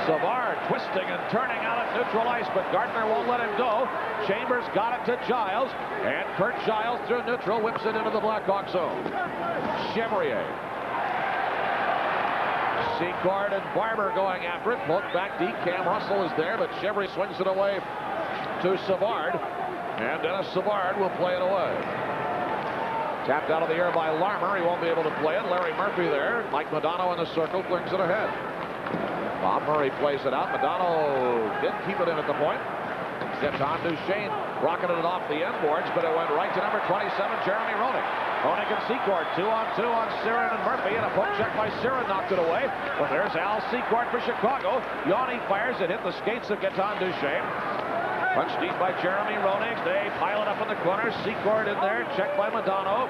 Savard twisting and turning out at neutral ice, but Gardner won't let him go. Chambers got it to Giles, and Kurt Giles through neutral whips it into the Blackhawks zone. Chevrier. Secord and Barber going after it. Poked back deep. Cam Russell is there, but Chevrier swings it away to Savard, and Dennis Savard will play it away. Tapped out of the air by Larmer. He won't be able to play it. Larry Murphy there. Mike Modano in the circle flings it ahead. Bob Murray plays it out. Modano did keep it in at the point. Gaetan Duchesne rocketed it off the end boards, but it went right to number 27, Jeremy Roenick. Roenick and Secord, 2-on-2 on Siren and Murphy, and a poke check by Siren knocked it away. But there's Al Secord for Chicago. Yanni fires it, hit the skates of Gaetan Duchesne. Punched deep by Jeremy Roenick. They pile it up in the corner. Secord in there, checked by Modano.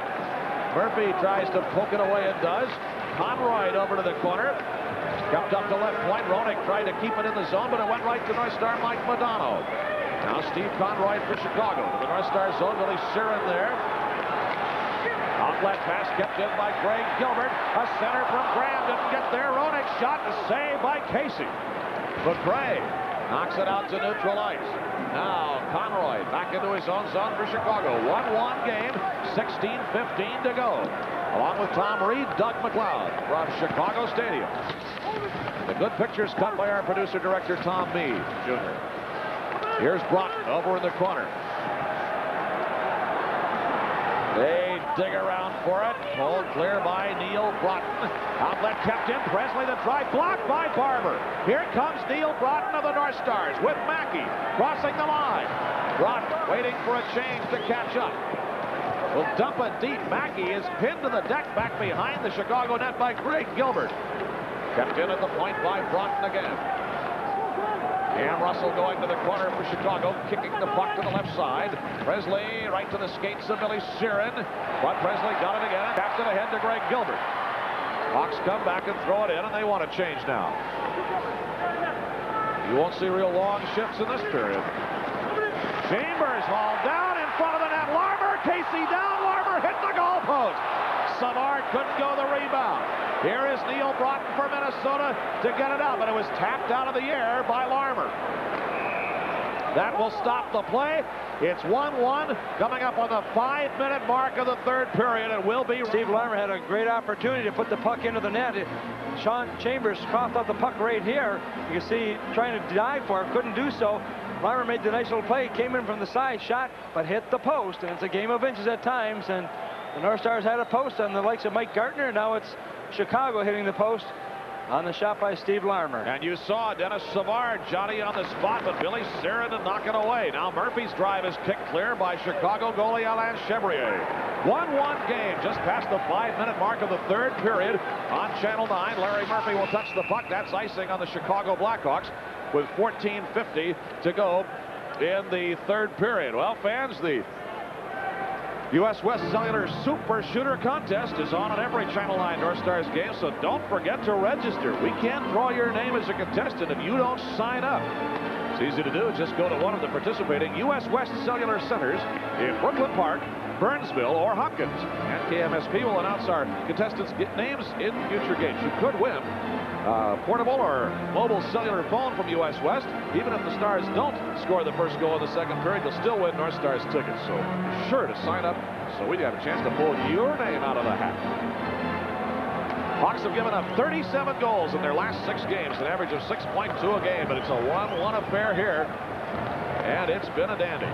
Murphy tries to poke it away and does. Conroy over to the corner. Kept up to left point. Roenick tried to keep it in the zone, but it went right to North Star Mike Modano. Now Steve Conroy for Chicago. To the North Star zone, Billy Siren there. Outlet pass kept in by Greg Gilbert. A center from Graham didn't get there. Roenick shot to save by Casey. But Gray knocks it out to neutral ice. Now Conroy back into his own zone for Chicago. 1-1 game, 16:15 to go. Along with Tom Reed, Doug McLeod from Chicago Stadium. The good pictures cut by our producer-director Tom Meade, Jr. Here's Broughton over in the corner. They dig around for it. Pulled clear by Neil Broughton. Outlet kept in. Presley the try. Blocked by Barber. Here comes Neil Broughton of the North Stars with Mackey crossing the line. Broughton waiting for a change to catch up. Will dump it deep. Mackey is pinned to the deck back behind the Chicago net by Greg Gilbert. Kept in at the point by Broughton again. Cam Russell going to the corner for Chicago, kicking the puck to the left side. Presley right to the skates of Billy Siren, but Presley got it again. Tapped it ahead to Greg Gilbert. Hawks come back and throw it in, and they want to change now. You won't see real long shifts in this period. Chambers hauled down in front of the net. Larmer, Casey down. Larmer hit the goalpost. Savard couldn't go the rebound. Here is Neil Broughton for Minnesota to get it out, but it was tapped out of the air by Larmer. That will stop the play. It's 1-1 coming up on the 5-minute mark of the third period. It will be. Steve Larmer had a great opportunity to put the puck into the net. Sean Chambers coughed up the puck right here. You can see trying to dive for it, couldn't do so. Larmer made the nice little play, came in from the side, shot, but hit the post. And it's a game of inches at times. And the North Stars had a post on the likes of Mike Gartner. Now it's Chicago hitting the post on the shot by Steve Larmer. And you saw Dennis Savard, Johnny on the spot, but Billy Siren to knock it away. Now Murphy's drive is kicked clear by Chicago goalie Alain Chevrier. 1-1 game, just past the 5-minute mark of the third period on Channel 9. Larry Murphy will touch the puck. That's icing on the Chicago Blackhawks with 14:50 to go in the third period. Well, fans, the U.S. West Cellular Super Shooter Contest is on every Channel 9 North Stars game, so don't forget to register. We can't draw your name as a contestant if you don't sign up. It's easy to do. Just go to one of the participating U.S. West Cellular Centers in Brooklyn Park, Burnsville, or Hopkins. And KMSP will announce our contestants' names in future games. You could win portable or mobile cellular phone from U.S. West. Even if the Stars don't score the first goal in the second period, you'll still win North Stars tickets. So be sure to sign up so we have a chance to pull your name out of the hat. Hawks have given up 37 goals in their last 6 games, an average of 6.2 a game, but it's a 1-1 affair here, and it's been a dandy.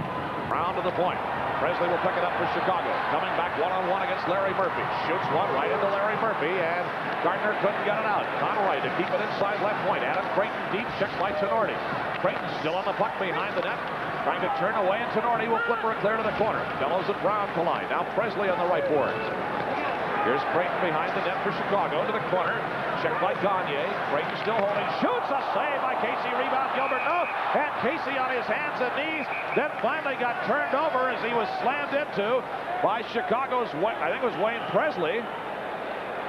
Round to the point. Presley will pick it up for Chicago. Coming back one-on-one against Larry Murphy. Shoots one right into Larry Murphy, and Gardner couldn't get it out. Conroy to keep it inside left point. Adam Creighton deep, checked by Tenorti. Creighton still on the puck behind the net. Trying to turn away, and Tenorti will flip her clear to the corner. Fellows and Brown collide. Now Presley on the right boards. Here's Creighton behind the net for Chicago to the corner. Checked by Gagne. Creighton still holding. Shoots a save by Casey. Rebound Gilbert. No. And Casey on his hands and knees. Then finally got turned over as he was slammed into by Chicago's, I think it was Wayne Presley.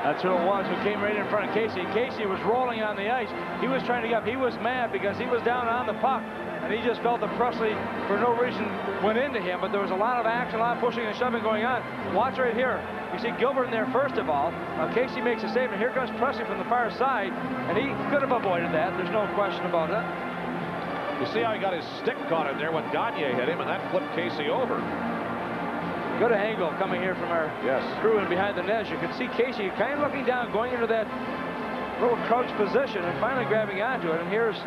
That's who it was, who came right in front of Casey. Casey was rolling on the ice. He was trying to get up. He was mad because he was down on the puck. and he just felt that Presley, for no reason, went into him, but there was a lot of action, a lot of pushing and shoving going on. Watch right here. You see Gilbert in there first of all. Casey makes a save, and here comes Presley from the far side, and he could have avoided that. There's no question about it. You see how he got his stick caught in there when Gagne hit him, and that flipped Casey over. Good angle coming here from our crew in behind the net. You can see Casey kind of looking down, going into that little crouch position, and finally grabbing onto it. And here's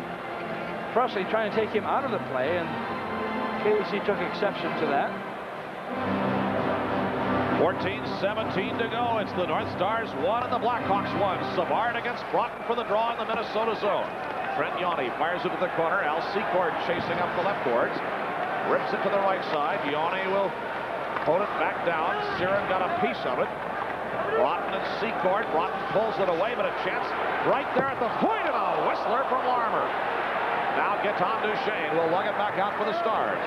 Presley trying to take him out of the play, and Casey took exception to that. 14-17 to go. It's the North Stars 1 and the Blackhawks 1. Savard against Broughton for the draw in the Minnesota zone. Trent Yanni fires it to the corner. Al Secord chasing up the left boards. Rips it to the right side. Yanni will hold it back down. Siren got a piece of it. Broughton and Secord. Broughton pulls it away, but a chance right there at the point, and a whistler from Larmer. Now Gaetan Duchesne will lug it back out for the Stars.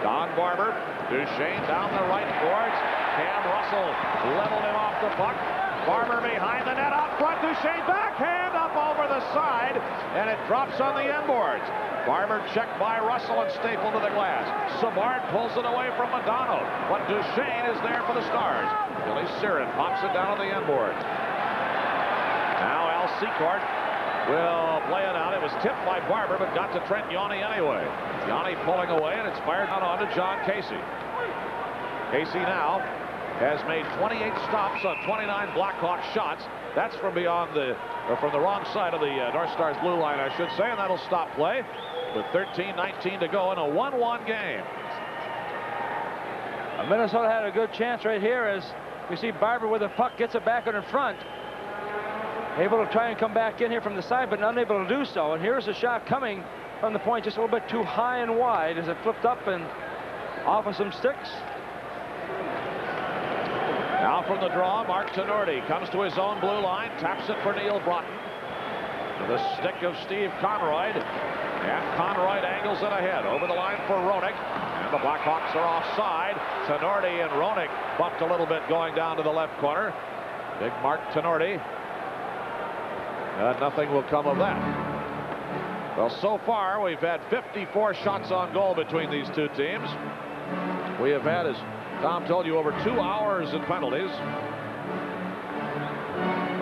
Don Barber, Duchesne down the right boards. Cam Russell leveled him off the puck. Barber behind the net, out front. Duchesne backhand up over the side, and it drops on the end boards. Barber checked by Russell and stapled to the glass. Savard pulls it away from Madonna, but Duchesne is there for the Stars. Billy Siren pops it down on the end board. Now Al Secord will play it out. It was tipped by Barber, but got to Trent Yanni anyway. Yanni pulling away, and it's fired out on to John Casey. Casey now has made 28 stops on 29 Blackhawk shots. That's from beyond from the wrong side of the North Stars blue line, I should say, and that'll stop play with 13-19 to go in a 1-1 game. Minnesota had a good chance right here as we see Barber with the puck, gets it back in front. Able to try and come back in here from the side, but unable to do so. And here's a shot coming from the point just a little bit too high and wide as it flipped up and off of some sticks. Now from the draw, Mark Tenorti comes to his own blue line, taps it for Neil Broughton. To the stick of Steve Conroyd. And Conroyd angles it ahead. Over the line for Roenick. And the Blackhawks are offside. Tenorti and Roenick bumped a little bit going down to the left corner. Big Mark Tenorti. Nothing will come of that. Well, so far, we've had 54 shots on goal between these two teams. We have had, as Tom told you, over 2 hours in penalties.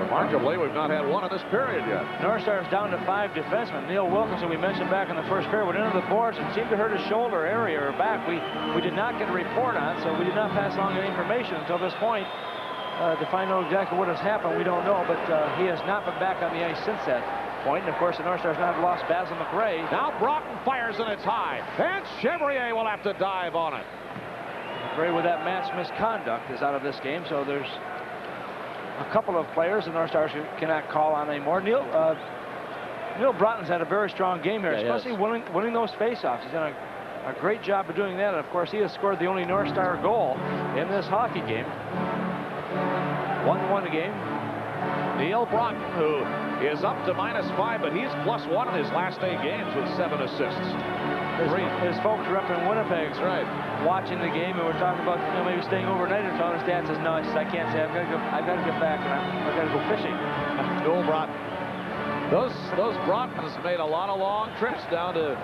Remarkably, we've not had one in this period yet. North Stars down to 5 defensemen. Neil Wilkinson, we mentioned back in the first period, went into the boards and seemed to hurt his shoulder area or back. We did not get a report on, so we did not pass along any information until this point to find out exactly what has happened. We don't know, but he has not been back on the ice since that point. And of course, the North Stars now have lost Basil McRae. Now Broughton fires and it's high, and Chevrier will have to dive on it. McRae, with that match misconduct, is out of this game, so there's a couple of players the North Stars cannot call on anymore. Neil Broughton's had a very strong game here, especially winning those faceoffs. He's done a great job of doing that. And of course, he has scored the only North Star goal in this hockey game. 1-1 game. Neil Broughton, who is up to -5, but he's +1 in his last 8 games with 7 assists. His folks were up in Winnipeg, right, watching the game, and we're talking about maybe staying overnight. And his dad says, "No," he says, "I can't say. I've got to get back, and I've got to go fishing." Noel Broughton. Those Broughtons made a lot of long trips down to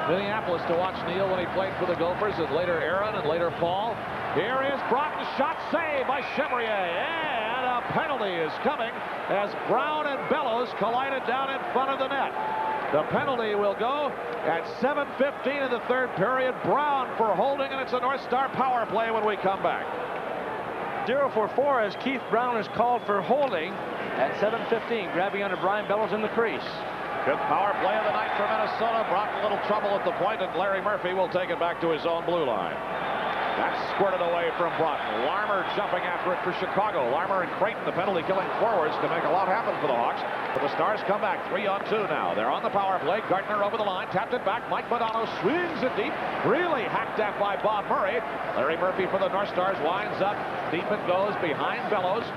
Minneapolis to watch Neil when he played for the Gophers, and later Aaron, and later Paul. Here is Broughton's shot, saved by Chevrier, and a penalty is coming as Brown and Bellows collided down in front of the net. The penalty will go at 7:15 in the third period. Brown for holding, and it's a North Star power play when we come back. 0-for-4 as Keith Brown is called for holding at 7:15, grabbing onto Brian Bellows in the crease. Good power play of the night for Minnesota. Brought a little trouble at the point, and Larry Murphy will take it back to his own blue line. That's squirted away from Broughton. Larmer jumping after it for Chicago. Larmer and Creighton, the penalty-killing forwards, can make a lot happen for the Hawks. But the Stars come back 3-on-2 now. They're on the power play. Gardner over the line, tapped it back. Mike Modano swings it deep. Really hacked at by Bob Murray. Larry Murphy for the North Stars winds up. Deep it goes behind Bellows.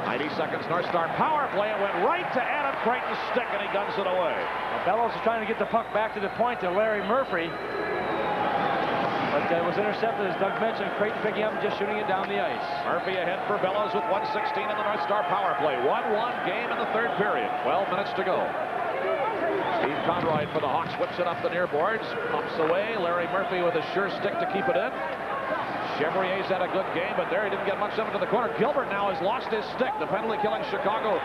90 seconds North Star power play. It went right to Adam Creighton's stick, and he guns it away. Bellows is trying to get the puck back to the point to Larry Murphy. But it was intercepted, as Doug mentioned. Creighton picking up and just shooting it down the ice. Murphy ahead for Bellows with 1:16 in the North Star power play. 1-1 game in the third period. 12 minutes to go. Steve Conroy for the Hawks whips it up the near boards. Pops away. Larry Murphy with a sure stick to keep it in. Chevrier's had a good game, but there he didn't get much of it to the corner. Gilbert now has lost his stick. The penalty killing Chicago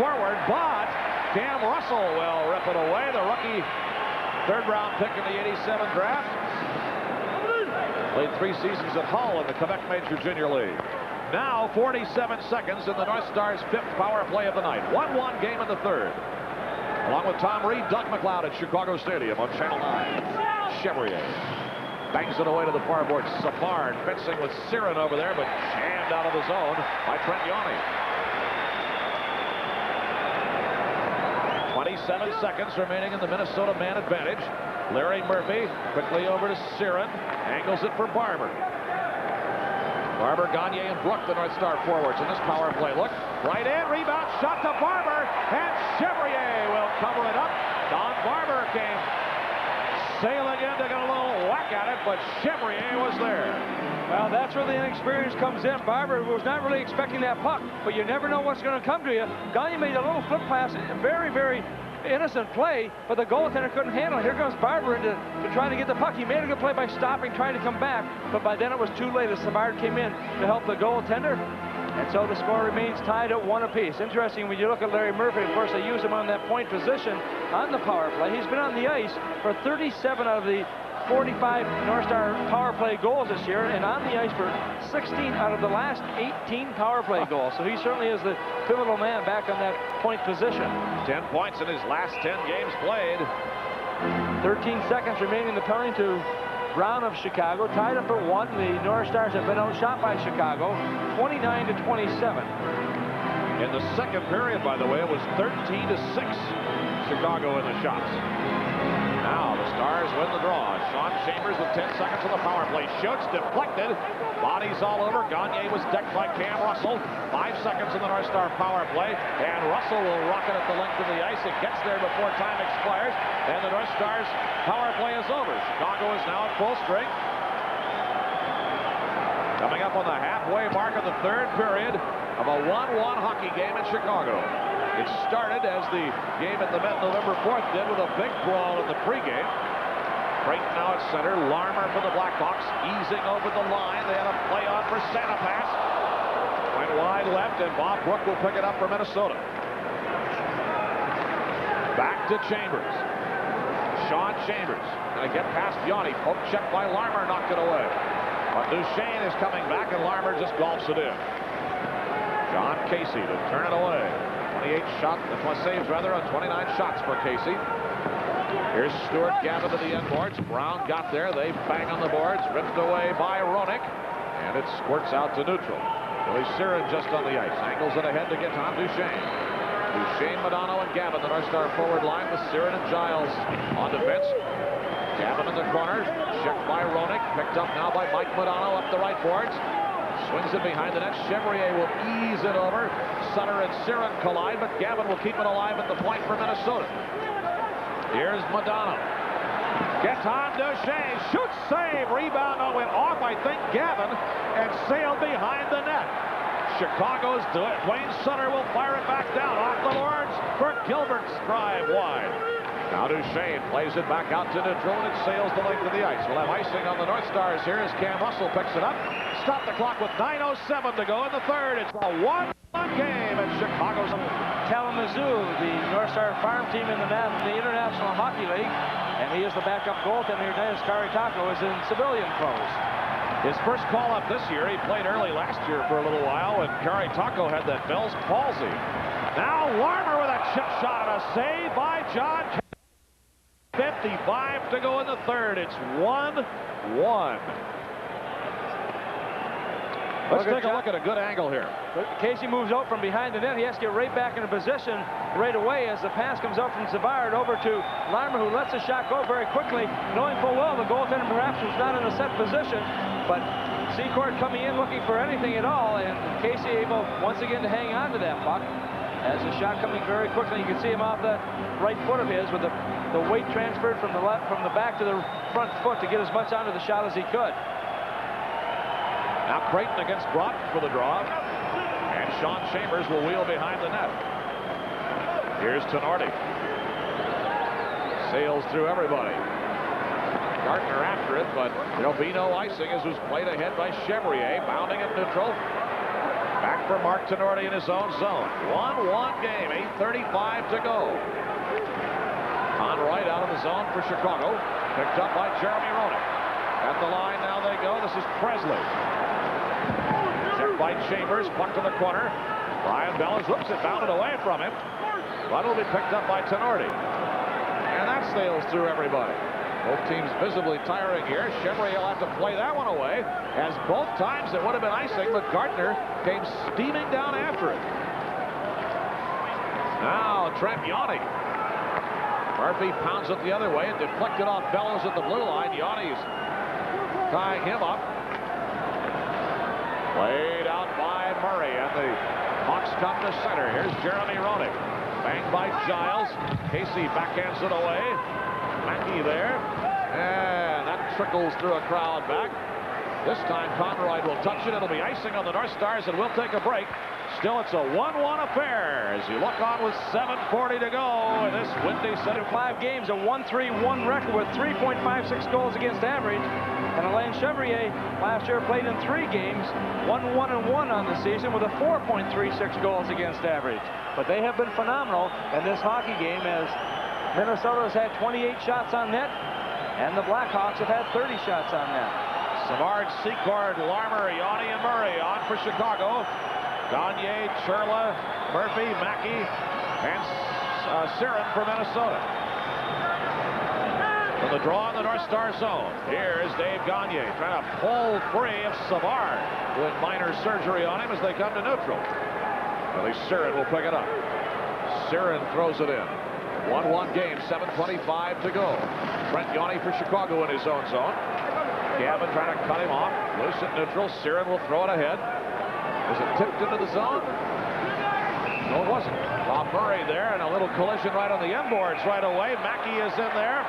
forward, but Cam Russell will rip it away. The rookie third-round pick in the '87 draft. Played 3 seasons at Hull in the Quebec Major Junior League. Now 47 seconds in the North Stars' 5th power play of the night. 1-1 game in the 3rd. Along with Tom Reed, Doug McLeod at Chicago Stadium on Channel 9. Chevrier bangs it away to the far board. Savard fencing with Siren over there, but jammed out of the zone by Trent Yawney. 27 seconds remaining in the Minnesota man advantage. Larry Murphy quickly over to Siren. Angles it for Barber. Barber, Gagne, and Brook, the North Star forwards in this power play. Look, right in, rebound, shot to Barber, and Chevrier will cover it up. Don Barber came sailing in to get a little whack at it, but Chevrier was there. Well, that's where the inexperience comes in. Barber was not really expecting that puck, but you never know what's going to come to you. Gagne made a little flip pass, very, very innocent play, but the goaltender couldn't handle it. Here goes Barber into trying to get the puck. He made a good play by stopping, trying to come back, but by then it was too late as Savard came in to help the goaltender. And so the score remains tied at 1 apiece. Interesting when you look at Larry Murphy, of course, they use him on that point position on the power play. He's been on the ice for 37 out of the 45 North Star power play goals this year, and on the ice for 16 out of the last 18 power play goals. So he certainly is the pivotal man back on that point position. 10 points in his last 10 games played. 13 seconds remaining in the penalty to Brown of Chicago. Tied up at 1. The North Stars have been outshot by Chicago, 29-27. In the second period, by the way, it was 13-6. Chicago in the shots. Now the Stars win the draw. Sean Chambers with 10 seconds on the power play. Shoots, deflected. Bodies all over. Gagne was decked by Cam Russell. 5 seconds in the North Star power play. And Russell will rock it at the length of the ice. It gets there before time expires. And the North Stars power play is over. Chicago is now at full strength. Coming up on the halfway mark of the 3rd period of a 1-1 hockey game in Chicago. It started as the game at the Met November 4th did, with a big brawl in the pregame. Creighton now at center. Larmer for the Blackhawks, easing over the line. They had a play on for Santa Pass. Went wide left, and Bob Brook will pick it up for Minnesota. Back to Chambers. Sean Chambers going to get past Yanni. Poke check by Larmer, knocked it away. But Duchesne is coming back, and Larmer just golfs it in. John Casey to turn it away. 28 saves rather on 29 shots for Casey. Here's Stuart Gavin to the end boards. Brown got there. They bang on the boards. Ripped away by Roenick. And it squirts out to neutral. Billy Siren just on the ice. Angles it ahead to get Tom Duchesne. Duchesne, Modano, and Gavin, the North Star forward line, with Siren and Giles on defense. Gavin in the corner. Checked by Roenick. Picked up now by Mike Modano up the right boards. Swings it behind the net. Chevrier will ease it over. Sutter and Siren collide, but Gavin will keep it alive at the point for Minnesota. Here's Modano. Gets on Duchesne. Shoots, save. Rebound. No, went off, I think, Gavin, and sailed behind the net. Chicago's Dwayne Sutter will fire it back down off the boards for Gilbert's drive wide. Now Duchesne plays it back out to neutral, and it sails the length of the ice. We'll have icing on the North Stars here as Cam Russell picks it up. Stop the clock with 9:07 to go in the 3rd. It's a 1-1 game at Chicago's. Kalamazoo, the North Star farm team in the International Hockey League, and he is the backup goaltender. Dennis Caritaco is in civilian clothes. His first call-up this year. He played early last year for a little while, and Caritaco had that Bell's palsy. Now Larmer with a chip shot and a save by John. 55 to go in the 3rd. It's 1-1. Let's take a look at a good angle here. Casey moves out from behind the net. He has to get right back into position right away as the pass comes out from Savard over to Larmer, who lets the shot go very quickly, knowing full well the goaltender perhaps was not in a set position. But Secord coming in looking for anything at all, and Casey able once again to hang on to that puck. As the shot coming very quickly, you can see him off the right foot of his with the weight transferred from the back to the front foot to get as much onto the shot as he could. Now Creighton against Broughton for the draw, and Sean Chambers will wheel behind the net. Here's Tenorti. sails through everybody. Gardner after it, but there'll be no icing as was played ahead by Chevrier, bounding at neutral. Back for Mark Tenorti in his own zone. 1-1 game, 8:35 to go. Conroy out of the zone for Chicago, picked up by Jeremy Roenick. At the line now they go. This is Presley. Checked by Chambers, puck to the corner. Brian Bellows whips it, bounded away from him. But will be picked up by Tenorti. And that sails through everybody. Both teams visibly tiring here. Chevrier will have to play that one away, as both times it would have been icing, but Gardner came steaming down after it. Now Trent Yanni. Murphy pounds it the other way and deflected off Bellows at the blue line. Yanni's tying him up. Played out by Murray, and the Hawks come to center. Here's Jeremy Roenick. Banged by Giles. Casey backhands it away. Mackey there. And that trickles through a crowd back. This time Conroy will touch it. It'll be icing on the North Stars, and we'll take a break. Still, it's a 1-1 affair as you look on with 7:40 to go in this windy set. In 5 games, a 1-3-1 record with 3.56 goals against average. And Alain Chevrier last year played in 3 games, 1-1-1 on the season with a 4.36 goals against average. But they have been phenomenal in this hockey game, as Minnesota has had 28 shots on net, and the Blackhawks have had 30 shots on net. Savard, Secord, Larmer, Yanni, and Murray on for Chicago. Gagne, Churla, Murphy, Mackey, and Siren for Minnesota. From the draw in the North Star zone, here's Dave Gagne trying to pull free of Savard, doing minor surgery on him as they come to neutral. At least Siren will pick it up. Siren throws it in. 1-1 game, 7:25 to go. Trent Yanni for Chicago in his own zone. Gavin trying to cut him off. Loose at neutral. Siren will throw it ahead. Was it tipped into the zone? No, it wasn't. Bob Murray there, and a little collision right on the inboards right away. Mackey is in there.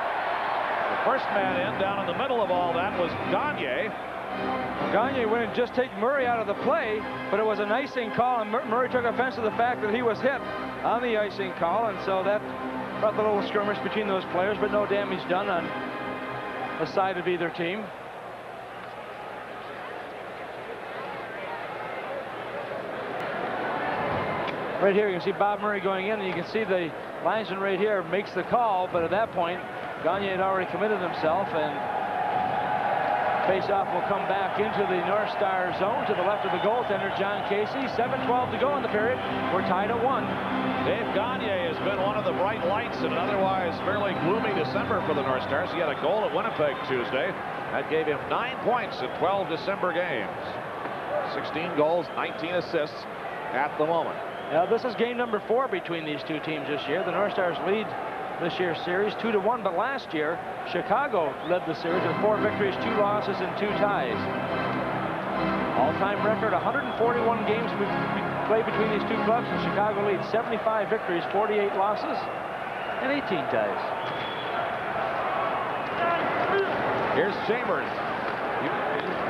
The first man in down in the middle of all that was Gagne. Gagne went and just take Murray out of the play, but it was an icing call, and Murray took offense to the fact that he was hit on the icing call, and so that brought the little skirmish between those players, but no damage done on the side of either team. Right here, you can see Bob Murray going in, and you can see the linesman right here makes the call, but at that point, Gagne had already committed himself, and face-off will come back into the North Star zone to the left of the goaltender, John Casey. 7:12 to go in the period. We're tied at 1. Dave Gagne has been one of the bright lights in an otherwise fairly gloomy December for the North Stars. He had a goal at Winnipeg Tuesday. That gave him 9 points in 12 December games. 16 goals, 19 assists at the moment. Now, this is game number 4 between these two teams this year. The North Stars lead this year's series 2-1, but last year Chicago led the series with 4 victories, 2 losses, and 2 ties. All-time record, 141 games we played between these two clubs, and Chicago leads 75 victories, 48 losses, and 18 ties. Here's Chambers.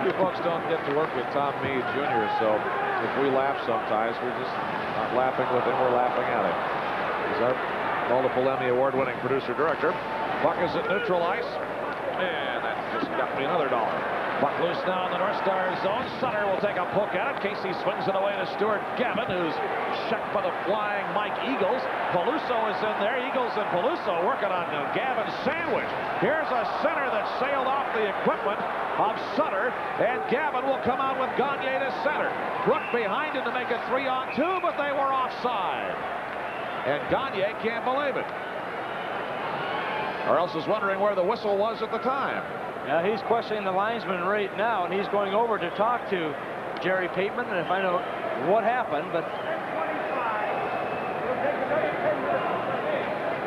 You folks don't get to work with Tom Meade Jr., so if we laugh sometimes, we're just not laughing with him, we're laughing at him. He's our multiple Emmy award-winning producer-director. Puck is at neutral ice, and that just got me another $1. Puck loose now in the North Star zone. Sutter will take a poke at it. Casey swings it away to Stuart Gavin, who's checked by the flying Mike Eagles. Peluso is in there. Eagles and Peluso working on Gavin's sandwich. Here's a center that sailed off the equipment of Sutter, and Gavin will come out with Gagne to center. Brook behind him to make it 3-on-2, but they were offside. And Gagne can't believe it. Or else is wondering where the whistle was at the time. Now, he's questioning the linesman right now, and he's going over to talk to Jerry Pateman and find out what happened, but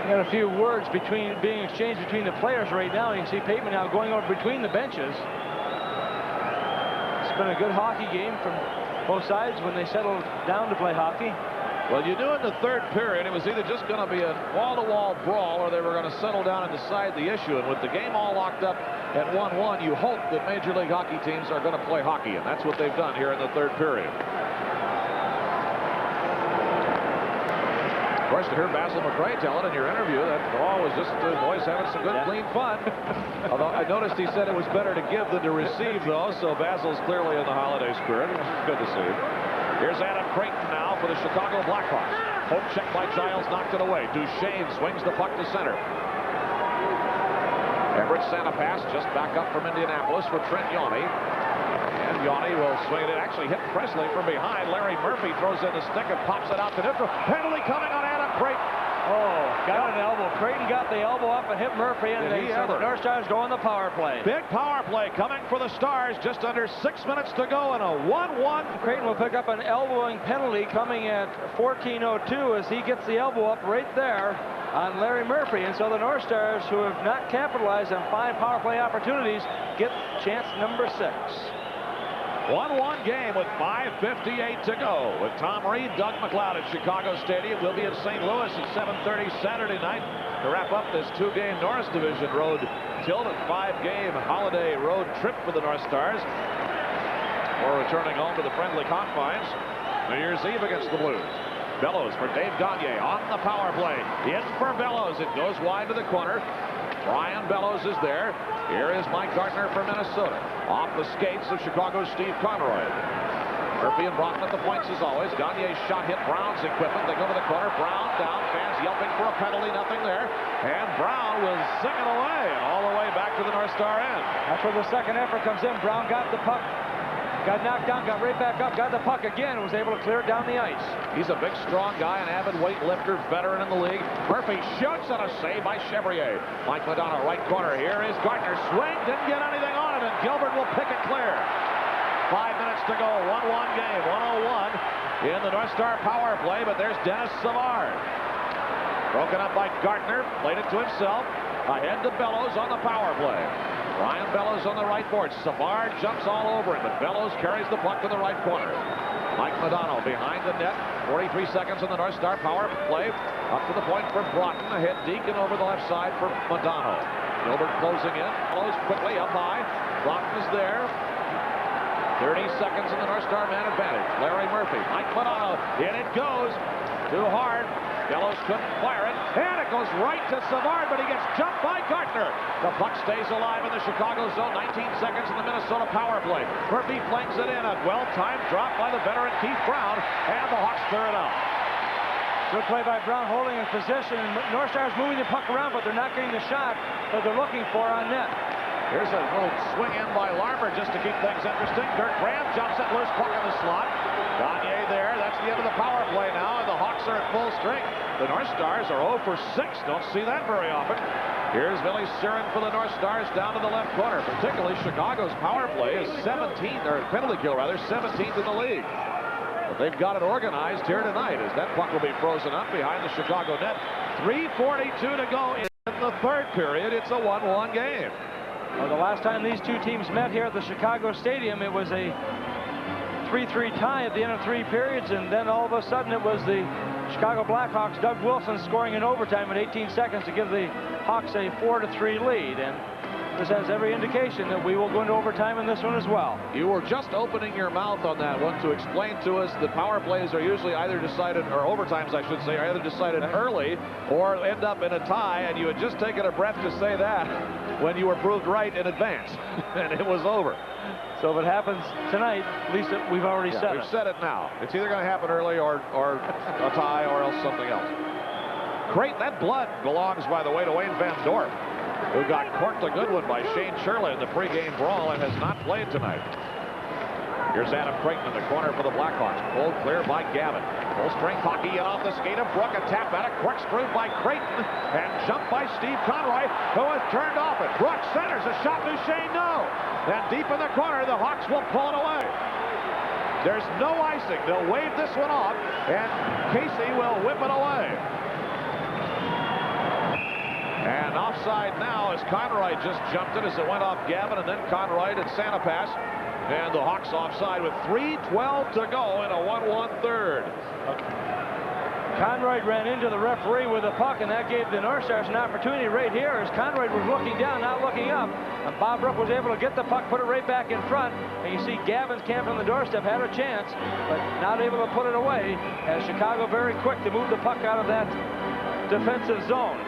got a few words being exchanged between the players right now. You can see Pateman now going over between the benches. It's been a good hockey game from both sides when they settled down to play hockey. Well, you knew in the third period it was either just going to be a wall-to-wall brawl or they were going to settle down and decide the issue. And with the game all locked up at 1-1, you hope that Major League Hockey teams are going to play hockey, and that's what they've done here in the third period. course, to hear Basil McRae tell it in your interview, that ball was just the boys having some good, clean fun. Although I noticed he said it was better to give than to receive, though, so Basil's clearly in the holiday spirit, which is good to see. Here's Adam Creighton now for the Chicago Blackhawks. Poke check by Giles, knocked it away. Duchesne swings the puck to center. Everett Santa pass just back up from Indianapolis for Trent Yawney. And Yawney will swing it. It actually hit Presley from behind. Larry Murphy throws in the stick and pops it out to neutral. Penalty coming on Adam Creighton. Oh, got an elbow. Creighton got the elbow up and hit Murphy, and the North Stars go on the power play. Big power play coming for the Stars. Just under 6 minutes to go and a 1-1. Creighton will pick up an elbowing penalty coming at 14:02 as he gets the elbow up right there on Larry Murphy. And so the North Stars, who have not capitalized on 5 power play opportunities, get chance number 6. 1-1 game with 5:58 to go. With Tom Reed, Doug McLeod at Chicago Stadium. We'll be in St. Louis at 7:30 Saturday night to wrap up this 2-game Norris Division road tilt and 5-game holiday road trip for the North Stars. We're returning home to the friendly confines. New Year's Eve against the Blues. Bellows for Dave Gagne on the power play. In for Bellows. It goes wide to the corner. Brian Bellows is there. Here is Mike Gardner for Minnesota. Off the skates of Chicago's Steve Conroy. Murphy and Broughton at the points as always. Gagne's shot hit Brown's equipment. They go to the corner. Brown down. Fans yelping for a penalty. Nothing there. And Brown will sing it away. And all the way back to the North Star end. That's where the second effort comes in. Brown got the puck. Got knocked down, got right back up, got the puck again, and was able to clear it down the ice. He's a big, strong guy, an avid weightlifter, veteran in the league. Murphy shoots on a save by Chevrier. Mike Madonna, right corner. Here is Gardner. Swing, didn't get anything on it, and Gilbert will pick it clear. 5 minutes to go, 1-1 game, 101 in the North Star power play, but there's Dennis Savard. Broken up by Gardner, played it to himself. Ahead to Bellows on the power play. Brian Bellows on the right board. Savard jumps all over him, but Bellows carries the puck to the right corner. Mike Madonna behind the net. 43 seconds in the North Star power play. Up to the point for Broughton. Ahead Deacon over the left side for Madonna. Gilbert closing in. Bellows quickly up high. Broughton is there. 30 seconds in the North Star man advantage. Larry Murphy. Mike Madonna. In it goes. Too hard. Bellows couldn't fire it, and it goes right to Savard, but he gets jumped by Gardner. The puck stays alive in the Chicago zone. 19 seconds in the Minnesota power play. Murphy flings it in. A well-timed drop by the veteran Keith Brown, and the Hawks clear it out. Good play by Brown, holding his position. North Stars moving the puck around, but they're not getting the shot that they're looking for on net. Here's a little swing in by Larmer just to keep things interesting. Dirk Graham jumps it loose, puck in the slot. Gagne there. That's the end of the power play now, and the Hawks are at full strength. The North Stars are 0 for 6. Don't see that very often. Here's Billy Siren for the North Stars down to the left corner. Particularly Chicago's power play is 17th, or penalty kill rather, 17th in the league. But they've got it organized here tonight as that puck will be frozen up behind the Chicago net. 3:42 to go in the third period. It's a 1-1 game. Well, the last time these two teams met here at the Chicago Stadium, it was a 3-3 tie at the end of 3 periods, and then all of a sudden it was the Chicago Blackhawks, Doug Wilson scoring in overtime at 18 seconds to give the Hawks a 4-3 lead. And this has every indication that we will go into overtime in this one as well. You were just opening your mouth on that one to explain to us that power plays are usually either decided, or overtimes I should say, are either decided early or end up in a tie, and you had just taken a breath to say that when you were proved right in advance, and it was over. So if it happens tonight, at least we've already said it. We've said it now. It's either going to happen early or a tie or else something else. Great. That blood belongs, by the way, to Wayne Van Dorp, who got corked a good one by Shane Churla in the pregame brawl and has not played tonight. Here's Adam Creighton in the corner for the Blackhawks. Pulled clear by Gavin. Full strength hockey in off the skate of Brook. A tap at it. Corkscrew by Creighton. And jumped by Steve Conroy, who has turned off it. Brook centers a shot. Duchesne, no. Then deep in the corner, the Hawks will pull it away. There's no icing. They'll wave this one off, and Casey will whip it away. And offside now as Conroy just jumped it as it went off Gavin, and then Conroy did Santa pass. And the Hawks offside with 3:12 to go in a 1-1 third. Conroy ran into the referee with a puck, and that gave the North Stars an opportunity right here as Conroy was looking down, not looking up. And Bob Brook was able to get the puck, put it right back in front. And you see Gavin's camp on the doorstep had a chance, but not able to put it away, as Chicago very quick to move the puck out of that defensive zone.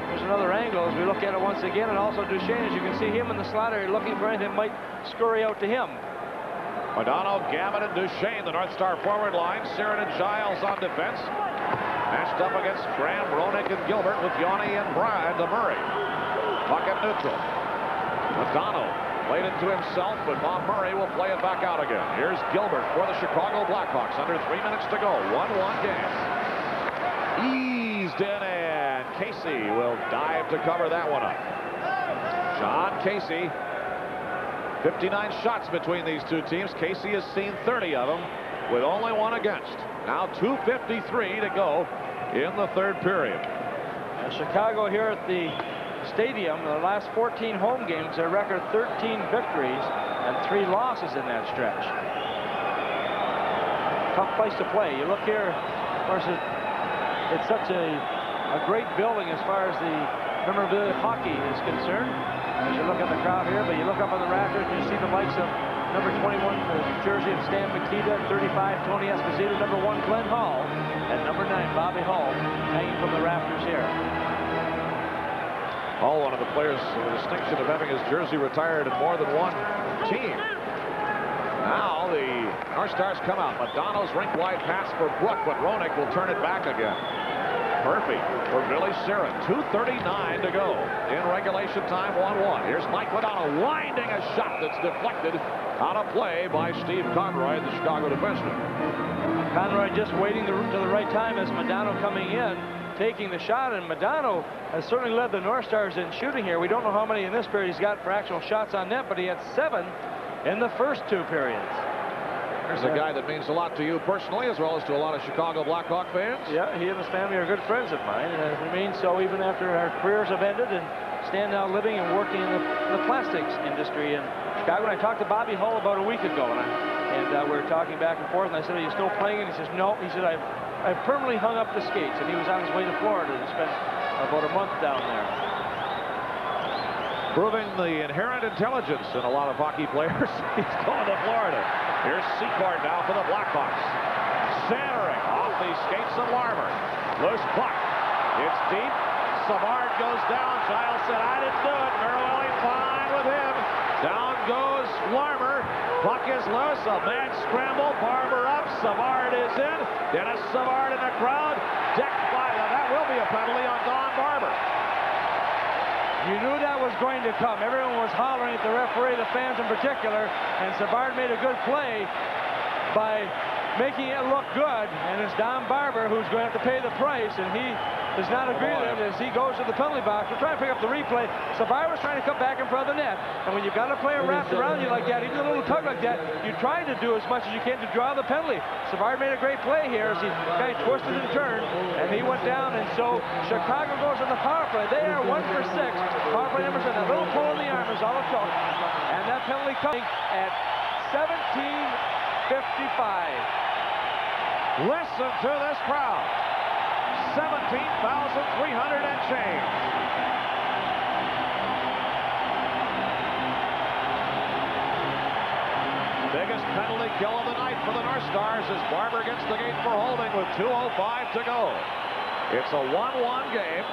There's another angle as we look at it once again, and also Duchesne, as you can see him in the slot area looking for anything that might scurry out to him. Madonna, Gavin, and Duchesne, the North Star forward line. Siren and Giles on defense. Matched up against Graham, Roenick, and Gilbert with Yanni and Bryan to Murray. Puck at neutral. Madonna played it to himself, but Bob Murray will play it back out again. Here's Gilbert for the Chicago Blackhawks. Under 3 minutes to go. 1-1 game. Eased in, and Casey will dive to cover that one up. John Casey. 59 shots between these two teams. Casey has seen 30 of them with only one against. Now 2:53 to go in the third period. Chicago here at the stadium, the last 14 home games, their record 13 victories and 3 losses in that stretch. Tough place to play. You look here, of course, it's such a great building as far as the memorabilia of hockey is concerned. As you look at the crowd here, but you look up on the rafters and you see the likes of number 21, the jersey of Stan Mikita, 35, Tony Esposito, number 1, Glenn Hall, and number 9, Bobby Hull, hanging from the rafters here. Hall, one of the players with the distinction of having his jersey retired in more than one team. Now the North Stars come out. Madonna's rink-wide pass for Brook, but Roenick will turn it back again. Murphy for Billy Siren. 2:39 to go in regulation time. 1-1. Here's Mike Madonna winding a shot that's deflected out of play by Steve Conroy, the Chicago defenseman. Conroy just waiting to the right time as Madonna coming in, taking the shot, and Madonna has certainly led the North Stars in shooting here. We don't know how many in this period he's got for actual shots on net, but he had 7 in the first 2 periods. There's a guy that means a lot to you personally, as well as to a lot of Chicago Blackhawk fans. Yeah, he and his family are good friends of mine, and it remains so even after our careers have ended, and Stan now living and working in the plastics industry in Chicago. And I talked to Bobby Hull about a week ago, and we were talking back and forth, and I said, "Are you still playing?" And he says, "No." He said, I've permanently hung up the skates, and he was on his way to Florida and spent about a month down there. Proving the inherent intelligence in a lot of hockey players. He's going to Florida. Here's Secord now for the Blackhawks. Centering off the skates of Larmer. Loose puck. It's deep. Savard goes down. Giles said, "I didn't do it." Merrill fine with him. Down goes Larmer. Puck is loose. A mad scramble. Barber up. Savard is in. Dennis Savard in the crowd. Decked by that will be a penalty on Don Barber. You knew that was going to come. Everyone was hollering at the referee, the fans in particular, and Savard made a good play by making it look good, and it's Don Barber who's going to have to pay the price, and he does not agree with it as he goes to the penalty box. We're trying to pick up the replay. Savard was trying to come back in front of the net, and when you've got a player wrapped around you like that, even a little tug like that, you try to do as much as you can to draw the penalty. Savard made a great play here as he kind of twisted and turned, and he went down, and so Chicago goes on the power play. They are 1 for 6. Power play number 7. A little pull in the arm is all it took, and that penalty coming at 17:55. Listen to this crowd. 17,300 and change. Biggest penalty kill of the night for the North Stars as Barber gets the gate for holding with 2:05 to go. It's a 1-1 game.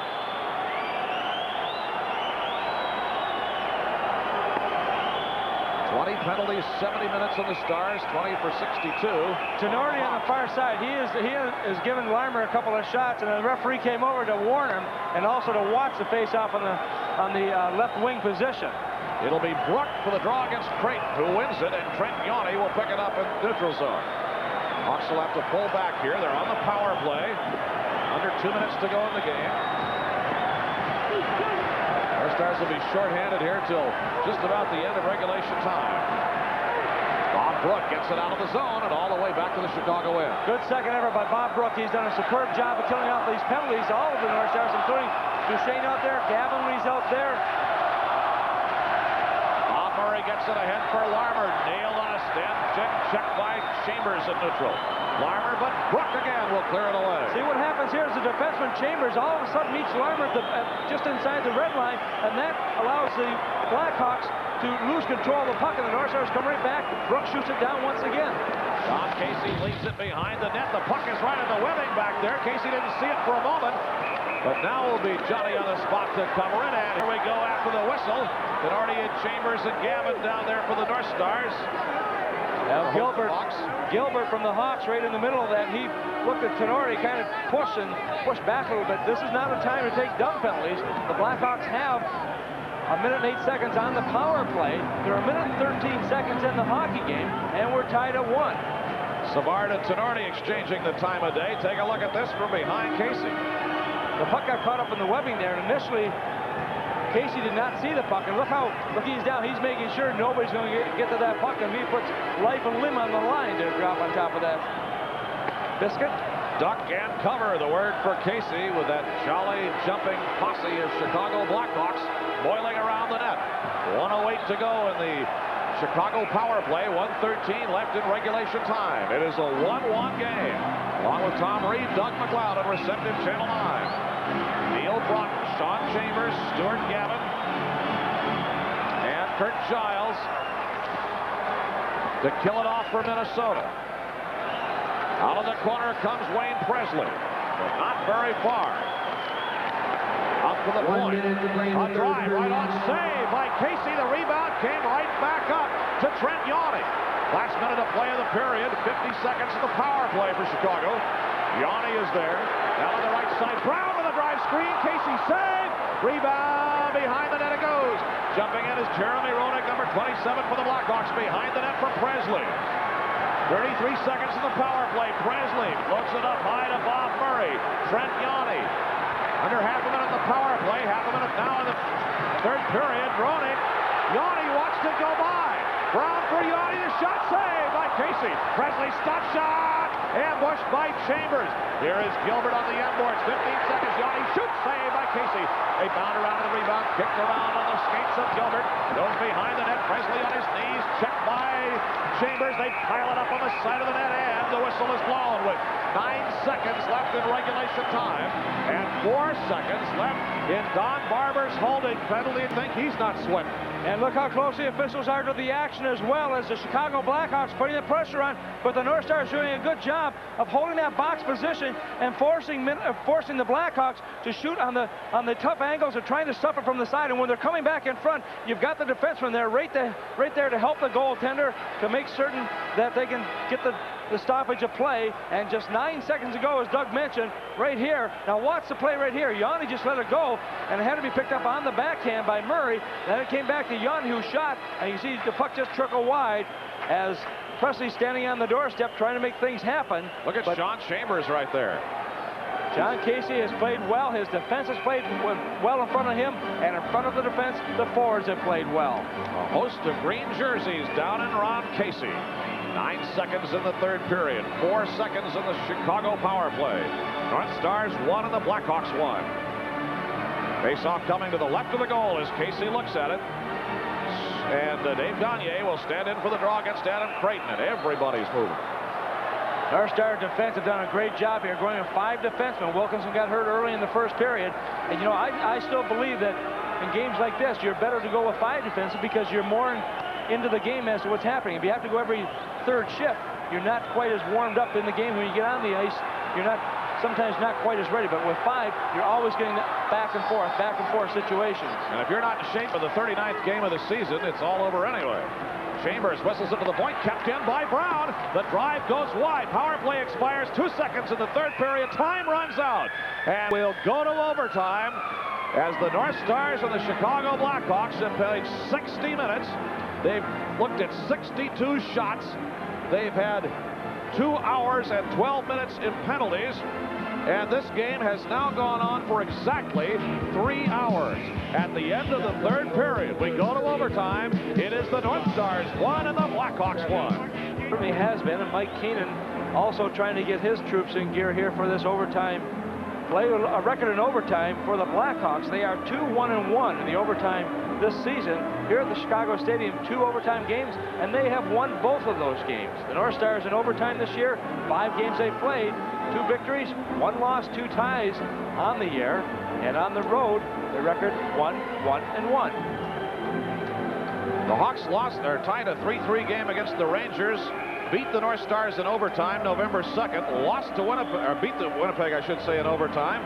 Penalties, 70 minutes on the Stars, 20 for 62. Tenorti on the far side, he has given Larmer a couple of shots, and the referee came over to warn him and also to watch the face-off on the left wing position. It'll be Brook for the draw against Creighton, who wins it, and Trent Yanni will pick it up in neutral zone. Hawks will have to pull back here. They're on the power play. Under 2 minutes to go in the game. Our Stars will be shorthanded here till just about the end of regulation time. Bob Brook gets it out of the zone and all the way back to the Chicago end. Good second effort by Bob Brook. He's done a superb job of killing off these penalties. All of the North Stars, including Duchesne out there, Gavin when he's out there. Bob Murray gets it ahead for Larmer. Nailed on a Check by Chambers at neutral. Larmer, but Brook again will clear it away. See what happens here is the defenseman Chambers all of a sudden meets Larmer just inside the red line, and that allows the Blackhawks to lose control of the puck, and the North Stars come right back. Brook shoots it down once again. Don Casey leaves it behind the net. The puck is right in the webbing back there. Casey didn't see it for a moment, but now will be Johnny on the spot to cover it, and here we go after the whistle. Tenardi and Chambers and Gavin down there for the North Stars. Now Gilbert from the Hawks right in the middle of that. He looked at Tenardi, kind of pushed back a little bit. This is not a time to take dumb penalties. The Blackhawks have 1 minute and 8 seconds on the power play. There are 1 minute and 13 seconds in the hockey game, and we're tied at 1. Savard and Tenardi exchanging the time of day. Take a look at this from behind Casey. The puck got caught up in the webbing there, and initially Casey did not see the puck, and look he's down. He's making sure nobody's going to get to that puck, and he puts life and limb on the line to drop on top of that. Biscuit. Duck and cover, the word for Casey, with that jolly jumping posse of Chicago Blackhawks boiling around the net. 1:08 to go in the Chicago power play. 1:13 left in regulation time. It is a 1-1 game. Along with Tom Reed, Doug McLeod on receptive Channel 9. Neil Broughton, Sean Chambers, Stuart Gavin, and Kurt Giles to kill it off for Minnesota. Out of the corner comes Wayne Presley, but not very far. Up to the point. A drive right on, save by Casey. The rebound came right back up to Trent Yanni. Last minute of play of the period. 50 seconds of the power play for Chicago. Yanni is there. Down on the right side. Brown with a drive screen. Casey save. Rebound behind the net it goes. Jumping in is Jeremy Roenick, number 27 for the Blackhawks. Behind the net for Presley. 33 seconds in the power play. Presley floats it up high to Bob Murray. Trent Yanni. Under half a minute in the power play. Half a minute now in the third period. Roenick. Yanni watched it go by. Brown for Yanni. The shot saved by Casey. Presley stop shot. Ambushed by Chambers. Here is Gilbert on the end boards. 15 seconds. Yanni shoots. Saved by Casey. They bound around to the rebound. Kicked around on the skates of Gilbert. Goes behind the net. Presley on his knees. Checked by Chambers. They pile it up on the side of the net, and the whistle is blown with 9 seconds left in regulation time and 4 seconds left in Don Barber's holding penalty. I think he's not sweating. And look how close the officials are to the action, as well as the Chicago Blackhawks putting the pressure on. But the North Stars doing a good job of holding that box position and forcing the Blackhawks to shoot on the tough angles and trying to stuff it from the side. And when they're coming back in front, you've got the defenseman there right there to help the goaltender to make certain that they can get the stoppage of play. And just 9 seconds ago, as Doug mentioned, right here. Now watch the play right here. Yanni just let it go, and it had to be picked up on the backhand by Murray. Then it came back to Yanni, who shot, and you see the puck just trickle wide as Presley standing on the doorstep trying to make things happen. Look at Sean Chambers right there. John Casey has played well. His defense has played well in front of him, and in front of the defense, the forwards have played well. A host of green jerseys down and around Casey. 9 seconds in the third period. 4 seconds in the Chicago power play. North Stars 1 and the Blackhawks 1. Face-off coming to the left of the goal as Casey looks at it. And Dave Gagne will stand in for the draw against Adam Creighton, and everybody's moving. North Star defense have done a great job here, going with 5 defensemen. Wilkinson got hurt early in the first period. And, you know, I still believe that in games like this, you're better to go with 5 defensemen because you're more into the game as to what's happening. If you have to go every third shift, you're not quite as warmed up in the game. When you get on the ice, you're sometimes not quite as ready. But with 5, you're always getting back and forth situations. And if you're not in shape of the 39th game of the season, it's all over anyway. Chambers whistles it to the point, kept in by Brown. The drive goes wide. Power play expires. 2 seconds in the third period. Time runs out. And we'll go to overtime as the North Stars and the Chicago Blackhawks have played 60 minutes. They've looked at 62 shots. They've had 2 hours and 12 minutes in penalties. And this game has now gone on for exactly 3 hours. At the end of the third period, we go to overtime. It is the North Stars 1 and the Blackhawks 1. It certainly has been, and Mike Keenan also trying to get his troops in gear here for this overtime play. A record in overtime for the Blackhawks. They are 2-1-1 in the overtime this season here at the Chicago Stadium, 2 overtime games, and they have won both of those games. The North Stars in overtime this year, 5 games they played, 2 victories, 1 loss, 2 ties on the year, and on the road, the record 1-1-1. The Hawks lost or tied a 3-3 game against the Rangers, beat the North Stars in overtime November 2nd, lost to Winnipeg, or beat the Winnipeg, I should say, in overtime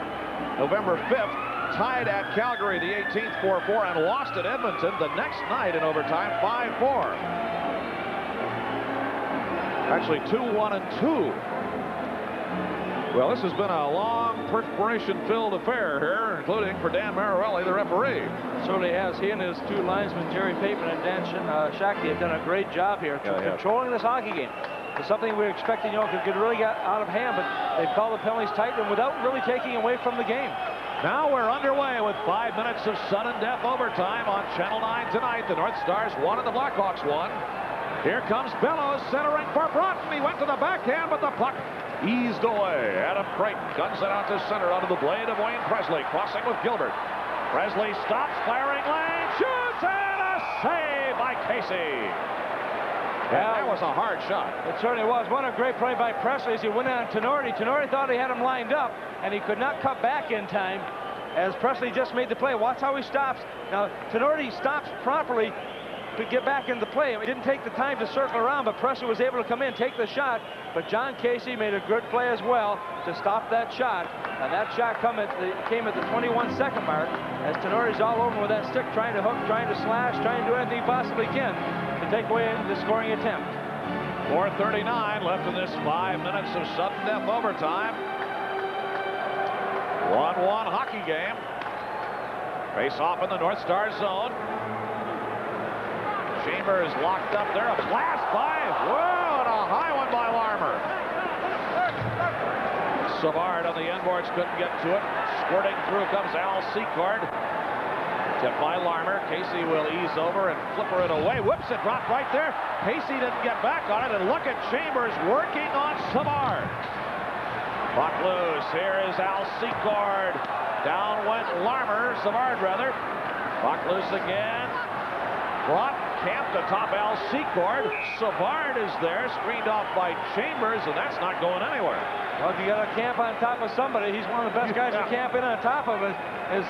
November 5th, tied at Calgary the 18th 4-4, and lost at Edmonton the next night in overtime 5-4. Actually 2-1-2. Well, this has been a long, perspiration-filled affair here, including for Dan Marinelli, the referee. Certainly has. He and his 2 linesmen, Jerry Papen and Dan Shakti, have done a great job here controlling this hockey game. It's something we expected, could really get out of hand, but they've called the penalties tight and without really taking away from the game. Now we're underway with 5 minutes of sudden death overtime on Channel 9 tonight. The North Stars won and the Blackhawks won. Here comes Bellows centering for Broughton. He went to the backhand, but the puck eased away. Adam Creighton guns it out to center onto the blade of Wayne Presley, crossing with Gilbert. Presley stops, firing lane, shoots, and a save by Casey. Yeah, that was a hard shot. It certainly was. What a great play by Presley as he went on Tenorti. Tenorti thought he had him lined up, and he could not cut back in time as Presley just made the play. Watch how he stops. Now, Tenorti stops properly to get back into play. He didn't take the time to circle around, but Presley was able to come in, take the shot. But John Casey made a good play as well to stop that shot. And that shot came at the 21-second mark as Tenorti's all over with that stick, trying to hook, trying to slash, trying to do anything he possibly can to take away the scoring attempt. 4:39 left in this 5 minutes of sudden death overtime. 1-1 hockey game. Face off in the North Stars zone. Chambers locked up there. A blast by. Whoa, and a high one by Larmer. Savard on the end boards couldn't get to it. Squirting through comes Al Secord. Tipped by Larmer. Casey will ease over and flipper it away. Whoops, it dropped right there. Casey didn't get back on it, and look at Chambers working on Savard. Puck loose. Here is Al Secord. Down went Larmer. Savard, rather. Puck loose again. Brought camped atop Al Secord. Savard is there, screened off by Chambers, and that's not going anywhere. Well, if you got to camp on top of somebody, he's one of the best guys to camp in on top of it. As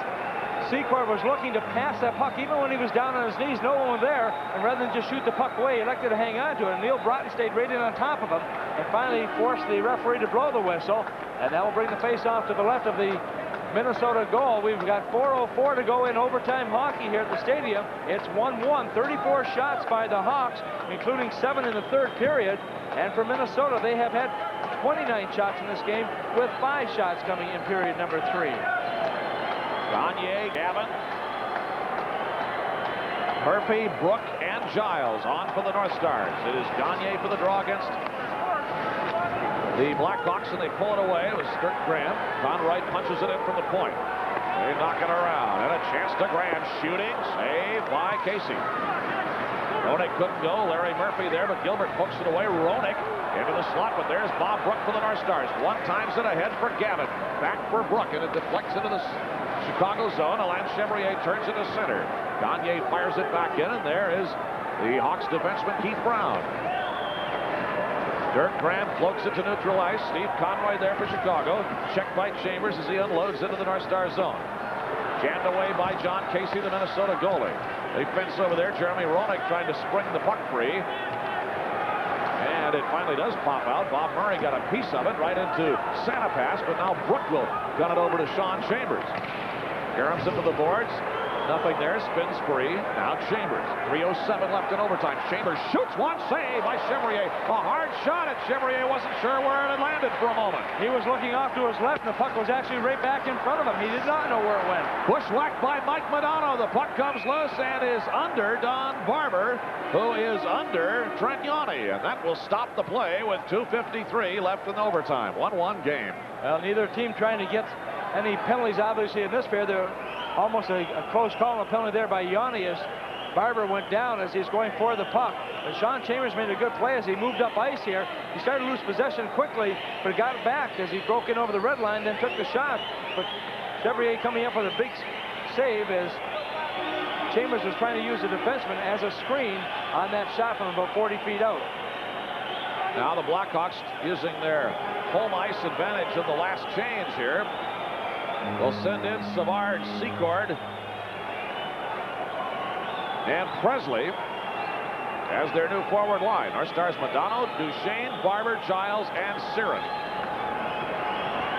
Secord was looking to pass that puck, even when he was down on his knees, no one was there, and rather than just shoot the puck away, he elected to hang on to it, and Neil Broughton stayed right in on top of him, and finally forced the referee to blow the whistle, and that will bring the face-off to the left of the Minnesota goal. We've got 4:04 to go in overtime hockey here at the stadium. It's 1-1, 34 shots by the Hawks, including 7 in the third period. And for Minnesota, they have had 29 shots in this game, with 5 shots coming in period number 3. Gagne, Gavin, Murphy, Brook, and Giles on for the North Stars. It is Gagne for the draw against the Blackhawks, and they pull it away. It was Dirk Graham. Conroy punches it in from the point. They knock it around, and a chance to Graham. Shooting, saved by Casey. Roenick couldn't go. Larry Murphy there, but Gilbert pokes it away. Roenick into the slot, but there's Bob Brook for the North Stars. One times it ahead for Gavin. Back for Brook, and it deflects into the Chicago zone. Alain Chevrier turns it to center. Gagne fires it back in, and there is the Hawks defenseman Keith Brown. Dirk Graham floats it to neutral ice. Steve Conroy there for Chicago. Checked by Chambers as he unloads into the North Star zone. Jammed away by John Casey, the Minnesota goalie. They fence over there. Jeremy Roenick trying to spring the puck free. And it finally does pop out. Bob Murray got a piece of it right into Santa Pass, but now Brook will gun it over to Sean Chambers. Garham's into the boards. Nothing there. Spin spree. Now Chambers. 3:07 left in overtime. Chambers shoots one. Save by Chevrier. A hard shot at Chevrier. Wasn't sure where it had landed for a moment. He was looking off to his left, and the puck was actually right back in front of him. He did not know where it went. Bushwhacked by Mike Madonna. The puck comes loose and is under Don Barber, who is under Trent Yawney. And that will stop the play with 2:53 left in overtime. 1-1 game. Well, neither team trying to get any penalties, obviously, in this pair. They're almost a close call on a penalty there by Yawney as Barber went down as he's going for the puck. But Sean Chambers made a good play as he moved up ice here. He started to lose possession quickly, but got it back as he broke in over the red line, then took the shot. But Chevrier coming up with a big save as Chambers was trying to use the defenseman as a screen on that shot from about 40 feet out. Now the Blackhawks using their home ice advantage of the last change here. They'll send in Savard, Secord, and Presley as their new forward line. North Stars Modano, Duchesne, Barber, Giles, and Siren.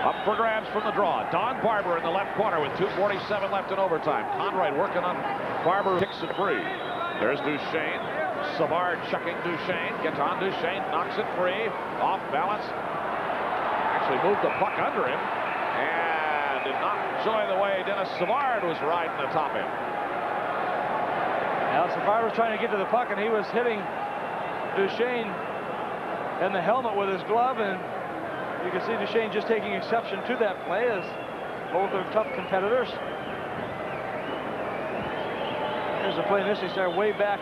Up for grabs from the draw. Don Barber in the left corner with 2:47 left in overtime. Conroy working on Barber, kicks it free. There's Duchesne. Savard checking Duchesne. Gets on Duchesne, knocks it free. Off balance. Actually moved the puck under him. And did not enjoy the way Dennis Savard was riding atop him. Now Savard was trying to get to the puck, and he was hitting Duchesne in the helmet with his glove, and you can see Duchesne just taking exception to that play, as both are tough competitors. Here's the play initially started way back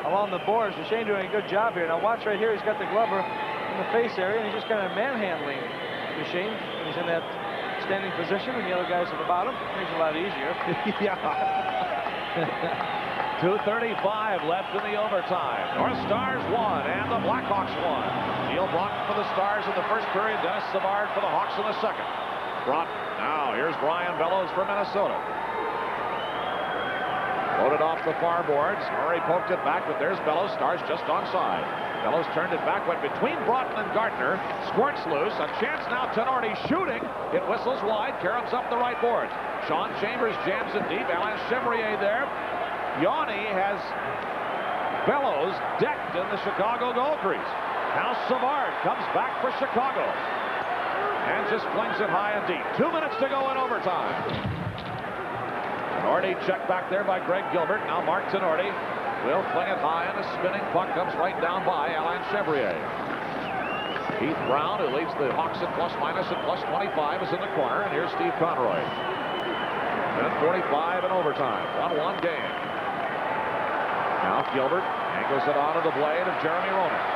along the boards. Duchesne doing a good job here. Now watch right here, he's got the glover in the face area, and he's just kind of manhandling Duchesne. He's in that standing position, and the other guys at the bottom. Makes it a lot easier. Yeah. 2:35 left in the overtime. North Stars won, and the Blackhawks won. Neil Broughton for the Stars in the first period. Dennis Savard for the Hawks in the second. Broughton. Now here's Brian Bellows for Minnesota. Loaded off the far boards. Murray poked it back, but there's Bellows. Stars just onside. Bellows turned it back, went between Broughton and Gardner. Squirts loose. A chance now. Tenorti shooting. It whistles wide. Caroms up the right boards. Sean Chambers jams it deep. Alain Chevrier there. Yanni has Bellows decked in the Chicago goal crease. Now Savard comes back for Chicago and just flings it high and deep. 2 minutes to go in overtime. Tenorti checked back there by Greg Gilbert. Now Mark Tenorti will fling it high, and a spinning puck comes right down by Alain Chevrier. Keith Brown, who leads the Hawks at plus-minus at +25, is in the corner, and here's Steve Conroy. Minute 45 in overtime. 1-1 game. Now Gilbert angles it onto the blade of Jeremy Roenick.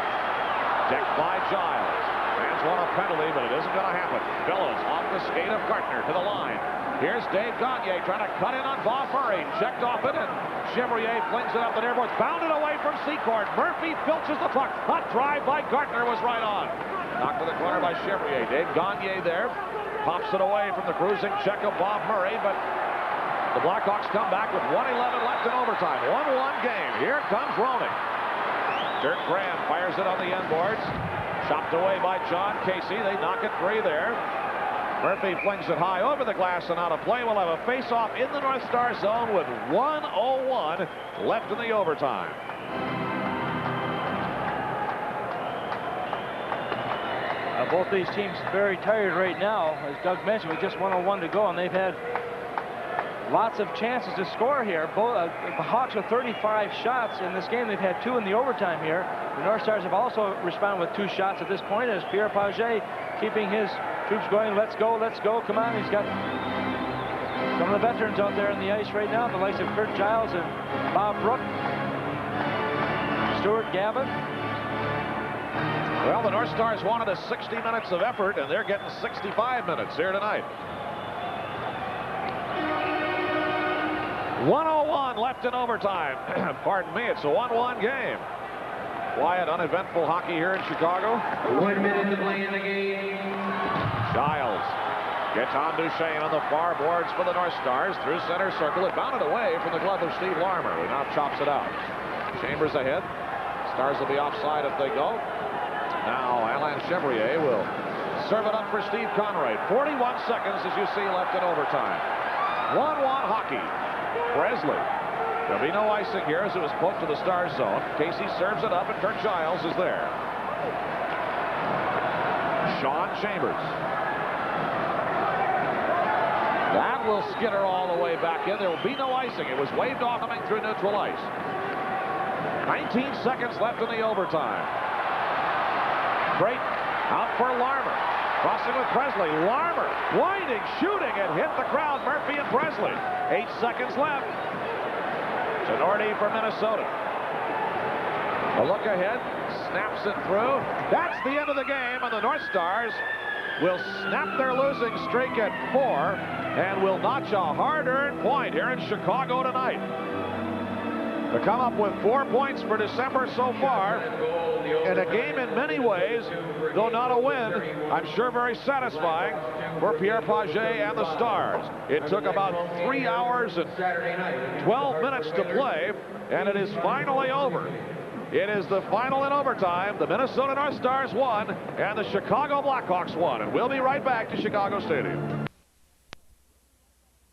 Decked by Giles. Fans want a penalty, but it isn't going to happen. Bellows off the skate of Gartner to the line. Here's Dave Gagne trying to cut in on Bob Murray. Checked off it, and Chevrier flings it up the near boards. Bounded away from Secord. Murphy filches the puck. Hot drive by Gartner was right on. Knocked to the corner by Chevrier. Dave Gagne there. Pops it away from the cruising check of Bob Murray, but the Blackhawks come back with 1:11 left in overtime. 1-1 game. Here comes Roenick. Dirk Graham fires it on the end boards. Chopped away by John Casey. They knock it free there. Murphy flings it high over the glass and out of play. We'll have a face-off in the North Star zone with 1:01 left in the overtime. Both these teams very tired right now. As Doug mentioned, with just 1:01 to go, and they've had lots of chances to score here. Both the Hawks with 35 shots in this game. They've had 2 in the overtime here. The North Stars have also responded with 2 shots at this point, as Pierre Paget keeping his troops going. Let's go, let's go. Come on, he's got some of the veterans out there on the ice right now, the likes of Kurt Giles and Bob Brook, Stuart Gavin. Well, the North Stars wanted a 60 minutes of effort, and they're getting 65 minutes here tonight. 1:01 left in overtime. Pardon me, it's a 1-1 game. Quiet, uneventful hockey here in Chicago. 1 minute to play in the game. Giles gets on Duchesne on the far boards for the North Stars. Through center circle. It bounded away from the glove of Steve Larmer, who now chops it out. Chambers ahead. Stars will be offside if they go. Now Alain Chevrier will serve it up for Steve Conroy. 41 seconds, as you see, left in overtime. 1-1 hockey. Presley. There'll be no icing here as it was poked to the Stars zone. Casey serves it up, and Kurt Giles is there. Sean Chambers. That will skitter all the way back in. There will be no icing. It was waved off coming through neutral ice. 19 seconds left in the overtime. Great out for Larmer. Crossing with Presley. Larmer winding, shooting, and hit the crowd. Murphy and Presley. 8 seconds left. Tenorti for Minnesota. A look ahead. Snaps it through. That's the end of the game, and the North Stars will snap their losing streak at 4 and will notch a hard-earned point here in Chicago tonight. to come up with 4 points for December so far. In a game in many ways, though not a win, I'm sure very satisfying for Pierre Paget and the Stars. It took about 3 hours and 12 minutes to play, and it is finally over. It is the final in overtime. The Minnesota North Stars won, and the Chicago Blackhawks won. And we'll be right back to Chicago Stadium.